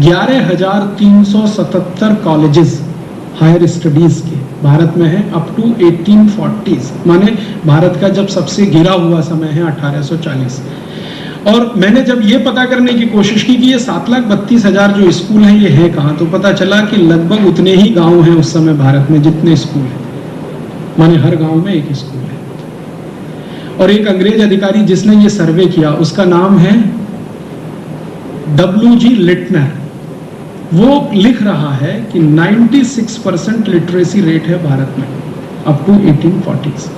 Speaker 2: 11,377 कॉलेजेस हायर स्टडीज के भारत में है अप टू 1840s, माने भारत का जब सबसे गिरा हुआ समय है 1840। और मैंने जब ये पता करने की कोशिश की कि ये 7,32,000 जो स्कूल हैं ये है कहाँ, तो पता चला कि लगभग उतने ही गांव हैं उस समय भारत में जितने स्कूल हैं, माने हर गांव में एक स्कूल है। और एक अंग्रेज अधिकारी जिसने ये सर्वे किया उसका नाम है W.G. लिटनर। वो लिख रहा है कि 96% लिटरेसी रेट है भारत में अप टू 1840s।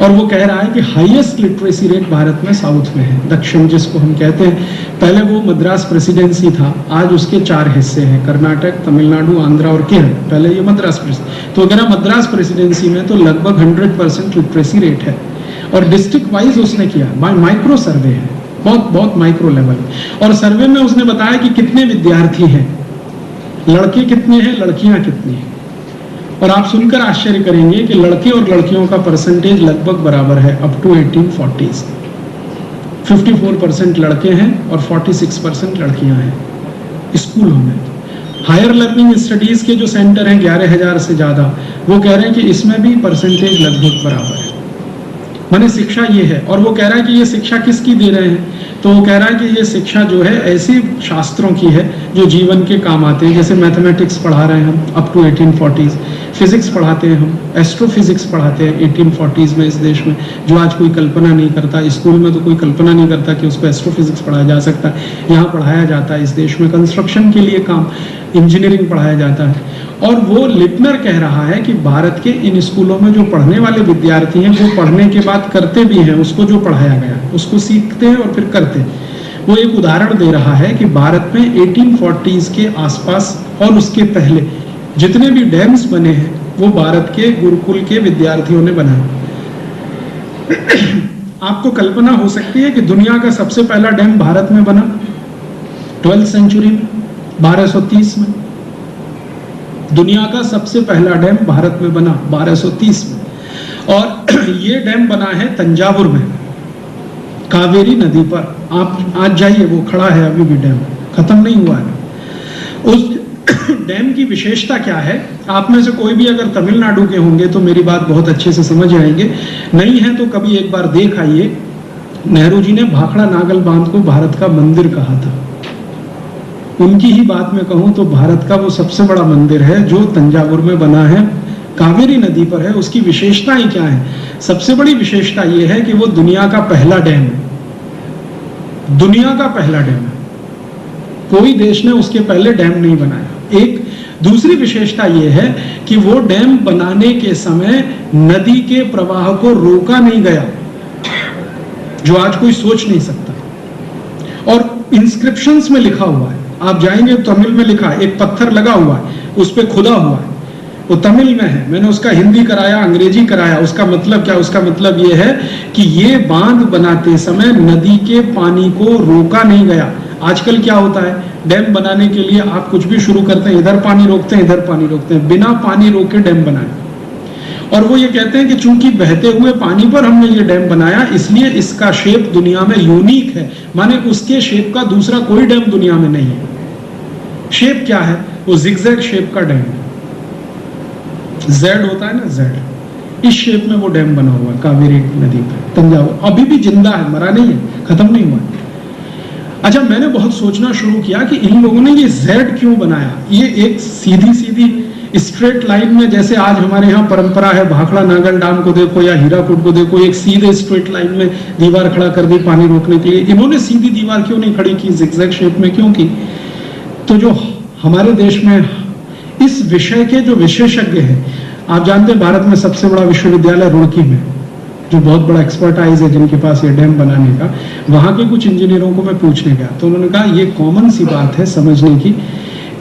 Speaker 2: और वो कह रहा है कि हाईएस्ट लिटरेसी रेट भारत में साउथ में है, दक्षिण जिसको हम कहते हैं। पहले वो मद्रास प्रेसिडेंसी था, आज उसके 4 हिस्से हैं, कर्नाटक, तमिलनाडु, आंध्रा और केरल। पहले ये मद्रास प्रेसिडेंसी, तो अगर मद्रास प्रेसिडेंसी में तो लगभग 100% लिटरेसी रेट है। और डिस्ट्रिक्ट वाइज उसने किया, बाय माइक्रो सर्वे है, बहुत माइक्रो लेवल। और सर्वे में उसने बताया कि कितने विद्यार्थी हैं, लड़के कितने हैं, लड़कियां कितनी हैं। और आप सुनकर आश्चर्य करेंगे कि लड़के और लड़कियों का परसेंटेज लगभग बराबर है अप टू 1840s। 54% लड़के हैं और 46% लड़कियां हैं स्कूलों में। हायर लर्निंग स्टडीज के जो सेंटर हैं 11,000 से ज्यादा, वो कह रहे हैं कि इसमें भी परसेंटेज लगभग बराबर है, माने शिक्षा ये है। और वो कह रहा है कि ये शिक्षा किसकी दे रहे हैं, तो वो कह रहा है कि ये शिक्षा जो है ऐसी शास्त्रों की है जो जीवन के काम आते हैं। जैसे मैथमेटिक्स पढ़ा रहे हैं हम अप टू 1840s, फिजिक्स पढ़ाते हैं हम, एस्ट्रोफिजिक्स पढ़ाते हैं 1840s में इस देश में, जो आज कोई कल्पना नहीं करता। स्कूल में तो कोई कल्पना नहीं करता कि उसको एस्ट्रोफिजिक्स पढ़ाया जा सकता है, यहाँ पढ़ाया जाता है इस देश में। कंस्ट्रक्शन के लिए काम, इंजीनियरिंग पढ़ाया जाता है। और वो लिटनर कह रहा है कि भारत के इन स्कूलों में जो पढ़ने वाले विद्यार्थी हैं वो पढ़ने के बाद करते भी हैं उसको जो पढ़ाया गया, उसको सीखते हैं और फिर करते हैं। वो एक उदाहरण दे रहा है कि भारत में 1840s के आसपास और उसके पहले जितने भी डैम्स बने हैं वो भारत के गुरुकुल के विद्यार्थियों ने बनाए। आपको कल्पना हो सकती है कि दुनिया का सबसे पहला डैम भारत में बना, 12th सेंचुरी में 1230 में। दुनिया का सबसे पहला डैम भारत में बना 1230 में, और ये डैम बना है तंजावुर में, कावेरी नदी पर। आप आज जाइए, वो खड़ा है अभी भी, डैम खत्म नहीं हुआ है। उस डैम की विशेषता क्या है? आप में से कोई भी अगर तमिलनाडु के होंगे तो मेरी बात बहुत अच्छे से समझ आएंगे, नहीं है तो कभी एक बार देख आइए। नेहरू जी ने भाखड़ा नागल बांध को भारत का मंदिर कहा था। उनकी ही बात में कहूं तो भारत का वो सबसे बड़ा मंदिर है जो तंजावुर में बना है, कावेरी नदी पर है। उसकी विशेषताएं क्या है? सबसे बड़ी विशेषता ये है कि वो दुनिया का पहला डैम है। दुनिया का पहला डैम है, कोई देश ने उसके पहले डैम नहीं बनाया। एक दूसरी विशेषता यह है कि वो डैम बनाने के समय नदी के प्रवाह को रोका नहीं गया, जो आज कोई सोच नहीं सकता। और इंस्क्रिप्शंस में लिखा हुआ है, आप जाएंगे तमिल में लिखा है, एक पत्थर लगा हुआ है, उस पे खुदा हुआ है, वो तमिल में है। मैंने उसका हिंदी कराया, अंग्रेजी कराया। उसका मतलब क्या? उसका मतलब ये है कि ये बांध बनाते समय नदी के पानी को रोका नहीं गया। आजकल क्या होता है, डैम बनाने के लिए आप कुछ भी शुरू करते हैं, इधर पानी रोकते हैं, इधर पानी रोकते हैं, बिना पानी रोके डैम बनाए। और वो ये कहते हैं कि चूंकि बहते हुए पानी पर हमने ये डैम बनाया, इसलिए इसका शेप दुनिया में यूनिक है, माने उसके शेप का दूसरा कोई डैम दुनिया में नहीं है। शेप क्या है? वो जिगजैग शेप का डैम, जेड होता है ना, जेड, इस शेप में वो डैम बना हुआ है कावेरी नदी पर तंजावुर। अभी भी जिंदा है, मरा नहीं है, खत्म नहीं हुआ है। अच्छा, मैंने बहुत सोचना शुरू किया कि इन लोगों ने ये जेड क्यों बनाया। ये एक सीधी सीधी स्ट्रेट लाइन में, जैसे आज हमारे यहाँ परंपरा है, भाखड़ा नागल डैम को देखो या हीराकुड को देखो, एक सीधे स्ट्रेट लाइन में दीवार खड़ा कर दी पानी रोकने के लिए। इन्होंने सीधी दीवार क्यों नहीं खड़ी की, जिगजैग शेप में क्यों की? तो जो हमारे देश में इस विषय के जो विशेषज्ञ हैं, आप जानते हैं भारत में सबसे बड़ा विश्वविद्यालय रुड़की में, जो बहुत बड़ा एक्सपर्टाइज है जिनके पास ये डैम बनाने का, वहां के कुछ इंजीनियरों को मैं पूछने गया तो उन्होंने कहा ये कॉमन सी बात है समझने की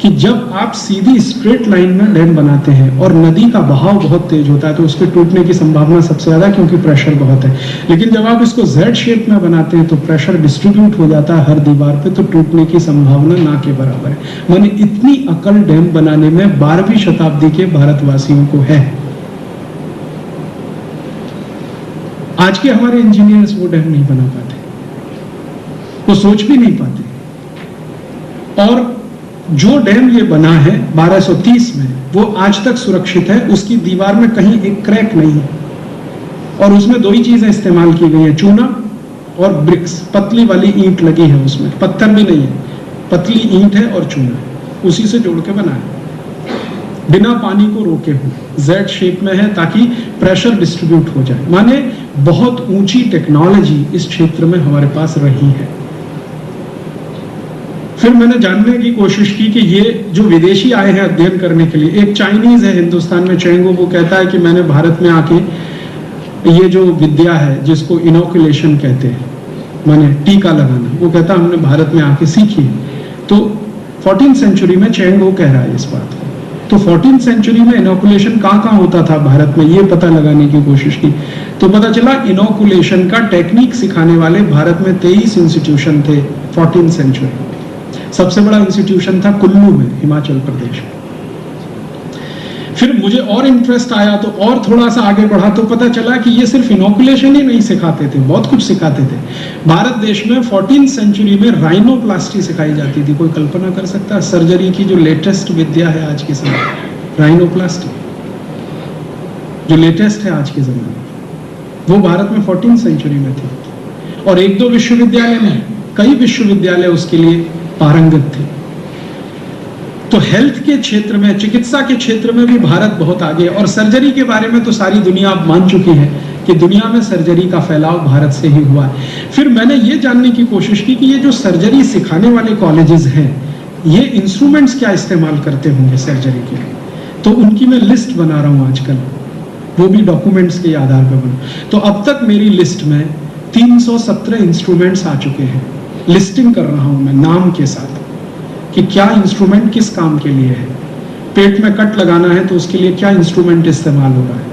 Speaker 2: कि जब आप सीधी स्ट्रेट लाइन में डैम बनाते हैं और नदी का बहाव बहुत तेज होता है तो उसके टूटने की संभावना सबसे ज्यादा, क्योंकि प्रेशर बहुत है। लेकिन जब आप इसको जेड शेप में बनाते हैं तो प्रेशर डिस्ट्रीब्यूट हो जाता है हर दीवार पे, तो टूटने की संभावना ना के बराबर है। माने इतनी अकल डैम बनाने में 12वीं शताब्दी के भारतवासियों को है। आज के हमारे इंजीनियर्स वो डैम नहीं बना पाते, वो सोच भी नहीं पाते। और जो डैम ये बना है 1230 में, वो आज तक सुरक्षित है, उसकी दीवार में कहीं एक क्रैक नहीं है। और उसमें दो ही चीजें इस्तेमाल की गई है, चूना और ब्रिक्स, पतली वाली ईंट लगी है उसमें, पत्थर भी नहीं है, पतली ईंट है और चूना, उसी से जोड़ के बना है, बिना पानी को रोके हुए, जेड शेप में है ताकि प्रेशर डिस्ट्रीब्यूट हो जाए। माने बहुत ऊंची टेक्नोलॉजी इस क्षेत्र में हमारे पास रही है। फिर मैंने जानने की कोशिश की कि ये जो विदेशी आए हैं अध्ययन करने के लिए, एक चाइनीज है हिंदुस्तान में, चेंगो, वो कहता है कि मैंने भारत में आके ये जो विद्या है जिसको इनोकुलेशन कहते हैं, माने टीका लगाना, वो कहता हमने भारत में आके सीखी है। तो 14th सेंचुरी में चेंगो कह रहा है इस बात को। तो 14th सेंचुरी में इनोकुलेशन कहाँ होता था भारत में, ये पता लगाने की कोशिश की तो पता चला इनोकुलेशन का टेक्निक सिखाने वाले भारत में 23 इंस्टीट्यूशन थे 14th सेंचुरी। सबसे बड़ा इंस्टीट्यूशन था कुल्लू में, हिमाचल प्रदेश में। फिर मुझे और इंटरेस्ट आया तो और थोड़ा सा आगे बढ़ा तो पता चला कि ये सिर्फ इनोकुलेशन ही नहीं सिखाते थे, बहुत कुछ सिखाते थे। भारत देश में 14th सेंचुरी में राइनोप्लास्टी सिखाई जाती थी। कोई कल्पना कर सकता है सर्जरी की जो लेटेस्ट विद्या है आज के समय, राइनोप्लास्टी जो लेटेस्ट है आज के जमाने में, वो भारत में 14th सेंचुरी में थी। और एक दो विश्वविद्यालय में, कई विश्वविद्यालय उसके लिए पारंगत थे। तो हेल्थ के क्षेत्र में, चिकित्सा के क्षेत्र में भी भारत बहुत आगे। और सर्जरी के बारे में तो सारी दुनिया अब मान चुकी है कि दुनिया में सर्जरी का फैलाव भारत से ही हुआ है। फिर मैंने ये जानने की कोशिश की कि ये जो सर्जरी सिखाने वाले कॉलेजेस हैं, ये इंस्ट्रूमेंट्स क्या इस्तेमाल करते होंगे सर्जरी के लिए। तो उनकी मैं लिस्ट बना रहा हूँ आजकल, वो भी डॉक्यूमेंट्स के आधार पर बना। तो अब तक मेरी लिस्ट में 317 इंस्ट्रूमेंट्स आ चुके हैं। लिस्टिंग कर रहा हूं मैं नाम के साथ कि क्या इंस्ट्रूमेंट किस काम के लिए है। पेट में कट लगाना है तो उसके लिए क्या इंस्ट्रूमेंट इस्तेमाल हो रहा है,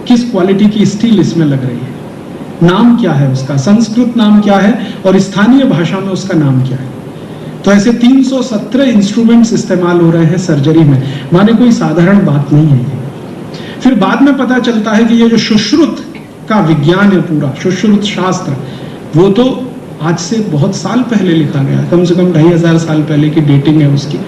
Speaker 2: किस क्वालिटी की स्टील इसमें लग रही है, नाम क्या है उसका, संस्कृत नाम क्या है और स्थानीय भाषा में उसका नाम क्या है। तो ऐसे 317 इंस्ट्रूमेंट्स इस्तेमाल हो रहे हैं सर्जरी में, माने कोई साधारण बात नहीं है ये। फिर बाद में पता चलता है कि ये जो सुश्रुत का विज्ञान है, पूरा सुश्रुत शास्त्र, वो तो आज से बहुत साल पहले लिखा गया, कम से कम 2500 साल पहले की डेटिंग है उसकी।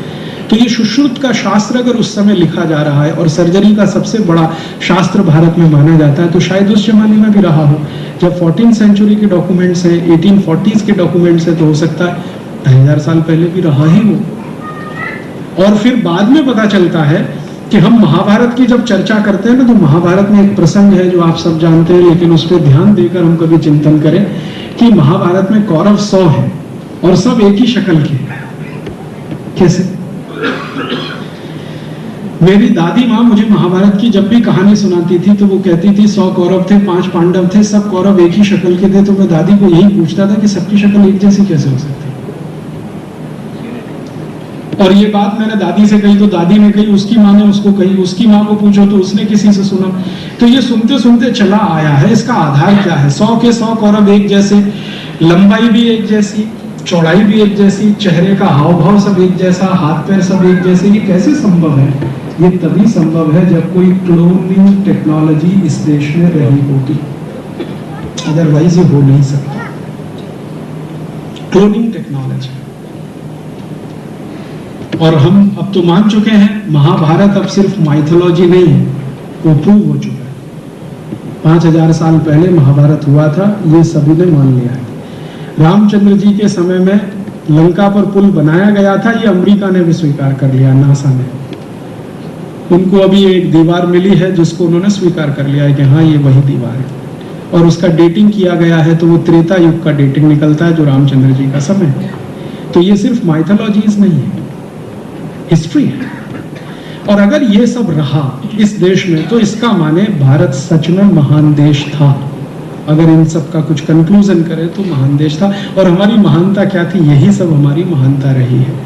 Speaker 2: तो ये सुश्रुत का शास्त्र अगर उस समय लिखा जा रहा है और सर्जरी का सबसे बड़ा शास्त्र भारत में माना जाता है, तो शायद उस जमाने में भी रहा हो। जब 14th सेंचुरी के डॉक्यूमेंट्स हैं, 1840s के डॉक्यूमेंट्स हैं, तो हो सकता है 2000 साल पहले भी रहा ही हो। और फिर बाद में पता चलता है कि हम महाभारत की जब चर्चा करते हैं ना, तो महाभारत में एक प्रसंग है जो आप सब जानते हैं, लेकिन उस पर ध्यान देकर हम कभी चिंतन करें कि महाभारत में कौरव 100 है और सब एक ही शक्ल के। कैसे? मेरी दादी माँ मुझे महाभारत की जब भी कहानी सुनाती थी तो वो कहती थी 100 कौरव थे, 5 पांडव थे, सब कौरव एक ही शक्ल के थे। तो मैं दादी को यही पूछता था कि सबकी शक्ल एक जैसी कैसे हो सकती? और ये बात मैंने दादी से कही तो दादी ने कही, उसकी माँ ने उसको कही, उसकी माँ को पूछो तो उसने किसी से सुना। तो ये सुनते सुनते चला आया है। इसका आधार क्या है? 100 के 100 कौरव एक जैसे, लंबाई भी एक जैसी, चौड़ाई भी एक जैसी, चेहरे का हाव भाव सब एक जैसा, हाथ पैर सब एक जैसे, ये कैसे संभव है? ये तभी संभव है जब कोई क्लोनिंग टेक्नोलॉजी इस देश में रही होगी, अदरवाइज ये हो नहीं सकता। Cloning technology. और हम अब तो मान चुके हैं महाभारत अब सिर्फ माइथोलॉजी नहीं है, वो प्रूव हो चुका है। 5000 साल पहले महाभारत हुआ था, ये सभी ने मान लिया है। रामचंद्र जी के समय में लंका पर पुल बनाया गया था, ये अमेरिका ने भी स्वीकार कर लिया, नासा ने। उनको अभी एक दीवार मिली है जिसको उन्होंने स्वीकार कर लिया है कि हाँ ये वही दीवार है, और उसका डेटिंग किया गया है तो वो त्रेता युग का डेटिंग निकलता है जो रामचंद्र जी का समय है। तो ये सिर्फ माइथोलॉजीज नहीं है, हिस्ट्री है। और अगर ये सब रहा इस देश में तो इसका माने भारत सच में महान देश था। अगर इन सब का कुछ कंक्लूजन करें तो महान देश था। और हमारी महानता क्या थी? यही सब हमारी महानता रही है।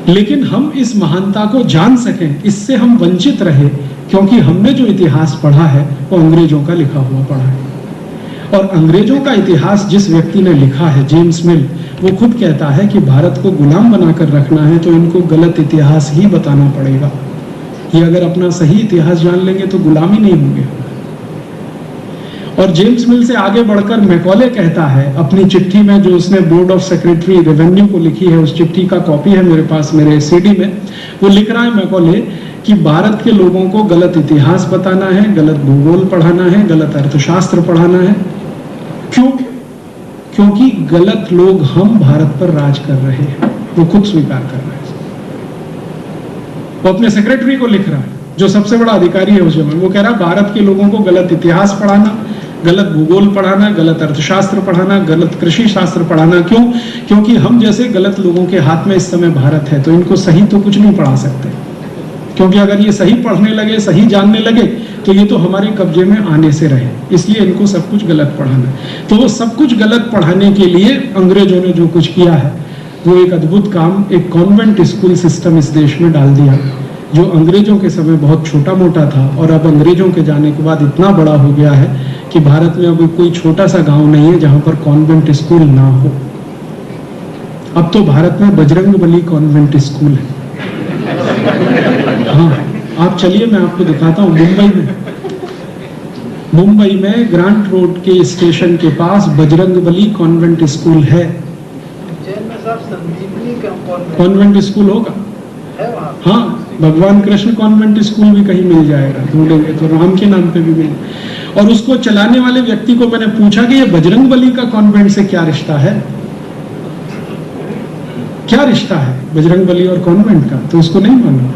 Speaker 2: लेकिन हम इस महानता को जान सकें, इससे हम वंचित रहे, क्योंकि हमने जो इतिहास पढ़ा है वो अंग्रेजों का लिखा हुआ पढ़ा है। और अंग्रेजों का इतिहास जिस व्यक्ति ने लिखा है, जेम्स मिल, वो खुद कहता है कि भारत को गुलाम बनाकर रखना है तो इनको गलत इतिहास ही बताना पड़ेगा। ये अगर अपना सही इतिहास जान लेंगे तो गुलामी नहीं होंगे। और जेम्स मिल से आगे बढ़कर मैकॉले कहता है अपनी चिट्ठी में, जो उसने बोर्ड ऑफ सेक्रेटरी रेवेन्यू को लिखी है, उस चिट्ठी का कॉपी है मेरे पास मेरे सीडी में, वो लिख रहा है मैकॉले कि भारत के लोगों को गलत इतिहास बताना है, गलत भूगोल पढ़ाना है, गलत अर्थशास्त्र पढ़ाना है। क्यों? क्योंकि गलत लोग हम भारत पर राज कर रहे हैं, वो खुद स्वीकार कर रहे हैं। वो अपने सेक्रेटरी को लिख रहा है जो सबसे बड़ा अधिकारी है उस समय। वो कह रहा है भारत के लोगों को गलत इतिहास पढ़ाना, गलत भूगोल पढ़ाना, गलत अर्थशास्त्र पढ़ाना, गलत कृषि शास्त्र पढ़ाना। क्यों? क्योंकि हम जैसे गलत लोगों के हाथ में इस समय भारत है, तो इनको सही तो कुछ नहीं पढ़ा सकते। क्योंकि अगर ये सही पढ़ने लगे, सही जानने लगे, तो ये तो हमारे कब्जे में आने से रहे। इसलिए इनको सब कुछ गलत पढ़ाना। तो वो सब कुछ गलत पढ़ाने के लिए अंग्रेजों ने जो कुछ किया है, वो एक अद्भुत काम, एक कॉन्वेंट स्कूल सिस्टम इस देश में डाल दिया, जो अंग्रेजों के समय बहुत छोटा मोटा था और अब अंग्रेजों के जाने के बाद इतना बड़ा हो गया है कि भारत में अब कोई छोटा सा गांव नहीं है जहां पर कॉन्वेंट स्कूल ना हो। अब तो भारत में बजरंगबली कॉन्वेंट स्कूल है। हाँ, आप चलिए मैं आपको दिखाता हूँ। मुंबई में ग्रांट रोड के स्टेशन के पास बजरंगबली कॉन्वेंट स्कूल है। कॉन्वेंट स्कूल होगा? हाँ, भगवान कृष्ण कॉन्वेंट स्कूल भी कहीं मिल जाएगा, ढूंढेंगे तो राम के नाम पे भी मिल। और उसको चलाने वाले व्यक्ति को मैंने पूछा कि ये बजरंगबली का कॉन्वेंट से क्या रिश्ता है, क्या रिश्ता है बजरंगबली और कॉन्वेंट का? तो उसको नहीं मालूम।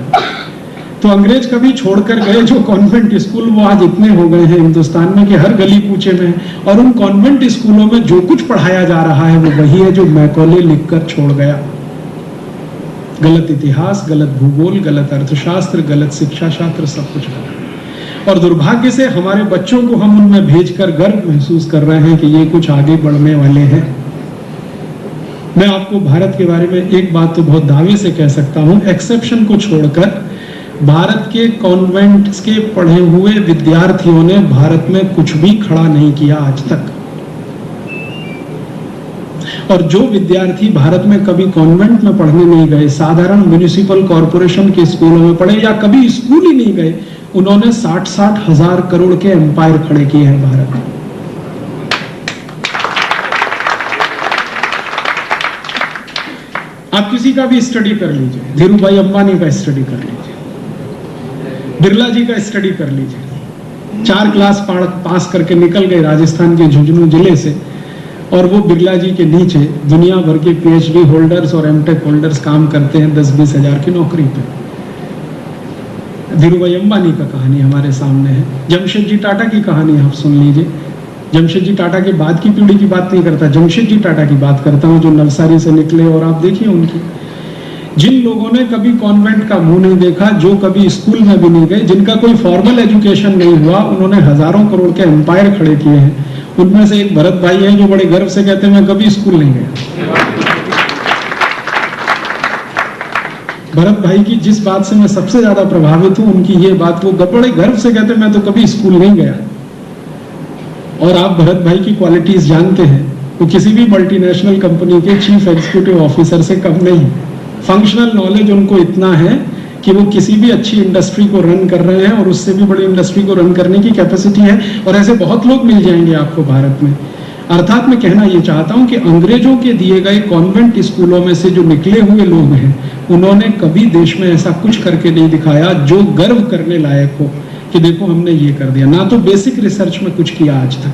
Speaker 2: तो अंग्रेज कभी छोड़कर गए जो कॉन्वेंट स्कूल, वो आज इतने हो गए हैं हिंदुस्तान में कि हर गली कूचे में। और उन कॉन्वेंट स्कूलों में जो कुछ पढ़ाया जा रहा है वो वही है जो मैकॉले लिखकर छोड़ गया। गलत इतिहास, गलत भूगोल, गलत अर्थशास्त्र, गलत शिक्षा शास्त्र, सब कुछ गलत। और दुर्भाग्य से हमारे बच्चों को हम उनमें भेजकर गर्व महसूस कर रहे हैं कि ये कुछ आगे बढ़ने वाले हैं। मैं आपको भारत के बारे में एक बात तो बहुत दावे से कह सकता हूं, एक्सेप्शन को छोड़कर भारत के कॉन्वेंट्स के पढ़े हुए विद्यार्थियों ने भारत में कुछ भी खड़ा नहीं किया आज तक। और जो विद्यार्थी भारत में कभी कॉन्वेंट में पढ़ने नहीं गए, साधारण म्युनिसिपल कॉरपोरेशन के स्कूलों में पढ़े या कभी स्कूल ही नहीं गए, उन्होंने 60-60 हजार करोड़ के एम्पायर खड़े किए हैं भारत में। आप किसी का भी स्टडी कर लीजिए, धीरू भाई अंबानी का स्टडी कर लीजिए, बिरला जी का स्टडी कर लीजिए। 4 क्लास पास करके निकल गए राजस्थान के झुंझुनू जिले से, और वो बिरला जी के नीचे दुनिया भर के PhD होल्डर्स और MTech होल्डर्स काम करते हैं 10-20 हजार की नौकरी पे। धीरू भाई अंबानी का कहानी हमारे सामने है। जमशेद जी टाटा की कहानी आप सुन लीजिए। जमशेद जी टाटा के बाद की पीढ़ी की बात नहीं करता, जमशेद जी टाटा की बात करता हूँ, जो नवसारी से निकले, और आप देखिए उनकी, जिन लोगों ने कभी कॉन्वेंट का मुंह नहीं देखा, जो कभी स्कूल में भी नहीं गए, जिनका कोई फॉर्मल एजुकेशन नहीं हुआ, उन्होंने हजारों करोड़ के एम्पायर खड़े किए हैं। उनमें से एक भरत भाई हैं जो बड़े गर्व से कहते हैं मैं कभी स्कूल नहीं गया। भरत भाई की जिस बात से मैं सबसे ज्यादा प्रभावित हूं, उनकी ये बात, वो बड़े गर्व से कहते हैं मैं तो कभी स्कूल नहीं गया। और आप भरत भाई की क्वालिटीज जानते हैं, वो किसी भी मल्टीनेशनल कंपनी के चीफ एग्जीक्यूटिव ऑफिसर से कम नहीं। फंक्शनल नॉलेज उनको इतना है कि वो किसी भी अच्छी इंडस्ट्री को रन कर रहे हैं, और उससे भी बड़ी इंडस्ट्री को रन करने की कैपेसिटी है। और ऐसे बहुत लोग मिल जाएंगे आपको भारत में। अर्थात मैं कहना ये चाहता हूं कि अंग्रेजों के दिए गए कॉन्वेंट स्कूलों में से जो निकले हुए लोग हैं, उन्होंने कभी देश में ऐसा कुछ करके नहीं दिखाया जो गर्व करने लायक हो कि देखो हमने ये कर दिया। ना तो बेसिक रिसर्च में कुछ किया आज तक,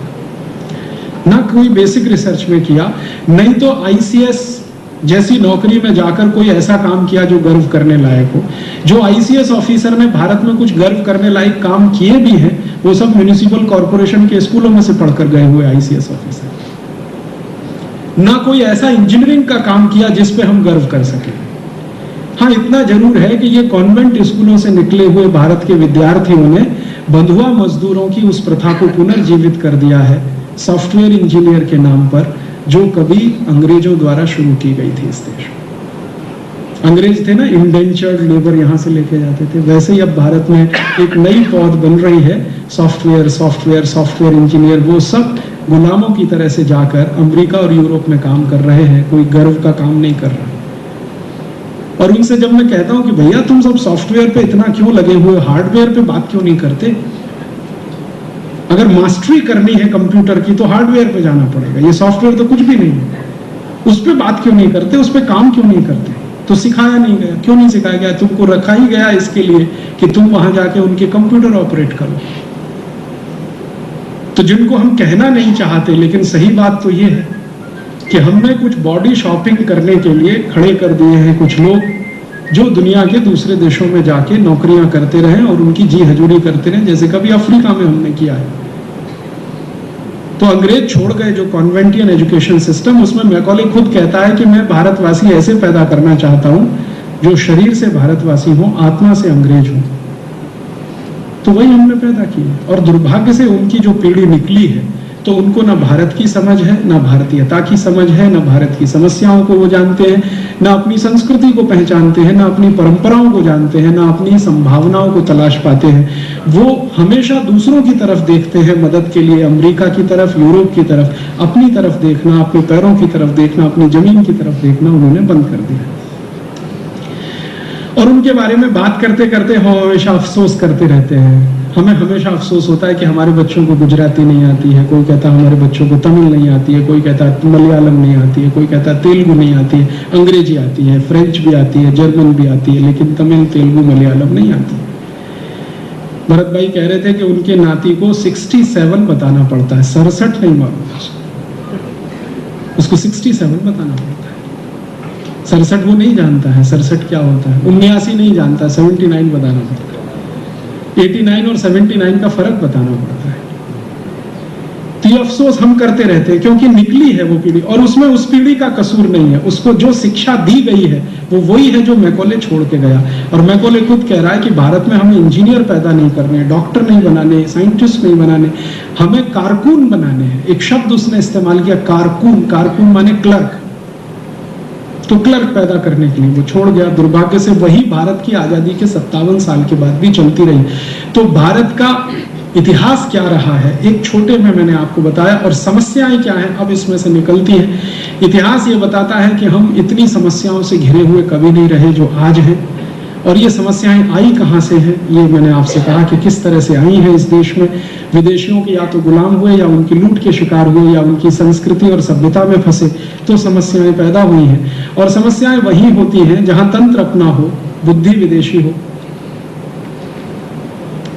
Speaker 2: ना कोई बेसिक रिसर्च में किया, नहीं तो ICS जैसी नौकरी में जाकर कोई ऐसा काम किया जो गर्व करने लायक हो। जो ICS ऑफिसर ने भारत में कुछ गर्व करने लायक काम किए भी हैं, वो सब म्युनिसिपल कॉरपोरेशन के स्कूलों में से पढ़कर गए हुए ICS ऑफिसर। ना कोई ऐसा इंजीनियरिंग का काम किया जिस पे हम गर्व कर सके। हाँ, इतना जरूर है कि ये कॉन्वेंट स्कूलों से निकले हुए भारत के विद्यार्थियों ने बंधुआ मजदूरों की उस प्रथा को पुनर्जीवित कर दिया है, सॉफ्टवेयर इंजीनियर के नाम पर, जो कभी अंग्रेजों द्वारा शुरू की गई थी इस देश में। अंग्रेज थे ना, इंडेंचर्ड लेबर यहाँ से लेके जाते थे, वैसे ही अब भारत में एक नई पौध बन रही है, सॉफ्टवेयर इंजीनियर। वो सब गुलामों की तरह से जाकर अमेरिका और यूरोप में काम कर रहे हैं, कोई गर्व का काम नहीं कर रहा। और उनसे जब मैं कहता हूं कि भैया तुम सब सॉफ्टवेयर पे इतना क्यों लगे हुए, हार्डवेयर पे बात क्यों नहीं करते? अगर मास्टरी करनी है कंप्यूटर की तो हार्डवेयर पे जाना पड़ेगा, ये सॉफ्टवेयर तो कुछ भी नहीं है। उस पे बात क्यों नहीं करते, उस पे काम क्यों नहीं करते? तो सिखाया नहीं गया। क्यों नहीं सिखाया गया? तुमको रखा ही गया इसके लिए कि तुम वहां जाके उनके कंप्यूटर ऑपरेट करो। तो जिनको हम कहना नहीं चाहते, लेकिन सही बात तो ये है कि हमने कुछ बॉडी शॉपिंग करने के लिए खड़े कर दिए हैं कुछ लोग, जो दुनिया के दूसरे देशों में जाके नौकरियां करते रहे और उनकी जी हजूरी करते रहे, जैसे कभी अफ्रीका में हमने किया है। तो अंग्रेज छोड़ गए जो कॉन्वेंटियन एजुकेशन सिस्टम, उसमें मैकॉले खुद कहता है कि मैं भारतवासी ऐसे पैदा करना चाहता हूं जो शरीर से भारतवासी हो, आत्मा से अंग्रेज हो। तो वही हमने पैदा किया। और दुर्भाग्य से उनकी जो पीढ़ी निकली है, तो उनको ना भारत की समझ है, ना भारतीयता की समझ है, ना भारत की समस्याओं को वो जानते हैं, ना अपनी संस्कृति को पहचानते हैं, ना अपनी परंपराओं को जानते हैं, ना अपनी संभावनाओं को तलाश पाते हैं। वो हमेशा दूसरों की तरफ देखते हैं मदद के लिए, अमेरिका की तरफ, यूरोप की तरफ। अपनी तरफ देखना, अपने पैरों की तरफ देखना, अपनी जमीन की तरफ देखना उन्होंने बंद कर दिया। और उनके बारे में बात करते करते हम हमेशा अफसोस करते रहते हैं। हमें हमेशा अफसोस होता है कि हमारे बच्चों को गुजराती नहीं आती है, कोई कहता है हमारे बच्चों को तमिल नहीं आती है, कोई कहता है मलयालम नहीं आती है, कोई कहता है तेलुगु नहीं आती है, अंग्रेजी आती है, फ्रेंच भी आती है, जर्मन भी आती है, लेकिन तमिल, तेलुगु, मलयालम नहीं आती। भरत भाई कह रहे थे कि उनके नाती को 67 बताना पड़ता है, 67 नहीं मालूम उसको 67 बताना पड़ता है। 67 वो नहीं जानता है, 67 क्या होता है, 79 नहीं जानता, 79 बताना पड़ता है। 89 और 79 का फर्क बताना पड़ता है। तो ये अफसोस हम करते रहते हैं, क्योंकि निकली है वो पीढ़ी, और उसमें उस पीढ़ी का कसूर नहीं है। उसको जो शिक्षा दी गई है वो वही है जो मैकॉले छोड़ के गया। और मैकॉले खुद कह रहा है कि भारत में हमें इंजीनियर पैदा नहीं करने, डॉक्टर नहीं बनाने, साइंटिस्ट नहीं बनाने, हमें कारकुन बनाने हैं। एक शब्द उसने इस्तेमाल किया, कारकुन। कारकुन माने क्लर्क। तो क्लर्क पैदा करने के लिए वो छोड़ गया। दुर्भाग्य से वही भारत की आजादी के 57 साल के बाद भी चलती रही। तो भारत का इतिहास क्या रहा है, एक छोटे में मैंने आपको बताया, और समस्याएं क्या हैं अब इसमें से निकलती हैं। इतिहास ये बताता है कि हम इतनी समस्याओं से घिरे हुए कभी नहीं रहे जो आज हैं, और ये समस्याएं आई कहाँ से हैं, ये मैंने आपसे कहा कि किस तरह से आई हैं इस देश में। विदेशियों के या तो गुलाम हुए, या उनकी लूट के शिकार हुए, या उनकी संस्कृति और सभ्यता में फंसे, तो समस्याएं पैदा हुई हैं। और समस्याएं वही होती हैं जहां तंत्र अपना हो, बुद्धि विदेशी हो।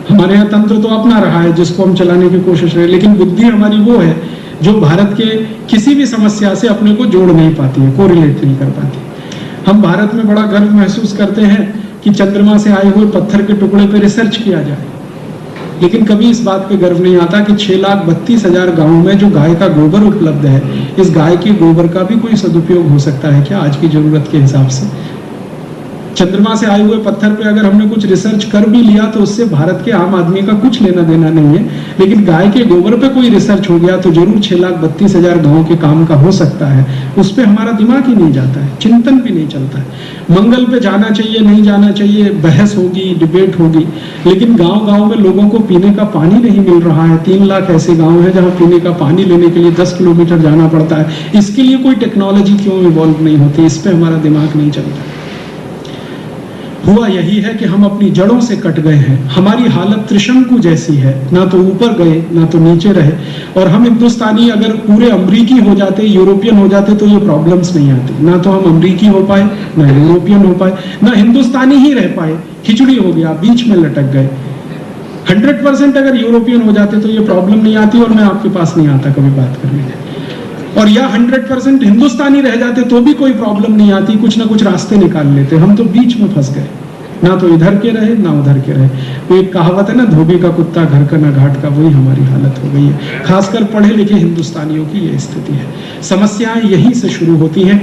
Speaker 2: हमारे यहाँ तंत्र तो अपना रहा है जिसको हम चलाने की कोशिश रहे, लेकिन बुद्धि हमारी वो है जो भारत के किसी भी समस्या से अपने को जोड़ नहीं पाती है, कोरिलेट नहीं कर पाती। हम भारत में बड़ा गर्व महसूस करते हैं कि चंद्रमा से आए हुए पत्थर के टुकड़े पर रिसर्च किया जाए, लेकिन कभी इस बात पे गर्व नहीं आता कि 6,32,000 गांवों में जो गाय का गोबर उपलब्ध है, इस गाय के गोबर का भी कोई सदुपयोग हो सकता है क्या आज की जरूरत के हिसाब से? चंद्रमा से आए हुए पत्थर पे अगर हमने कुछ रिसर्च कर भी लिया तो उससे भारत के आम आदमी का कुछ लेना देना नहीं है, लेकिन गाय के गोबर पे कोई रिसर्च हो गया तो जरूर 6,32,000 गांवों के काम का हो सकता है। उस पे हमारा दिमाग ही नहीं जाता है, चिंतन भी नहीं चलता है। मंगल पे जाना चाहिए नहीं जाना चाहिए, बहस होगी, डिबेट होगी, लेकिन गांव गांव में लोगों को पीने का पानी नहीं मिल रहा है। 3 लाख ऐसे गांव हैं जहां पीने का पानी लेने के लिए 10 किलोमीटर जाना पड़ता है। इसके लिए कोई टेक्नोलॉजी क्यों इवॉल्व नहीं होती? इस पे हमारा दिमाग नहीं चलता। हुआ यही है कि हम अपनी जड़ों से कट गए हैं। हमारी हालत त्रिशंकु जैसी है, ना तो ऊपर गए ना तो नीचे रहे। और हम हिंदुस्तानी अगर पूरे अमरीकी हो जाते, यूरोपियन हो जाते तो ये प्रॉब्लम्स नहीं आती। ना तो हम अमरीकी हो पाए, ना यूरोपियन हो पाए, ना हिंदुस्तानी ही रह पाए, खिचड़ी हो गया, बीच में लटक गए। 100% अगर यूरोपियन हो जाते तो ये प्रॉब्लम नहीं आती और मैं आपके पास नहीं आता कभी बात करने। और या 100% हिंदुस्तानी रह जाते तो भी कोई प्रॉब्लम नहीं आती, कुछ ना कुछ रास्ते निकाल लेते। हम तो बीच में फंस गए, ना तो इधर के रहे ना उधर के रहे। वो एक कहावत है ना, धोबी का कुत्ता घर का ना घाट का, वही हमारी हालत हो गई है। खासकर पढ़े लिखे हिंदुस्तानियों की ये स्थिति है। समस्याएं यहीं से शुरू होती हैं।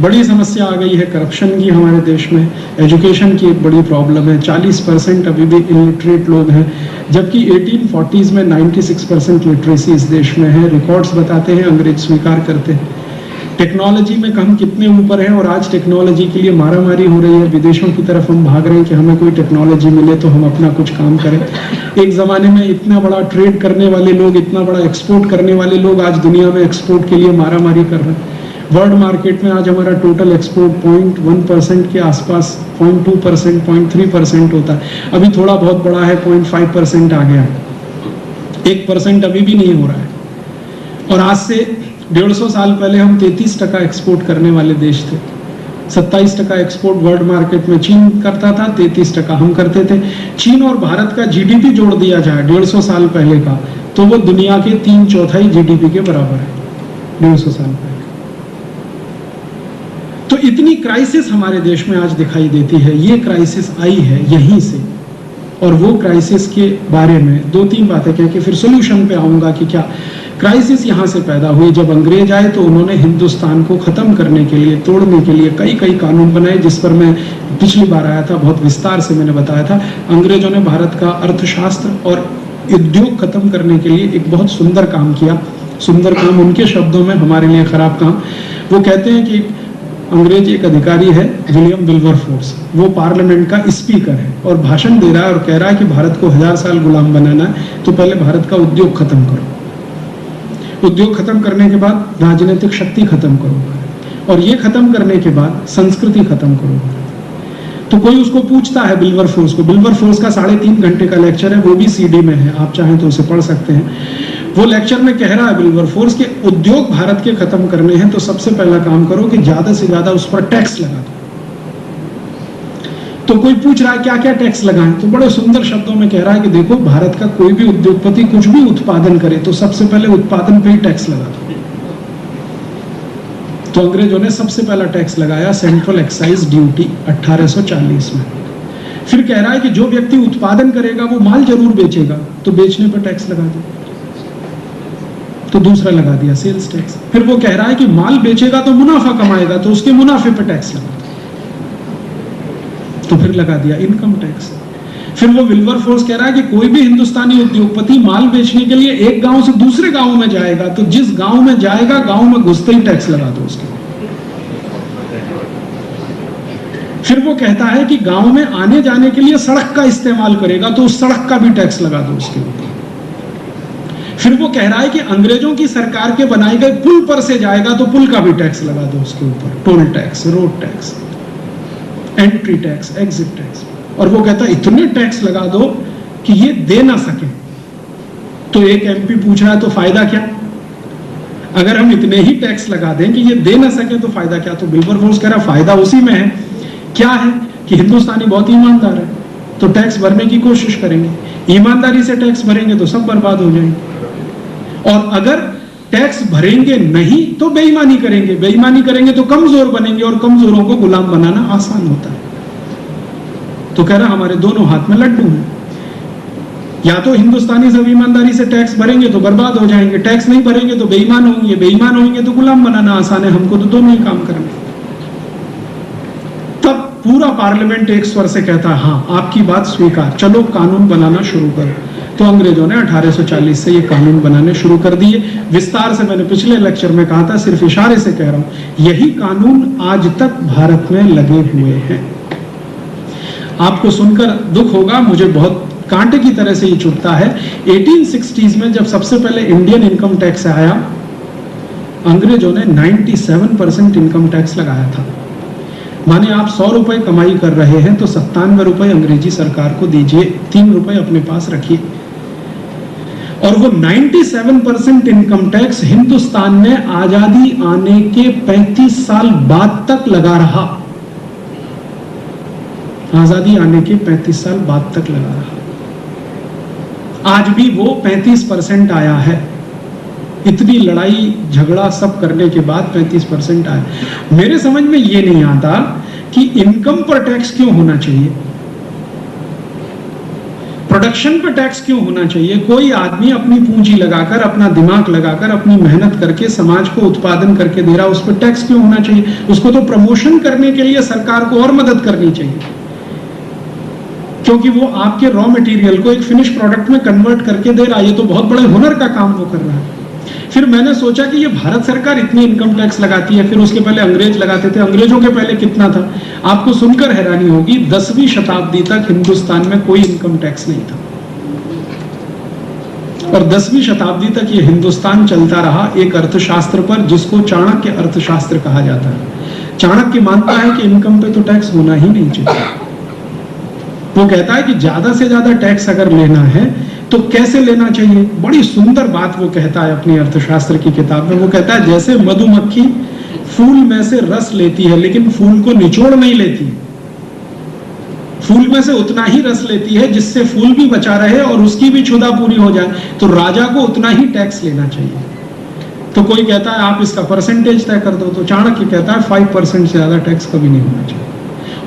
Speaker 2: बड़ी समस्या आ गई है करप्शन की हमारे देश में। एजुकेशन की एक बड़ी प्रॉब्लम है। 40% अभी भी इलिटरेट लोग हैं, जबकि 1840s में 96% लिटरेसी इस देश में है। रिकॉर्ड्स बताते हैं, अंग्रेज स्वीकार करते हैं। टेक्नोलॉजी में हम कितने ऊपर हैं और आज टेक्नोलॉजी के लिए मारामारी हो रही है। विदेशों की तरफ हम भाग रहे हैं कि हमें कोई टेक्नोलॉजी मिले तो हम अपना कुछ काम करें। एक जमाने में इतना बड़ा ट्रेड करने वाले लोग, इतना बड़ा एक्सपोर्ट करने वाले लोग आज दुनिया में एक्सपोर्ट के लिए मारामारी कर रहे हैं। वर्ल्ड मार्केट में आज हमारा टोटल एक्सपोर्ट 0.1% के आसपास, 0.2%, 0.3% होता है। अभी थोड़ा बहुत बड़ा है, 0.5% आ गया, 1% अभी भी नहीं हो रहा है। और आज से 150 साल पहले हम 33% एक्सपोर्ट करने वाले देश थे। 27% एक्सपोर्ट वर्ल्ड मार्केट में चीन करता था, 33% हम करते थे। चीन और भारत का जीडीपी जोड़ दिया जाए 150 साल पहले का, तो वो दुनिया के 3/4 जीडीपी के बराबर है 150 साल पहले। तो इतनी क्राइसिस हमारे देश में आज दिखाई देती है। ये क्राइसिस आई है यहीं से, और वो क्राइसिस के बारे में 2-3 बातें कह के फिर सोल्यूशन पे आऊंगा कि क्या क्राइसिस यहाँ से पैदा हुई। जब अंग्रेज आए तो उन्होंने हिंदुस्तान को खत्म करने के लिए, तोड़ने के लिए कई कानून बनाए, जिस पर मैं पिछली बार आया था, बहुत विस्तार से मैंने बताया था। अंग्रेजों ने भारत का अर्थशास्त्र और उद्योग खत्म करने के लिए एक बहुत सुंदर काम किया। सुंदर काम उनके शब्दों में, हमारे लिए खराब काम। वो कहते हैं कि अंग्रेज एक अधिकारी है, विलियम विल्बरफोर्स, वो पार्लियामेंट का स्पीकर है और भाषण दे रहा है और कह रहा है कि भारत को 1000 साल गुलाम बनाना है तो पहले भारत का उद्योग खत्म करो। उद्योग खत्म करने के बाद राजनीतिक शक्ति खत्म करो, और ये खत्म करने के बाद संस्कृति खत्म करो। तो कोई उसको पूछता है विल्बरफोर्स को, विल्बरफोर्स का 3.5 घंटे का लेक्चर है, वो भी सीडी में है, आप चाहें तो उसे पढ़ सकते हैं। वो लेक्चर में कह रहा है विल्बरफोर्स के उद्योग भारत के खत्म करने हैं तो सबसे पहला काम करो कि ज्यादा से ज्यादा उस पर टैक्स लगा दो। तो कोई पूछ रहा है क्या क्या टैक्स लगाएं, तो बड़े सुंदर शब्दों में कह रहा है कि देखो, भारत का कोई भी उद्योगपति कुछ भी उत्पादन करे तो सबसे पहले उत्पादन पे ही टैक्स लगा दो। तो अंग्रेजों ने सबसे पहला टैक्स लगाया सेंट्रल एक्साइज ड्यूटी 1840 में। फिर कह रहा है कि जो व्यक्ति उत्पादन करेगा वो माल जरूर बेचेगा, तो बेचने पर टैक्स लगा दो। तो दूसरा लगा दिया सेल्स टैक्स। फिर वो कह रहा है कि माल बेचेगा तो मुनाफा कमाएगा, तो उसके मुनाफे पर टैक्स लगा दो। तो फिर लगा दिया इनकम टैक्स। फिर वो विल्बरफोर्स कह रहा है कि कोई भी हिंदुस्तानी उद्योगपति माल बेचने के लिए एक गांव से दूसरे गांव में जाएगा, तो जिस गांव में जाएगा गांव में घुसते ही टैक्स लगा दो उसके। फिर वो कहता है कि गांव में आने जाने के लिए सड़क का इस्तेमाल करेगा तो उस सड़क का भी टैक्स लगा दो उसके ऊपर। फिर वो कह रहा है कि अंग्रेजों की सरकार के बनाए गए पुल पर से जाएगा तो पुल का भी टैक्स लगा दो उसके ऊपर, toll tax, road tax, entry tax, exit tax. और वो कहता है इतने टैक्स लगा दो कि ये दे ना सके। तो एक एमपी पूछ रहा है तो फायदा क्या? अगर हम इतने ही टैक्स लगा दें कि ये दे ना सके तो फायदा क्या? तो विल्बरफोर्स कह रहा फायदा उसी में है। क्या है कि हिंदुस्तानी बहुत ईमानदार है, तो टैक्स भरने की कोशिश करेंगे, ईमानदारी से टैक्स भरेंगे तो सब बर्बाद हो जाएंगे। और अगर टैक्स भरेंगे नहीं तो बेईमानी करेंगे, बेईमानी करेंगे तो कमजोर बनेंगे, और कमजोरों को गुलाम बनाना आसान होता है। तो कह रहा हमारे दोनों हाथ में लड्डू हैं, या तो हिंदुस्तानी सब ईमानदारी से टैक्स भरेंगे तो बर्बाद हो जाएंगे, टैक्स नहीं भरेंगे तो बेईमान होंगे, बेईमान होंगे तो गुलाम बनाना आसान है, हमको तो दोनों ही काम करना। तब पूरा पार्लियामेंट एक स्वर से कहता है हाँ आपकी बात स्वीकार, चलो कानून बनाना शुरू करो। तो अंग्रेजों ने 1840 से ये कानून बनाने शुरू कर दिए। विस्तार से मैंने पिछले लेक्चर में कहा था, सिर्फ इशारे से कह रहा हूं, यही कानून आज तक भारत में लगे हुए हैं। आपको सुनकर दुख होगा, मुझे बहुत कांटे की तरह से ये चुभता है। 1860s में जब सबसे पहले इंडियन इनकम टैक्स आया, अंग्रेजों ने 97% इनकम टैक्स लगाया था। माने आप 100 रुपए कमाई कर रहे हैं तो 97 रुपए अंग्रेजी सरकार को दीजिए, 3 रुपए अपने पास रखिए। और वो 97% इनकम टैक्स हिंदुस्तान में आजादी आने के 35 साल बाद तक लगा रहा। आजादी आने के 35 साल बाद तक लगा रहा। आज भी वो 35% आया है। इतनी लड़ाई झगड़ा सब करने के बाद 35% आया। मेरे समझ में ये नहीं आता कि इनकम पर टैक्स क्यों होना चाहिए, प्रोडक्शन पर टैक्स क्यों होना चाहिए। कोई आदमी अपनी पूंजी लगाकर, अपना दिमाग लगाकर, अपनी मेहनत करके समाज को उत्पादन करके दे रहा, उस पर टैक्स क्यों होना चाहिए। उसको तो प्रमोशन करने के लिए सरकार को और मदद करनी चाहिए, क्योंकि वो आपके रॉ मटेरियल को एक फिनिश प्रोडक्ट में कन्वर्ट करके दे रहा है। ये तो बहुत बड़े हुनर का काम वो कर रहा है। फिर मैंने सोचा कि ये भारत सरकार इतनी इनकम टैक्स लगाती है, फिर उसके पहले अंग्रेज लगाते थे। अंग्रेजों के पहले कितना था? आपको सुनकर हैरानी होगी, 10वीं शताब्दी तक हिंदुस्तान में कोई इनकम टैक्स नहीं था। और 10वीं शताब्दी तक ये हिंदुस्तान चलता रहा एक अर्थशास्त्र पर, जिसको चाणक्य अर्थशास्त्र कहा जाता है। चाणक्य मानता है कि इनकम पे तो टैक्स होना ही नहीं चाहिए। वो कहता है कि ज्यादा से ज्यादा टैक्स अगर लेना है तो कैसे लेना चाहिए। बड़ी सुंदर बात वो कहता है अपनी अर्थशास्त्र की किताब में। वो कहता है जैसे मधुमक्खी फूल में से रस लेती है लेकिन फूल को निचोड़ नहीं लेती, फूल में से उतना ही रस लेती है जिससे फूल भी बचा रहे और उसकी भी क्षुधा पूरी हो जाए, तो राजा को उतना ही टैक्स लेना चाहिए। तो कोई कहता है आप इसका परसेंटेज तय कर दो, तो चाणक्य कहता है 5% से ज्यादा टैक्स कभी नहीं होना चाहिए।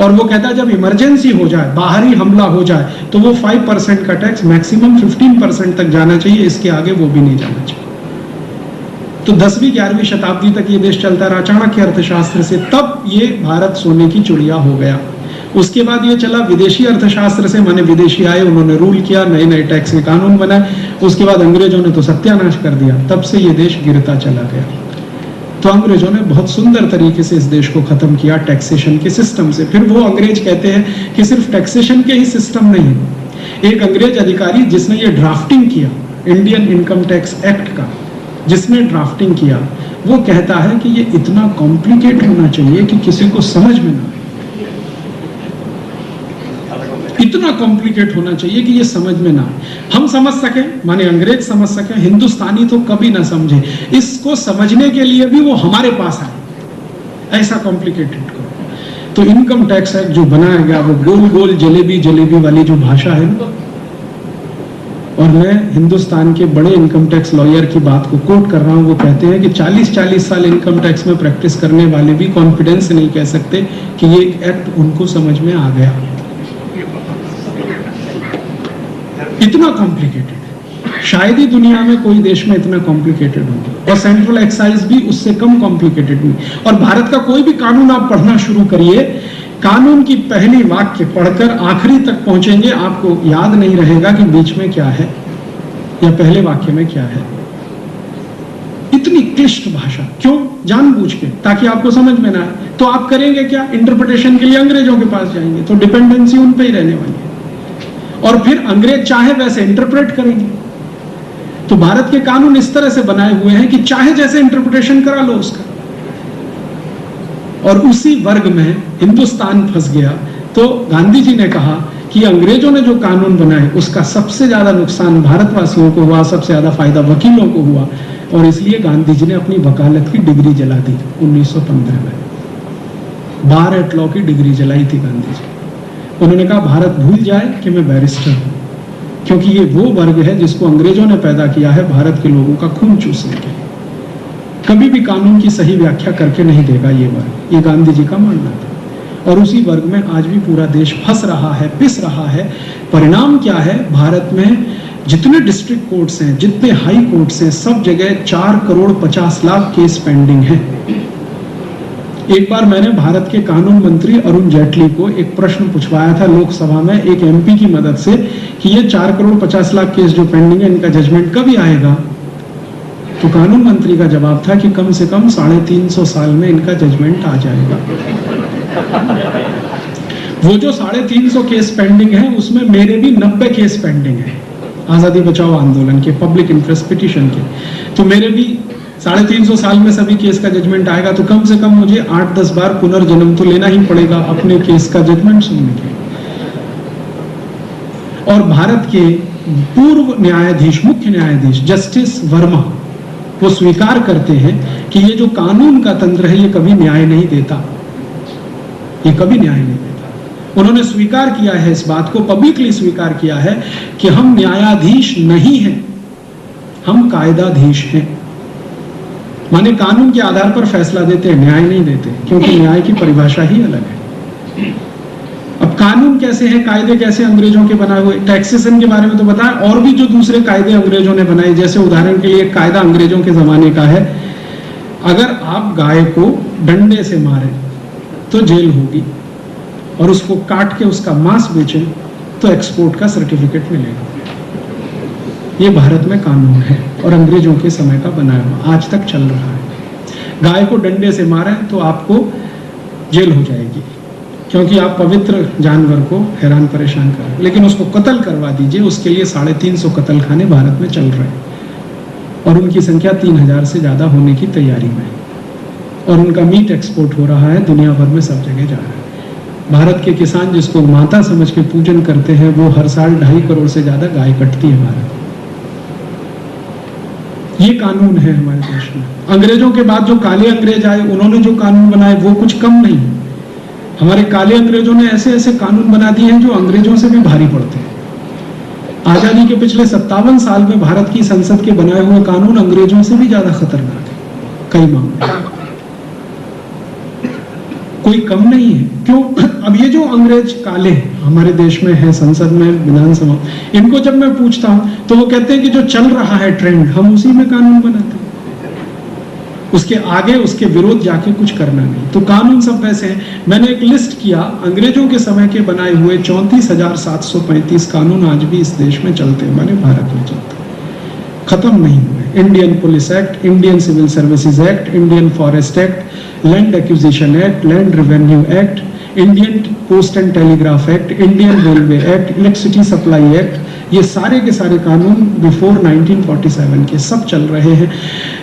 Speaker 2: और वो कहता है जब इमरजेंसी हो जाए, बाहरी हमला हो जाए, तो वो 5% का टैक्स मैक्सिमम 15% तक जाना चाहिए, इसके आगे वो भी नहीं जाना चाहिए। तो 10वीं 11वीं शताब्दी तक ये देश चलता रहा चाणक्य अर्थशास्त्र से। तब ये भारत सोने की चिड़िया हो गया। उसके बाद ये चला विदेशी अर्थशास्त्र से, माने विदेशी आए, उन्होंने रूल किया, नए नए टैक्स के कानून बनाए। उसके बाद अंग्रेजों ने तो सत्यानाश कर दिया, तब से ये देश गिरता चला गया। तो अंग्रेजों ने बहुत सुंदर तरीके से इस देश को खत्म किया टैक्सेशन के सिस्टम से। फिर वो अंग्रेज कहते हैं कि सिर्फ टैक्सेशन के ही सिस्टम नहीं, एक अंग्रेज अधिकारी जिसने ये ड्राफ्टिंग किया इंडियन इनकम टैक्स एक्ट का, जिसने ड्राफ्टिंग किया, वो कहता है कि ये इतना कॉम्प्लिकेट होना चाहिए कि किसी को समझ में ना आए, इतना कॉम्प्लिकेट होना चाहिए कि ये समझ में ना आए। हम समझ सके, माने अंग्रेज समझ सके, हिंदुस्तानी तो कभी ना समझे। इसको समझने के लिए भी वो हमारे पास आए, ऐसा कॉम्प्लिकेटेड करो। तो इनकम टैक्स एक्ट जो बनाया गया वो गोल गोल जलेबी जलेबी वाली जो भाषा है ना, और मैं हिंदुस्तान के बड़े इनकम टैक्स लॉयर की बात को कोट कर रहा हूं। वो कहते हैं कि 40-40 साल इनकम टैक्स में प्रैक्टिस करने वाले भी कॉन्फिडेंस से नहीं कह सकते कि ये एक्ट उनको समझ में आ गया। इतना कॉम्प्लिकेटेड शायद ही दुनिया में कोई देश में इतना कॉम्प्लिकेटेड होगा, और सेंट्रल एक्साइज भी उससे कम कॉम्प्लिकेटेड नहीं। और भारत का कोई भी कानून आप पढ़ना शुरू करिए, कानून की पहली वाक्य पढ़कर आखिरी तक पहुंचेंगे, आपको याद नहीं रहेगा कि बीच में क्या है या पहले वाक्य में क्या है। इतनी क्लिष्ट भाषा क्यों? जानबूझ के, ताकि आपको समझ में ना आए। तो आप करेंगे क्या? इंटरप्रिटेशन के लिए अंग्रेजों के पास जाएंगे, तो डिपेंडेंसी उन पे ही रहने वाली है। और फिर अंग्रेज चाहे वैसे इंटरप्रेट करेंगे। तो भारत के कानून इस तरह से बनाए हुए हैं कि चाहे जैसे इंटरप्रिटेशन करा लो उसका, और उसी वर्ग में हिंदुस्तान फंस गया। तो गांधी जी ने कहा कि अंग्रेजों ने जो कानून बनाए उसका सबसे ज्यादा नुकसान भारतवासियों को हुआ, सबसे ज्यादा फायदा वकीलों को हुआ, और इसलिए गांधी जी ने अपनी वकालत की डिग्री जला दी 1915 में। बार एट लॉ की डिग्री जलाई थी गांधी जी। उन्होंने कहा भारत भूल जाए कि मैं बैरिस्टर हूं, क्योंकि ये वो वर्ग है जिसको अंग्रेजों ने पैदा किया है भारत के लोगों का खून चूसने के लिए। कभी भी कानून की सही व्याख्या करके नहीं देगा ये वर्ग, ये गांधी जी का मानना था। और उसी वर्ग में आज भी पूरा देश फंस रहा है, पिस रहा है। परिणाम क्या है? भारत में जितने डिस्ट्रिक्ट कोर्ट्स हैं, जितने हाई कोर्ट्स हैं, सब जगह 4 करोड़ 50 लाख केस पेंडिंग हैं। एक बार मैंने भारत के कानून मंत्री अरुण जेटली को एक प्रश्न पूछवाया था लोकसभा में एक एमपी की मदद से कि ये 4 करोड़ 50 लाख केस जो पेंडिंग है, इनका जजमेंट कभी आएगा? तो कानून मंत्री का जवाब था कि कम से कम 350 साल में इनका जजमेंट आ जाएगा। वो जो 350 केस पेंडिंग है, उसमें मेरे भी 90 केस पेंडिंग है आजादी बचाओ आंदोलन के, पब्लिक इंटरेस्ट पिटीशन के। तो मेरे भी 350 साल में सभी केस का जजमेंट आएगा, तो कम से कम मुझे 8-10 बार पुनर्जन्म तो लेना ही पड़ेगा अपने केस का जजमेंट सुनने के। और भारत के पूर्व न्यायाधीश, मुख्य न्यायाधीश जस्टिस वर्मा, वो स्वीकार करते हैं कि ये जो कानून का तंत्र है ये कभी न्याय नहीं देता, ये कभी न्याय नहीं देता। उन्होंने स्वीकार किया है इस बात को, पब्लिकली स्वीकार किया है कि हम न्यायाधीश नहीं हैं, हम कायदाधीश हैं। माने कानून के आधार पर फैसला देते हैं, न्याय नहीं देते, क्योंकि न्याय की परिभाषा ही अलग है। अब कानून कैसे है, कायदे कैसे अंग्रेजों के बनाए हुए, टैक्सेशन के बारे में तो बताया, और भी जो दूसरे कायदे अंग्रेजों ने बनाए, जैसे उदाहरण के लिए एक कायदा अंग्रेजों के जमाने का है, अगर आप गाय को डंडे से मारें तो जेल होगी, और उसको काट के उसका मांस बेचें तो एक्सपोर्ट का सर्टिफिकेट मिलेगा। ये भारत में कानून है और अंग्रेजों के समय का बनाया हुआ, आज तक चल रहा है। गाय को डंडे से मारें तो आपको जेल हो जाएगी, क्योंकि आप पवित्र जानवर को हैरान परेशान कर रहे हैं। लेकिन उसको कत्ल करवा दीजिए, उसके लिए 350 कत्ल खाने भारत में चल रहे हैं, और उनकी संख्या 3000 से ज्यादा होने की तैयारी में, और उनका मीट एक्सपोर्ट हो रहा है, दुनिया भर में सब जगह जा रहा है। भारत के किसान जिसको माता समझ के पूजन करते हैं, वो हर साल 2.5 करोड़ से ज्यादा गाय कटती है भारत। ये कानून है हमारे देश में। अंग्रेजों के बाद जो काले अंग्रेज आए, उन्होंने जो कानून बनाए वो कुछ कम नहीं। हमारे काले अंग्रेजों ने ऐसे ऐसे कानून बना दिए हैं जो अंग्रेजों से भी भारी पड़ते हैं। आजादी के पिछले 57 साल में भारत की संसद के बनाए हुए कानून अंग्रेजों से भी ज्यादा खतरनाक है कई मामलों में, कोई कम नहीं है। क्यों? अब ये जो अंग्रेज काले हमारे देश में है, संसद में, विधानसभा, इनको जब मैं पूछता हूं तो वो कहते हैं कि जो चल रहा है ट्रेंड, हम उसी में कानून बनाते हैं, उसके आगे उसके विरोध जाके कुछ करना नहीं। तो कानून सब वैसे हैं। मैंने एक लिस्ट किया, अंग्रेजों के समय के बनाए हुए 34,735 कानून आज भी इस देश में चलते हैं, माने भारत में चलते हैं, खत्म नहीं हुए। Indian police act, Indian civil services act, Indian forest act, land acquisition act, land revenue act, Indian post and telegraph act, Indian railway act, electricity supply act, ये सारे के सारे कानून बिफोर 1947 के सब चल रहे हैं।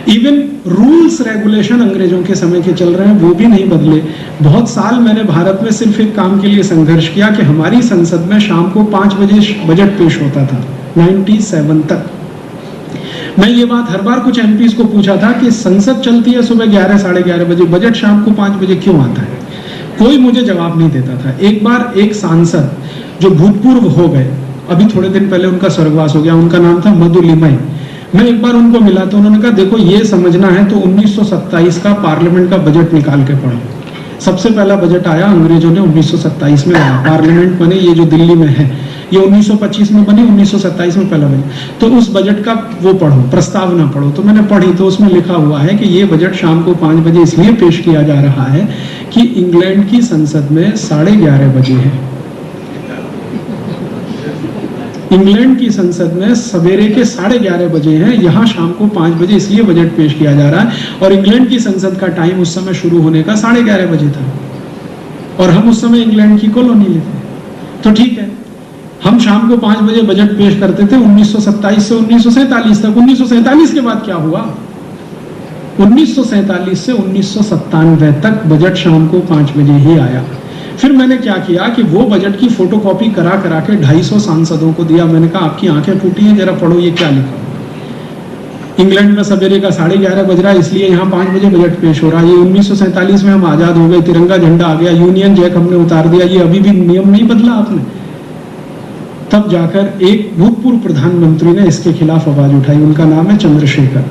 Speaker 2: इवन रूल्स रेगुलेशन अंग्रेजों के समय के चल रहे हैं, वो भी नहीं बदले। बहुत साल मैंने भारत में सिर्फ एक काम के लिए संघर्ष किया कि हमारी संसद में शाम को 5 बजे बजट पेश होता था 97 तक। मैं ये बात हर बार कुछ एमपीज को पूछा था कि संसद चलती है सुबह 11 साढ़े 11 बजे, बजट शाम को 5 बजे क्यों आता है? कोई मुझे जवाब नहीं देता था। एक बार एक सांसद जो भूतपूर्व हो गए, अभी थोड़े दिन पहले उनका स्वर्गवास हो गया, उनका नाम था मधु लिमाई, मैं एक बार उनको मिला तो उन्होंने कहा देखो ये समझना है तो 1927 का पार्लियामेंट का बजट निकाल के पढ़ो। सबसे पहला बजट आया अंग्रेजों ने 1927 में आया, पार्लियामेंट बने ये जो दिल्ली में है, ये 1925 में बनी, 1927 में पहला बजट। तो उस बजट का वो पढ़ो, प्रस्तावना पढ़ो। तो मैंने पढ़ी तो उसमें लिखा हुआ है कि ये बजट शाम को 5 बजे इसलिए पेश किया जा रहा है कि इंग्लैंड की संसद में 11:30 बजे है। इंग्लैंड की संसद में सवेरे के 11:30 बजे हैं, यहाँ शाम को 5 बजे इसलिए बजट पेश किया जा रहा है। और इंग्लैंड की संसद का टाइम उस समय शुरू होने का 11:30 बजे था, और हम उस समय इंग्लैंड की कॉलोनी थे। तो ठीक है, हम शाम को 5 बजे बजट पेश करते थे 1927 से 1947 तक। 1947 के बाद क्या हुआ? 1947 से 1997 तक बजट शाम को 5 बजे ही आया। फिर मैंने क्या किया कि वो बजट की फोटोकॉपी करा करा के 250 सांसदों को दिया। मैंने कहा आपकी आंखें फूटी हैं, जरा पढ़ो ये क्या लिखा। इंग्लैंड में सवेरे का 11:30 बज रहा है, इसलिए यहाँ 5 बजे बजट पेश हो रहा है। ये 1947 में हम आजाद हो गए, तिरंगा झंडा आ गया, यूनियन जैक हमने उतार दिया, ये अभी भी नियम नहीं बदला आपने। तब जाकर एक भूतपूर्व प्रधानमंत्री ने इसके खिलाफ आवाज उठाई, उनका नाम है चंद्रशेखर।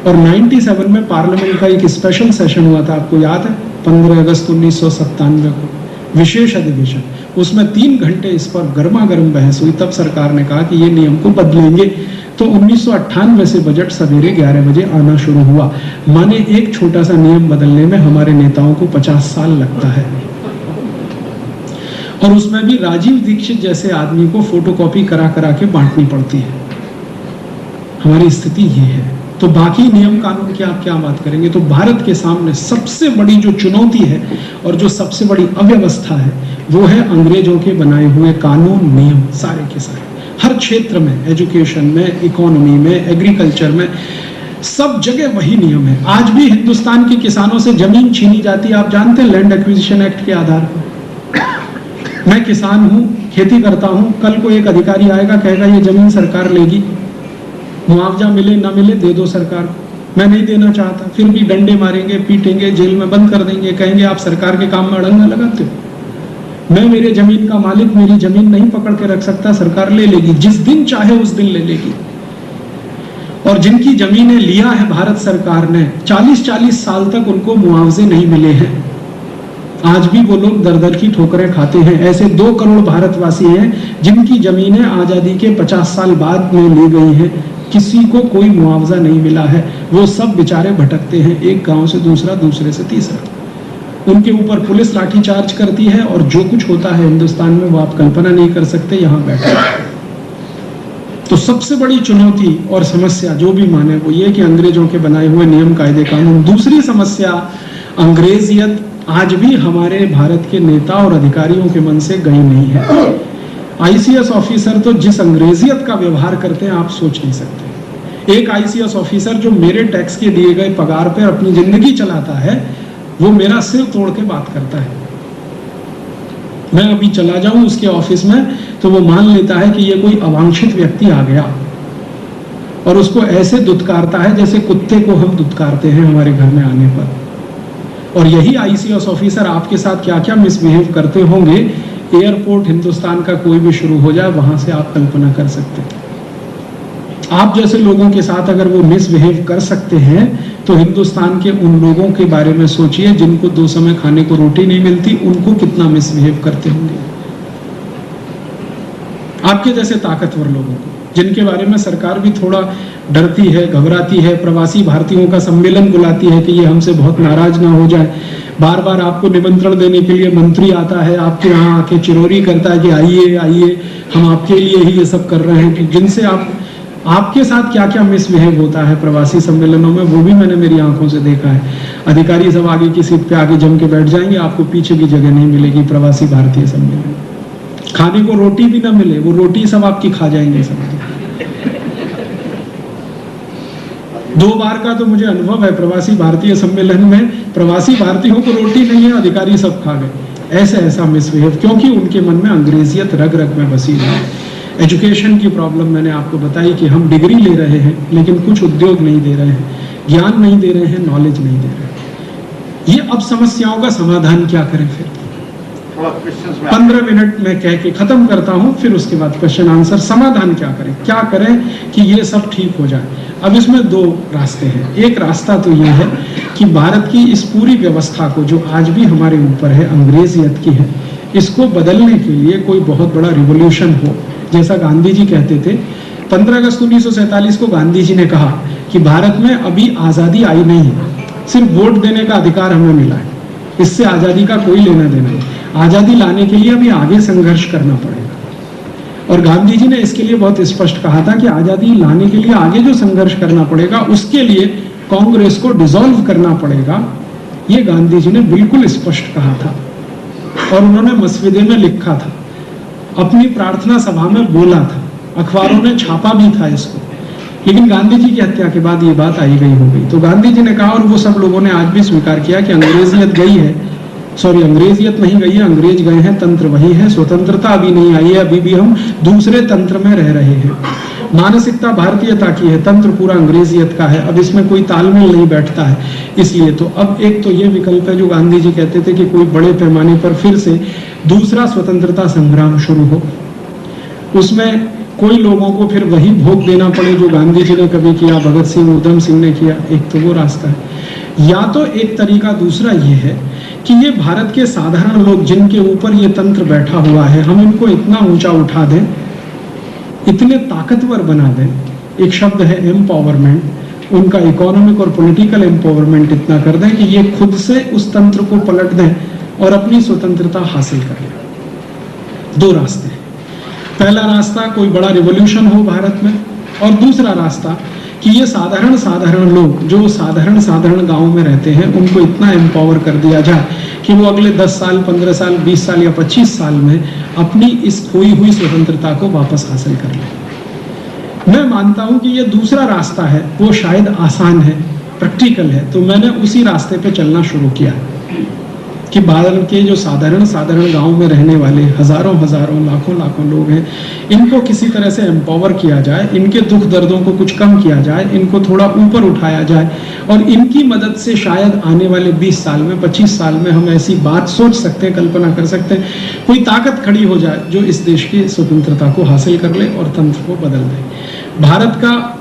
Speaker 2: और 97 में पार्लियामेंट का एक स्पेशल सेशन हुआ था, आपको याद है, 15 अगस्त 1997 को विशेष अधिवेशन। उसमें 3 घंटे इस पर गर्मा गर्म बहस हुई। तब सरकार ने कहा कि ये नियम को बदलेंगे। तो 1998 से बजट सवेरे 11 बजे आना शुरू हुआ। माने एक छोटा सा नियम बदलने में हमारे नेताओं को 50 साल लगता है, और उसमें भी राजीव दीक्षित जैसे आदमी को फोटोकॉपी करा करा के बांटनी पड़ती है। हमारी स्थिति ये है। तो बाकी नियम कानून की आप क्या बात करेंगे? तो भारत के सामने सबसे बड़ी जो चुनौती है और जो सबसे बड़ी अव्यवस्था है वो है अंग्रेजों के बनाए हुए कानून नियम, सारे के सारे, हर क्षेत्र में, एजुकेशन में, इकोनॉमी में, एग्रीकल्चर में, सब जगह वही नियम है। आज भी हिंदुस्तान के किसानों से जमीन छीनी जाती है, आप जानते हैं, लैंड एक्विजिशन एक्ट के आधार पर। मैं किसान हूं, खेती करता हूं, कल को एक अधिकारी आएगा, कहेगा ये जमीन सरकार लेगी, मुआवजा मिले ना मिले दे दो सरकार को। मैं नहीं देना चाहता, फिर भी डंडे मारेंगे, पीटेंगे, जेल में बंद कर देंगे, कहेंगे आप सरकार के काम में अड़ंगा लगाते हो। मैं मेरे जमीन का मालिक, मेरी जमीन नहीं पकड़ के रख सकता, सरकार ले लेगी, जिस दिन चाहे उस दिन ले लेगी। और जिनकी जमीनें लिया है भारत सरकार ने, 40-40 साल तक उनको मुआवजे नहीं मिले हैं। आज भी वो लोग दर दर की ठोकरें खाते हैं। ऐसे 2 करोड़ भारतवासी हैं जिनकी जमीनें आजादी के 50 साल बाद में ली गई हैं, किसी को कोई मुआवजा नहीं मिला है। वो सब बेचारे भटकते हैं, एक गांव से दूसरा, दूसरे से तीसरा। उनके ऊपर पुलिस लाठीचार्ज करती है, और जो कुछ होता है हिंदुस्तान में वो आप कल्पना नहीं कर सकते यहाँ बैठे। तो सबसे बड़ी चुनौती और समस्या जो भी माने वो ये कि अंग्रेजों के बनाए हुए नियम, कायदे, कानून। दूसरी समस्या अंग्रेजियत आज भी हमारे भारत के नेता और अधिकारियों के मन से गई नहीं है। आईसीएस ऑफिसर तो जिस अंग्रेजियत का व्यवहार करते हैं आप सोच नहीं सकते। एक आईसीएस ऑफिसर जो मेरे टैक्स के दिए गए पगार पर अपनी जिंदगी चलाता है, वो मेरा सिर तोड़ के बात करता है। मैं अभी चला जाऊं उसके ऑफिस में तो वो मान लेता है कि ये कोई अवांछित व्यक्ति आ गया, और उसको ऐसे दुत्कारता है जैसे कुत्ते को हम दुत्कारते हैं हमारे घर में आने पर। और यही आईसीएस ऑफिसर आपके साथ क्या क्या मिसबिहेव करते होंगे, एयरपोर्ट हिंदुस्तान का कोई भी शुरू हो जाए, वहां से आप कल्पना कर सकते हैं। आप जैसे लोगों के साथ अगर वो मिसबिहेव कर सकते हैं, तो हिंदुस्तान के उन लोगों के बारे में सोचिए जिनको 2 समय खाने को रोटी नहीं मिलती, उनको कितना मिसबिहेव करते होंगे। आपके जैसे ताकतवर लोगों को, जिनके बारे में सरकार भी थोड़ा डरती है, घबराती है, प्रवासी भारतीयों का सम्मेलन बुलाती है कि ये हमसे बहुत नाराज ना हो जाए, बार बार आपको निमंत्रण देने के लिए मंत्री आता है, आपके यहाँ आके चिरौरी करता है कि आइए आइए, हम आपके लिए ही ये सब कर रहे हैं, कि जिनसे आपके साथ क्या क्या मिसबिहेव होता है प्रवासी सम्मेलनों में, वो भी मैंने मेरी आंखों से देखा है। अधिकारी सब आगे की सीट पे आगे जम के बैठ जाएंगे, आपको पीछे भी जगह नहीं मिलेगी प्रवासी भारतीय सम्मेलन। खाने को रोटी भी ना मिले, वो रोटी सब आपकी खा जाएंगे सब। 2 बार का तो मुझे अनुभव है प्रवासी भारतीय सम्मेलन में, प्रवासी भारतीयों को रोटी नहीं है, अधिकारी सब खा गए। ऐसा मिसबिहेव, क्योंकि उनके मन में अंग्रेजियत रग रग में बसी है। एजुकेशन की प्रॉब्लम मैंने आपको बताई कि हम डिग्री ले रहे हैं लेकिन कुछ उद्योग नहीं दे रहे हैं, ज्ञान नहीं दे रहे हैं, नॉलेज नहीं दे रहे हैं। ये अब समस्याओं का समाधान क्या करें? फिर 15 मिनट में कह के खत्म करता हूं, फिर उसके बाद क्वेश्चन आंसर। समाधान क्या करें, क्या करें कि ये सब ठीक हो जाए? अब इसमें 2 रास्ते हैं। एक रास्ता तो ये है कि भारत की इस पूरी व्यवस्था को, जो आज भी हमारे ऊपर है, अंग्रेजियत की है, इसको बदलने के लिए कोई बहुत बड़ा रिवॉल्यूशन हो। जैसा गांधी जी कहते थे, 15 अगस्त 1947 को गांधी जी ने कहा कि भारत में अभी आजादी आई नहीं है, सिर्फ वोट देने का अधिकार हमें मिला है, इससे आजादी का कोई लेना देना नहीं। आजादी लाने के लिए अभी आगे संघर्ष करना पड़ेगा। और गांधी जी ने इसके लिए बहुत स्पष्ट कहा था कि आजादी लाने के लिए आगे जो संघर्ष करना पड़ेगा, उसके लिए कांग्रेस को डिसॉल्व करना पड़ेगा। ये गांधी जी ने बिल्कुल स्पष्ट कहा था, और उन्होंने मसविदे में लिखा था। अपनी प्रार्थना सभा में बोला था, अखबारों ने छापा भी था इसको, लेकिन गांधी जी की हत्या के बाद ये बात आई गई हो गई। तो गांधी जी ने कहा, और वो सब लोगों ने आज भी स्वीकार किया कि अंग्रेजियत गई है, सॉरी अंग्रेजियत नहीं गई है, अंग्रेज गए हैं, तंत्र वही है, स्वतंत्रता अभी नहीं आई है, अभी भी हम दूसरे तंत्र में रह रहे हैं। मानसिकता भारतीयता की है, तंत्र पूरा अंग्रेजियत का है, अब इसमें कोई तालमेल नहीं बैठता है। इसलिए तो अब एक तो ये विकल्प है जो गांधी जी कहते थे कि कोई बड़े पैमाने पर फिर से दूसरा स्वतंत्रता संग्राम शुरू हो, उसमें कोई लोगों को फिर वही भोग देना पड़े जो गांधी जी ने कभी किया, भगत सिंह उधम सिंह ने किया। एक तो वो रास्ता है। या तो एक तरीका दूसरा ये है कि ये भारत के साधारण लोग जिनके ऊपर ये तंत्र बैठा हुआ है, हम इनको इतना ऊंचा उठा दें, इतने ताकतवर बना दें, एक शब्द है एम्पावरमेंट, उनका इकोनॉमिक और पॉलिटिकल एम्पावरमेंट इतना कर दें कि ये खुद से उस तंत्र को पलट दें और अपनी स्वतंत्रता हासिल कर लें। दो रास्ते हैं। पहला रास्ता कोई बड़ा रिवॉल्यूशन हो भारत में, और दूसरा रास्ता कि ये साधारण लोग जो साधारण गांव में रहते हैं, उनको इतना एम्पावर कर दिया जाए कि वो अगले 10 साल, 15 साल, 20 साल या 25 साल में अपनी इस खोई हुई स्वतंत्रता को वापस हासिल कर लें। मैं मानता हूं कि ये दूसरा रास्ता है, वो शायद आसान है, प्रैक्टिकल है, तो मैंने उसी रास्ते पे चलना शुरू किया कि भारत के जो साधारण गांव में रहने वाले हजारों लाखों लोग हैं, इनको किसी तरह से एम्पावर किया जाए, इनके दुख दर्दों को कुछ कम किया जाए, इनको थोड़ा ऊपर उठाया जाए, और इनकी मदद से शायद आने वाले 20 साल में, 25 साल में हम ऐसी बात सोच सकते हैं, कल्पना कर सकते हैं, कोई ताकत खड़ी हो जाए जो इस देश की स्वतंत्रता को हासिल कर ले और तंत्र को बदल दे। भारत का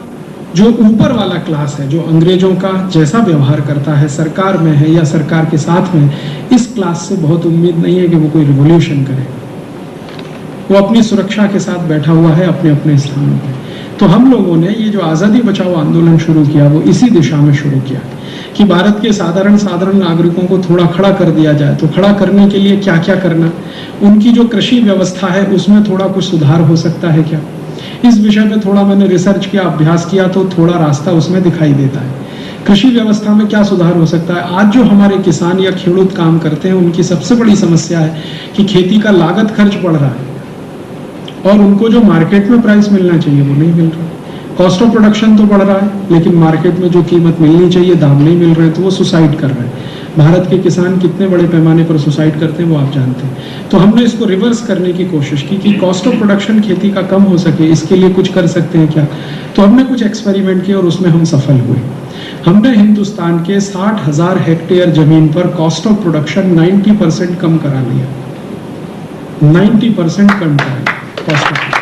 Speaker 2: जो ऊपर वाला क्लास है, जो अंग्रेजों का जैसा व्यवहार करता है, सरकार में है या सरकार के साथ में, इस क्लास से बहुत उम्मीद नहीं है कि वो कोई रिवॉल्यूशन करे। वो अपनी सुरक्षा के साथ बैठा हुआ है अपने अपने स्थानों पे। तो हम लोगों ने ये जो आज़ादी बचाओ आंदोलन शुरू किया, वो इसी दिशा में शुरू किया कि भारत के साधारण नागरिकों को थोड़ा खड़ा कर दिया जाए। तो खड़ा करने के लिए क्या क्या करना, उनकी जो कृषि व्यवस्था है उसमें थोड़ा कुछ सुधार हो सकता है क्या, इस विषय पे थोड़ा मैंने रिसर्च किया, अभ्यास किया, तो थोड़ा रास्ता उसमें दिखाई देता है। कृषि व्यवस्था में क्या सुधार हो सकता है। आज जो हमारे किसान या खेडूत काम करते हैं, उनकी सबसे बड़ी समस्या है कि खेती का लागत खर्च बढ़ रहा है और उनको जो मार्केट में प्राइस मिलना चाहिए वो नहीं मिल रहा। कॉस्ट ऑफ प्रोडक्शन तो बढ़ रहा है, लेकिन मार्केट में जो कीमत मिलनी चाहिए, दाम नहीं मिल रहे, तो वो सुसाइड कर रहे हैं। भारत के किसान कितने बड़े पैमाने पर सुसाइड करते हैं वो आप जानते हैं। तो हमने इसको रिवर्स करने की कोशिश की कि कॉस्ट ऑफ प्रोडक्शन खेती का कम हो सके, इसके लिए कुछ कर सकते हैं क्या। तो हमने कुछ एक्सपेरिमेंट किए और उसमें हम सफल हुए। हमने हिंदुस्तान के 60,000 हेक्टेयर जमीन पर कॉस्ट ऑफ प्रोडक्शन 90% कम करा लिया। 90% कम करा लिया कॉस्ट ऑफ।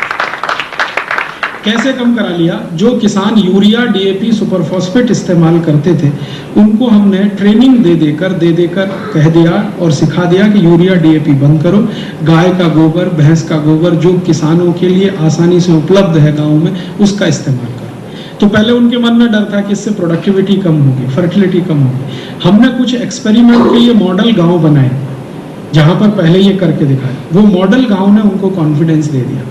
Speaker 2: कैसे कम करा लिया? जो किसान यूरिया, डीएपी, सुपरफॉस्फेट इस्तेमाल करते थे, उनको हमने ट्रेनिंग दे देकर कह दिया और सिखा दिया कि यूरिया, डीएपी बंद करो, गाय का गोबर, भैंस का गोबर जो किसानों के लिए आसानी से उपलब्ध है गाँव में, उसका इस्तेमाल करो। तो पहले उनके मन में डर था कि इससे प्रोडक्टिविटी कम होगी, फर्टिलिटी कम होगी। हमने कुछ एक्सपेरिमेंट के लिए मॉडल गाँव बनाए, जहाँ पर पहले ये करके दिखाए। वो मॉडल गाँव ने उनको कॉन्फिडेंस दे दिया,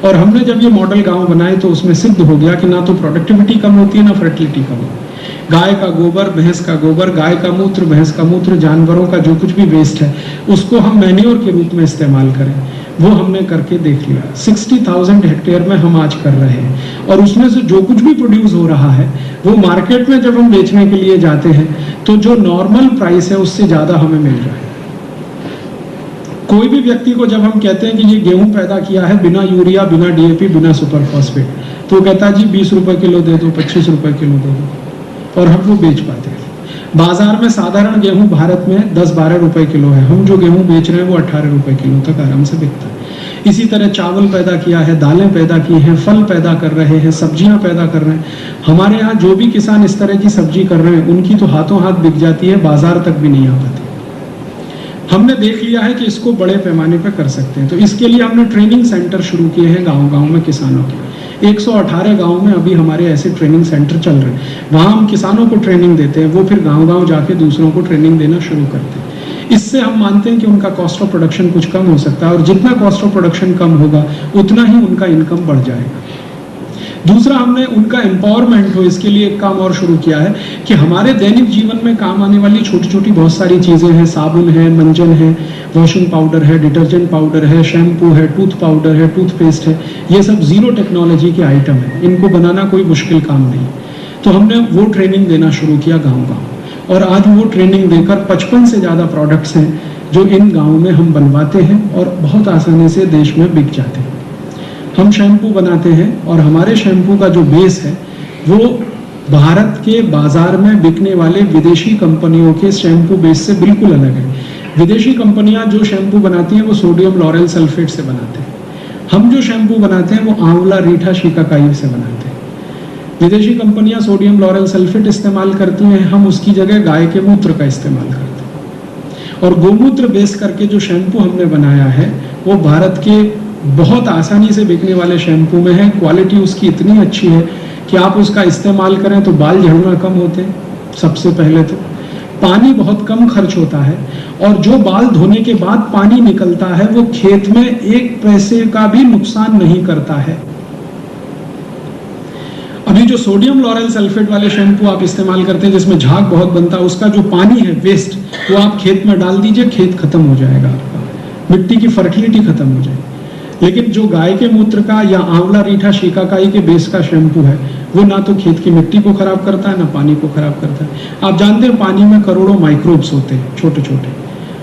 Speaker 2: और हमने जब ये मॉडल गांव बनाए तो उसमें सिद्ध हो गया कि ना तो प्रोडक्टिविटी कम होती है, ना फर्टिलिटी कम होती है। गाय का गोबर, भैंस का गोबर, गाय का मूत्र, भैंस का मूत्र, जानवरों का जो कुछ भी वेस्ट है, उसको हम मैन्योर के रूप में इस्तेमाल करें, वो हमने करके देख लिया। 60,000 हेक्टेयर में हम आज कर रहे हैं, और उसमें से जो कुछ भी प्रोड्यूस हो रहा है, वो मार्केट में जब हम बेचने के लिए जाते हैं तो जो नॉर्मल प्राइस है उससे ज्यादा हमें मिल रहा है। कोई भी व्यक्ति को जब हम कहते हैं कि ये गेहूं पैदा किया है बिना यूरिया, बिना डीएपी, बिना सुपरफॉस्फेट, तो वो कहता है जी 20 रुपए किलो दे दो, 25 रुपए किलो दे दो, और हम वो बेच पाते हैं। बाजार में साधारण गेहूं भारत में 10-12 रुपए किलो है, हम जो गेहूं बेच रहे हैं वो 18 रुपए किलो तक आराम से बिकता है। इसी तरह चावल पैदा किया है, दालें पैदा की हैं, फल पैदा कर रहे हैं, सब्जियां पैदा कर रहे हैं। हमारे यहाँ जो भी किसान इस तरह की सब्जी कर रहे हैं, उनकी तो हाथों हाथ बिक जाती है, बाजार तक भी नहीं आ पाती। हमने देख लिया है कि इसको बड़े पैमाने पर कर सकते हैं, तो इसके लिए हमने ट्रेनिंग सेंटर शुरू किए हैं गांव-गांव में किसानों के। 118 गांव में अभी हमारे ऐसे ट्रेनिंग सेंटर चल रहे हैं। वहाँ हम किसानों को ट्रेनिंग देते हैं, वो फिर गांव-गांव जाके दूसरों को ट्रेनिंग देना शुरू करते हैं। इससे हम मानते हैं कि उनका कॉस्ट ऑफ प्रोडक्शन कुछ कम हो सकता है, और जितना कॉस्ट ऑफ प्रोडक्शन कम होगा उतना ही उनका इनकम बढ़ जाएगा। दूसरा, हमने उनका एम्पावरमेंट हो, इसके लिए एक काम और शुरू किया है कि हमारे दैनिक जीवन में काम आने वाली छोटी छोटी बहुत सारी चीजें हैं, साबुन है, मंजन है, वॉशिंग पाउडर है, डिटर्जेंट पाउडर है, शैम्पू है, टूथ पाउडर है, टूथपेस्ट है, ये सब जीरो टेक्नोलॉजी के आइटम है, इनको बनाना कोई मुश्किल काम नहीं। तो हमने वो ट्रेनिंग देना शुरू किया गांव-गांव, और आज वो ट्रेनिंग देकर 55 से ज़्यादा प्रोडक्ट्स हैं जो इन गाँव में हम बनवाते हैं और बहुत आसानी से देश में बिक जाते हैं। हम शैम्पू बनाते हैं और हमारे शैम्पू का जो बेस है वो भारत के बाजार में बिकने वाले विदेशी कंपनियों के शैम्पू बेस से बिल्कुल अलग है। विदेशी कंपनियां जो शैम्पू बनाती हैं वो सोडियम लॉरेल सल्फेट से बनाते हैं, हम जो शैम्पू बनाते हैं वो आंवला रीठा शिकाकाई से बनाते हैं। विदेशी कंपनियां सोडियम लॉरेल सल्फेट इस्तेमाल करती हैं, हम उसकी जगह गाय के मूत्र का इस्तेमाल करते हैं। और गोमूत्र बेस करके जो शैम्पू हमने बनाया है वो भारत के बहुत आसानी से बिकने वाले शैम्पू में है। क्वालिटी उसकी इतनी अच्छी है कि आप उसका इस्तेमाल करें तो बाल झड़ना कम होते हैं, सबसे पहले तो पानी बहुत कम खर्च होता है, और जो बाल धोने के बाद पानी निकलता है वो खेत में 1 पैसे का भी नुकसान नहीं करता है। अभी जो सोडियम लॉरेल सल्फेट वाले शैम्पू आप इस्तेमाल करते हैं जिसमें झाग बहुत बनता है, उसका जो पानी है वेस्ट, वो आप खेत में डाल दीजिए, खेत खत्म हो जाएगा आपका, मिट्टी की फर्टिलिटी खत्म हो जाएगी। लेकिन जो गाय के मूत्र का या आंवला रीठा शिकाकाई के बेस का शैम्पू है वो ना तो खेत की मिट्टी को खराब करता है ना पानी को खराब करता है। आप जानते हैं पानी में करोड़ों माइक्रोब्स होते हैं छोटे छोटे,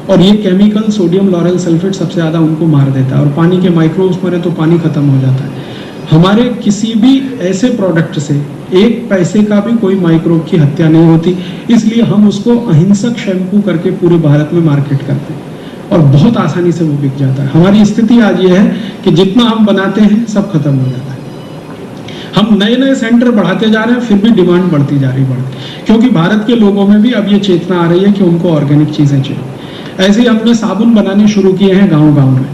Speaker 2: और ये केमिकल सोडियम लॉरेल सल्फेट सबसे ज़्यादा उनको मार देता है, और पानी के माइक्रोब्स मरे तो पानी खत्म हो जाता है। हमारे किसी भी ऐसे प्रोडक्ट से 1 पैसे का भी कोई माइक्रोब की हत्या नहीं होती, इसलिए हम उसको अहिंसक शैम्पू करके पूरे भारत में मार्केट करते हैं और बहुत आसानी से वो बिक जाता है। हमारी स्थिति आज ये है कि जितना हम बनाते हैं सब खत्म हो जाता है। हम नए नए सेंटर बढ़ाते जा रहे हैं, फिर भी डिमांड बढ़ती जा रही है, क्योंकि भारत के लोगों में भी अब ये चेतना आ रही है कि उनको ऑर्गेनिक चीज़ें चाहिए। ऐसे ही हमने साबुन बनाने शुरू किए हैं गाँव-गाँव में।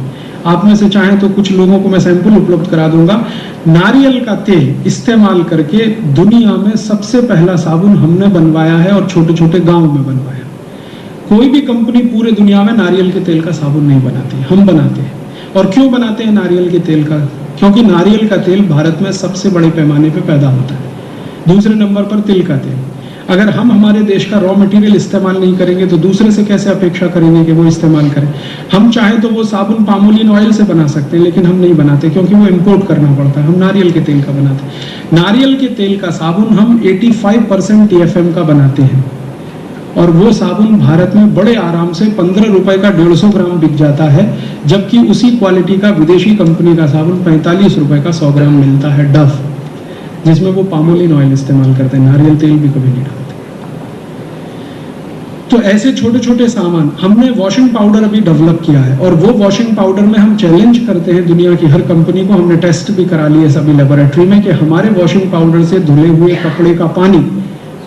Speaker 2: आप में से चाहें तो कुछ लोगों को मैं सैंपल उपलब्ध करा दूंगा। नारियल का तेल इस्तेमाल करके दुनिया में सबसे पहला साबुन हमने बनवाया है और छोटे छोटे गाँव में बनवाया। कोई भी कंपनी पूरे दुनिया में नारियल के तेल का साबुन नहीं बनाती, हम बनाते हैं। और क्यों बनाते हैं नारियल के तेल का? क्योंकि नारियल का तेल भारत में सबसे बड़े पैमाने पे पैदा होता है। दूसरे नंबर पर तिल का तेल। अगर हम हमारे देश का रॉ मटेरियल इस्तेमाल नहीं करेंगे तो दूसरे से कैसे अपेक्षा करेंगे कि वो इस्तेमाल करें? हम चाहें तो वो साबुन पामोलिन ऑयल से बना सकते हैं, लेकिन हम नहीं बनाते क्योंकि वो इम्पोर्ट करना पड़ता है। हम नारियल के तेल का बनाते हैं। नारियल के तेल का साबुन हम 85% TFM का बनाते हैं, और वो साबुन भारत में बड़े आराम से 15 रुपए का 150 ग्राम बिक जाता है, जबकि उसी क्वालिटी का विदेशी कंपनी का साबुन 45 रुपए का 100 ग्राम मिलता है डव, जिसमें वो पामोलिन ऑयल इस्तेमाल करते हैं, नारियल तेल भी कभी नहीं डालते। तो ऐसे छोटे छोटे सामान हमने वॉशिंग पाउडर अभी डेवलप किया है, और वो वॉशिंग पाउडर में हम चैलेंज करते हैं दुनिया की हर कंपनी को। हमने टेस्ट भी करा लिए सभी लेबोरेटरी में कि हमारे वॉशिंग पाउडर से धुले हुए कपड़े का पानी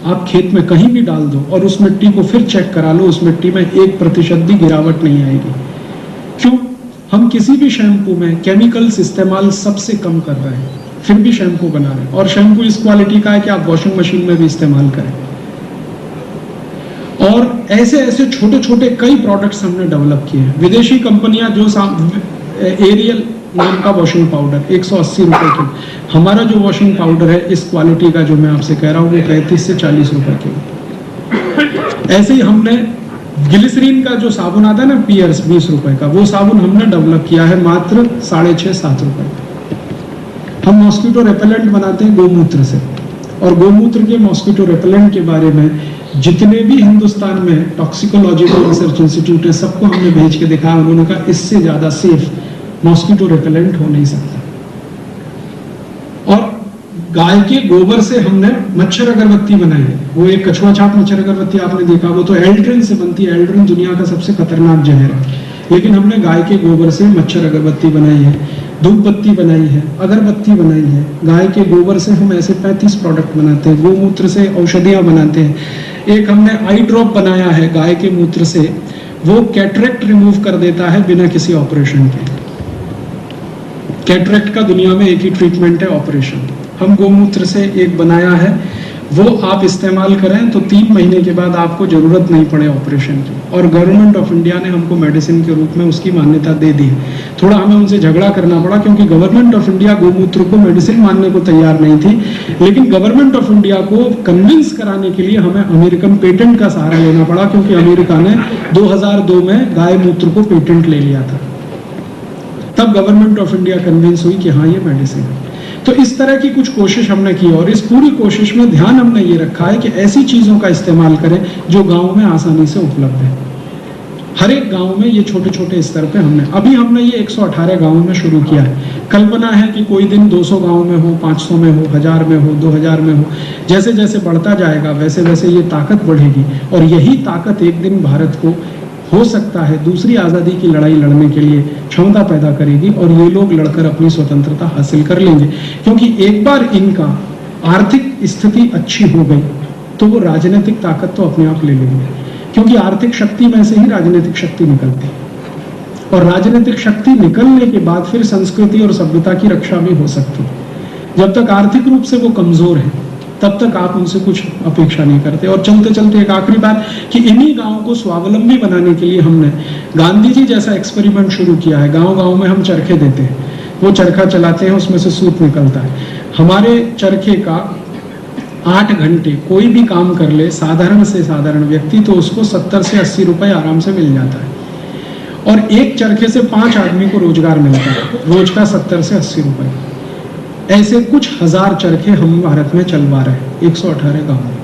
Speaker 2: आप खेत में कहीं भी डाल दो और उस मिट्टी को फिर चेक करा लो, उस मिट्टी में 1% भी गिरावट नहीं आएगी। क्यों? हम किसी भी शैम्पू में केमिकल्स इस्तेमाल सबसे कम कर रहे हैं, फिर भी शैम्पू बना रहे हैं, और शैम्पू इस क्वालिटी का है कि आप वॉशिंग मशीन में भी इस्तेमाल करें। और ऐसे ऐसे छोटे छोटे कई प्रोडक्ट्स हमने डेवलप किए हैं। विदेशी कंपनियां जो एरियल नाम का वॉशिंग पाउडर 180 रुपए की, हमारा जो वॉशिंग पाउडर है इस क्वालिटी का जो मैं आपसे कह रहा हूँ वो 35 से 40 रुपए की। ऐसे ही हमने ग्लिसरीन का जो साबुन आता है ना पियर्स 20 रुपए का, वो साबुन हमने डेवलप किया है मात्र 6.5-7 रुपए का। हम मॉस्किटो रेपेलेंट बनाते हैं गोमूत्र से, और गोमूत्र के मॉस्किटो रेपेलेंट के बारे में जितने भी हिंदुस्तान में टॉक्सिकोलॉजिकल रिसर्च इंस्टीट्यूट है सबको हमने भेज के दिखाया, उन्होंने कहा इससे ज्यादा सेफ मॉस्किटो रेपेलेंट हो नहीं सकता। और गाय के गोबर से हमने मच्छर अगरबत्ती बनाई है, वो एक कछुआ छाप मच्छर अगरबत्ती आपने देखा, वो तो एल्ड्रिन से बनती है। एल्ड्रिन दुनिया का सबसे खतरनाक जहर है, लेकिन हमने गाय के गोबर से मच्छर अगरबत्ती बनाई है, धूप बत्ती बनाई है, अगरबत्ती बनाई है। गाय के गोबर से हम ऐसे 35 प्रोडक्ट बनाते हैं। गोमूत्र से औषधियां बनाते हैं। एक हमने आई ड्रॉप बनाया है गाय के मूत्र से, वो कैटरेक्ट रिमूव कर देता है बिना किसी ऑपरेशन के। कैटरेक्ट का दुनिया में एक ही ट्रीटमेंट है, ऑपरेशन। हम गोमूत्र से एक बनाया है वो आप इस्तेमाल करें तो 3 महीने के बाद आपको जरूरत नहीं पड़े ऑपरेशन की। और गवर्नमेंट ऑफ इंडिया ने हमको मेडिसिन के रूप में उसकी मान्यता दे दी है। थोड़ा हमें उनसे झगड़ा करना पड़ा क्योंकि गवर्नमेंट ऑफ इंडिया गोमूत्र को मेडिसिन मानने को तैयार नहीं थी, लेकिन गवर्नमेंट ऑफ इंडिया को कन्विंस कराने के लिए हमें अमेरिकन पेटेंट का सहारा लेना पड़ा, क्योंकि अमेरिका ने 2002 में गाय मूत्र को पेटेंट ले लिया था। तब गवर्नमेंट ऑफ इंडिया कन्विंस हुई कि हाँ ये मेडिसिन है। तो इस तरह की कुछ कोशिश हमने की और इस पूरी कोशिश में ध्यान हमने ये रखा है कि ऐसी चीजों का इस्तेमाल करें जो गांव में आसानी से उपलब्ध है। हर एक गांव में ये छोटे छोटे स्तर पे हमने ये 118 गांवों में शुरू किया है। कल्पना है कि कोई दिन 200 गांव में हो, 500 में हो, 1000 में हो, 2000 में हो। जैसे जैसे बढ़ता जाएगा वैसे वैसे ये ताकत बढ़ेगी और यही ताकत एक दिन भारत को हो सकता है दूसरी आज़ादी की लड़ाई लड़ने के लिए क्षमता पैदा करेगी और ये लोग लड़कर अपनी स्वतंत्रता हासिल कर लेंगे। क्योंकि एक बार इनका आर्थिक स्थिति अच्छी हो गई तो वो राजनीतिक ताकत तो अपने आप ले लेंगे, क्योंकि आर्थिक शक्ति में से ही राजनीतिक शक्ति निकलती है और राजनीतिक शक्ति निकलने के बाद फिर संस्कृति और सभ्यता की रक्षा भी हो सकती है। जब तक आर्थिक रूप से वो कमजोर है तब तक आप उनसे कुछ अपेक्षा नहीं करते। और चलते चलते एक आखिरी बात कि इन्हीं गांवों को स्वावलंबी बनाने के लिए हमने गांधी जी जैसा एक्सपेरिमेंट शुरू किया है। गांव गांव में हम चरखे देते हैं, वो चरखा चलाते हैं, उसमें से सूत निकलता है। हमारे चरखे का 8 घंटे कोई भी काम कर ले साधारण से साधारण व्यक्ति तो उसको 70 से 80 रुपए आराम से मिल जाता है और एक चरखे से 5 आदमी को रोजगार मिलता है, रोज का 70 से 80 रुपए। ऐसे कुछ हजार चरखे हम भारत में चलवा रहे हैं 118 गांव में।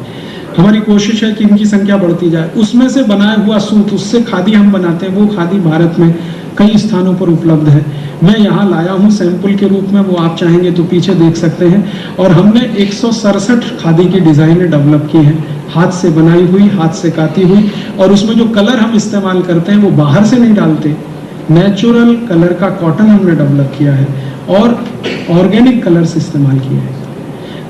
Speaker 2: हमारी कोशिश है कि इनकी संख्या बढ़ती जाए। उसमें से बनाया हुआ सूत, उससे खादी हम बनाते हैं, वो खादी भारत में कई स्थानों पर उपलब्ध है। मैं यहाँ लाया हूँ सैंपल के रूप में, वो आप चाहेंगे तो पीछे देख सकते हैं। और हमने 167 खादी की डिजाइनें डेवलप की हैं, हाथ से बनाई हुई, हाथ से काती हुई। और उसमें जो कलर हम इस्तेमाल करते हैं वो बाहर से नहीं डालते, नेचुरल कलर का कॉटन हमने डेवलप किया है और ऑर्गेनिक कलर्स इस्तेमाल किए हैं।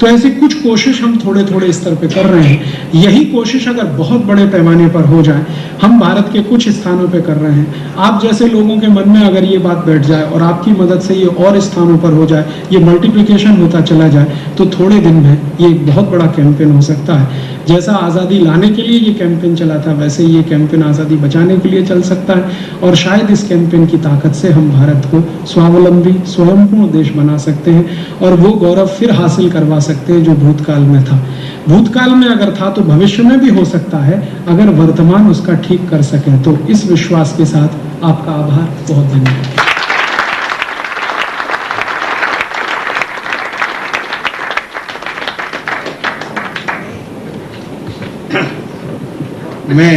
Speaker 2: तो ऐसी कुछ कोशिश हम थोड़े थोड़े स्तर पे कर रहे हैं। यही कोशिश अगर बहुत बड़े पैमाने पर हो जाए, हम भारत के कुछ स्थानों पे कर रहे हैं, आप जैसे लोगों के मन में अगर ये बात बैठ जाए और आपकी मदद से ये और स्थानों पर हो जाए, ये मल्टीप्लिकेशन होता चला जाए, तो थोड़े दिन में ये एक बहुत बड़ा कैंपेन हो सकता है। जैसा आज़ादी लाने के लिए ये कैंपेन चला था, वैसे ये कैंपेन आज़ादी बचाने के लिए चल सकता है। और शायद इस कैंपेन की ताकत से हम भारत को स्वावलंबी स्वयंपूर्ण देश बना सकते हैं और वो गौरव फिर हासिल करवा सकते हैं जो भूतकाल में था। भूतकाल में अगर था तो भविष्य में भी हो सकता है, अगर वर्तमान उसका ठीक कर सकें तो। इस विश्वास के साथ आपका आभार, बहुत धन्यवाद।
Speaker 3: मैं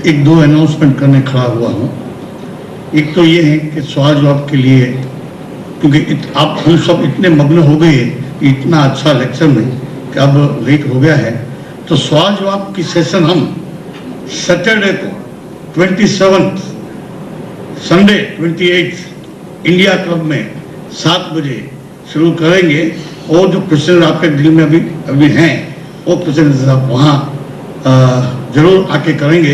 Speaker 3: 1-2 अनाउंसमेंट करने खड़ा हुआ हूँ। एक तो ये है कि सवाल जवाब के लिए, क्योंकि आप हम सब इतने मग्न हो गए कि इतना अच्छा लेक्चर में कि अब लेट हो गया है, तो सवाल जवाब की सेशन हम सैटरडे को 27 संडे 28 इंडिया क्लब में 7 बजे शुरू करेंगे। और जो क्वेश्चन आपके दिल में अभी हैं वो क्वेश्चन आप वहाँ जरूर आके करेंगे।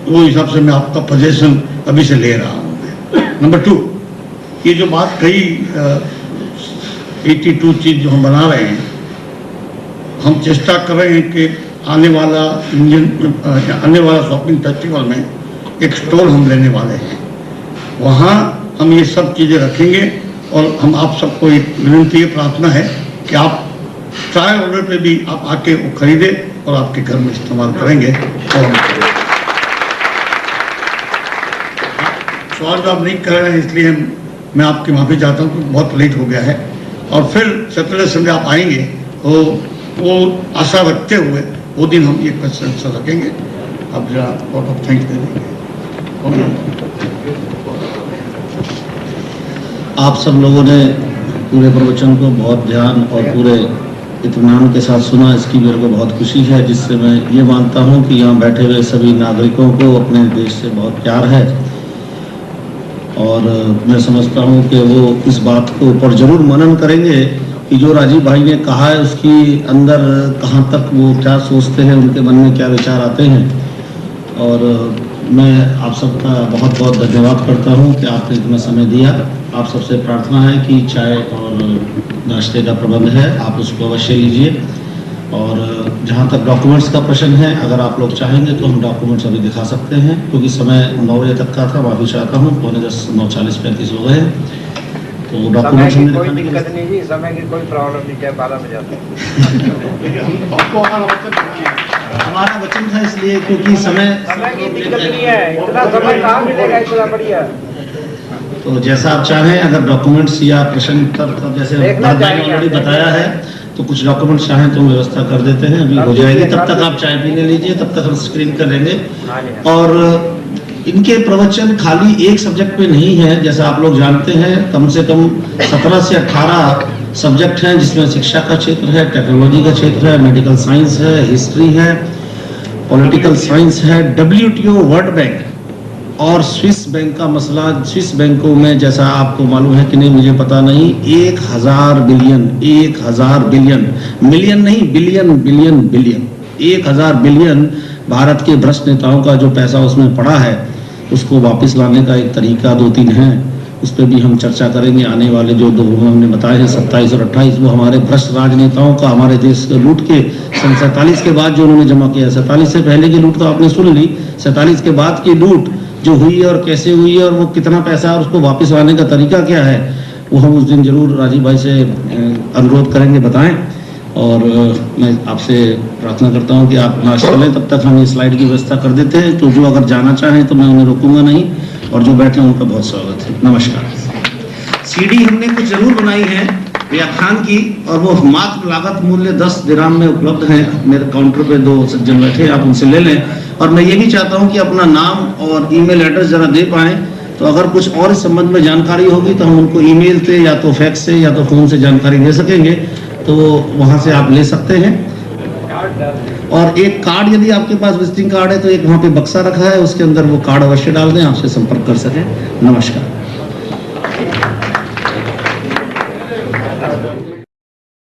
Speaker 3: वो हिसाब से मैं आपका सजेशन अभी से ले रहा हूँ। नंबर 2, ये जो बात कही 82 चीज जो हम बना रहे हैं, हम चेष्टा कर रहे हैं कि आने वाला शॉपिंग फेस्टिवल में एक स्टॉल हम लेने वाले हैं। वहाँ हम ये सब चीज़ें रखेंगे और हम आप सबको एक विनती प्रार्थना है कि आप ट्रायल ऑर्डर पे भी आप आके वो खरीदे और आपके घर में इस्तेमाल करेंगे। और सवाल जवाब नहीं कर रहे हैं इसलिए मैं आपकी माफ़ी चाहता हूँ कि बहुत लेट हो गया है। और फिर सैटरडे संडे आप आएंगे तो वो आशा रखते हुए वो दिन हम ये क्वेश्चन रखेंगे। आप जरा बहुत ऑफ थैंक्स दे देंगे।
Speaker 1: आप सब लोगों ने पूरे प्रवचन को बहुत ध्यान और पूरे इत्मीनान के साथ सुना, इसकी मेरे को बहुत खुशी है, जिससे मैं ये मानता हूँ कि यहाँ बैठे हुए सभी नागरिकों को अपने देश से बहुत प्यार है। और मैं समझता हूँ कि वो इस बात को ऊपर जरूर मनन करेंगे कि जो राजीव भाई ने कहा है उसकी अंदर कहाँ तक वो क्या सोचते हैं, उनके मन में क्या विचार आते हैं। और मैं आप सबका बहुत बहुत धन्यवाद करता हूं कि आपने इतना समय दिया। आप सबसे प्रार्थना है कि चाय और नाश्ते का प्रबंध है, आप उसको अवश्य लीजिए। और जहां तक डॉक्यूमेंट्स का प्रश्न है, अगर आप लोग चाहेंगे तो हम डॉक्यूमेंट्स अभी दिखा सकते हैं, क्योंकि समय 9 बजे तक का था। माफी चाहता हूँ, 9:40-35 हो गए हैं, तो
Speaker 4: समय
Speaker 1: डॉक्यूमेंट्स
Speaker 4: की कोई दिक्कत नहीं जी, समय की कोई प्रॉब्लम नहीं, चाहे 12 बजे आता
Speaker 1: हमारा वचन था, इसलिए क्योंकि समय
Speaker 4: की दिक्कत नहीं है, इतना समय कहाँ मिलेगा, इतना बढ़िया।
Speaker 1: तो जैसा आप चाहें, अगर डॉक्यूमेंट्स या प्रश्न उत्तर जैसे
Speaker 4: देखना
Speaker 1: भाई ने
Speaker 4: चाहिए।
Speaker 1: ऑलरेडी बताया है, तो कुछ डॉक्यूमेंट्स चाहें तो व्यवस्था कर देते हैं, अभी हो जाएगी। तब तक आप चाय पीने लीजिए, तब तक हम स्क्रीन कर लेंगे। और इनके प्रवचन खाली एक सब्जेक्ट पे नहीं है, जैसा आप लोग जानते हैं, कम से कम 17 से 18 सब्जेक्ट हैं, जिसमें शिक्षा का क्षेत्र है, टेक्नोलॉजी का क्षेत्र है, मेडिकल साइंस है, हिस्ट्री है, पॉलिटिकल साइंस है, WTO, वर्ल्ड बैंक और स्विस बैंक का मसला। स्विस बैंकों में, जैसा आपको मालूम है कि नहीं मुझे पता नहीं, 1000 बिलियन, 1000 बिलियन, मिलियन नहीं, billion billion billion, 1000 billion Bharat के भ्रष्ट नेताओं का जो पैसा उसमें पड़ा है, उसको वापस लाने का एक तरीका 2-3 है। उस पर भी हम चर्चा करेंगे। आने वाले जो 2 हमने बताए हैं, 27 और 28, वो हमारे भ्रष्ट राजनेताओं का, हमारे देश के लूट के सन 47 के बाद जो उन्होंने जमा किया। 47 से पहले की लूट तो आपने सुन ली, 47 के बाद की लूट जो हुई है और कैसे हुई है और वो कितना पैसा है और उसको वापस लाने का तरीका क्या है, वो हम उस दिन जरूर राजीव भाई से अनुरोध करेंगे, बताएं। और मैं आपसे प्रार्थना करता हूं कि आप नाश्ता लें, तब तक हम ये स्लाइड की व्यवस्था कर देते हैं। तो जो अगर जाना चाहें तो मैं उन्हें रोकूंगा नहीं, और जो बैठे उनका बहुत स्वागत है। नमस्कार। सीडी हमने कुछ जरूर बनाई है व्याख्यान की, और वो मात्र लागत मूल्य 10 दिरहम में उपलब्ध है। मेरे काउंटर पे 2 सज्जन बैठे, आप उनसे ले लें। और मैं ये भी चाहता हूं कि अपना नाम और ईमेल एड्रेस जरा दे पाएं, तो अगर कुछ और इस संबंध में जानकारी होगी तो हम उनको ईमेल से या तो फैक्स से या तो फोन से जानकारी दे सकेंगे, तो वहां से आप ले सकते हैं। और एक कार्ड, यदि आपके पास विजिटिंग कार्ड है तो एक वहां पे बक्सा रखा है, उसके अंदर वो कार्ड अवश्य डाल दें, आपसे संपर्क कर सकें। नमस्कार।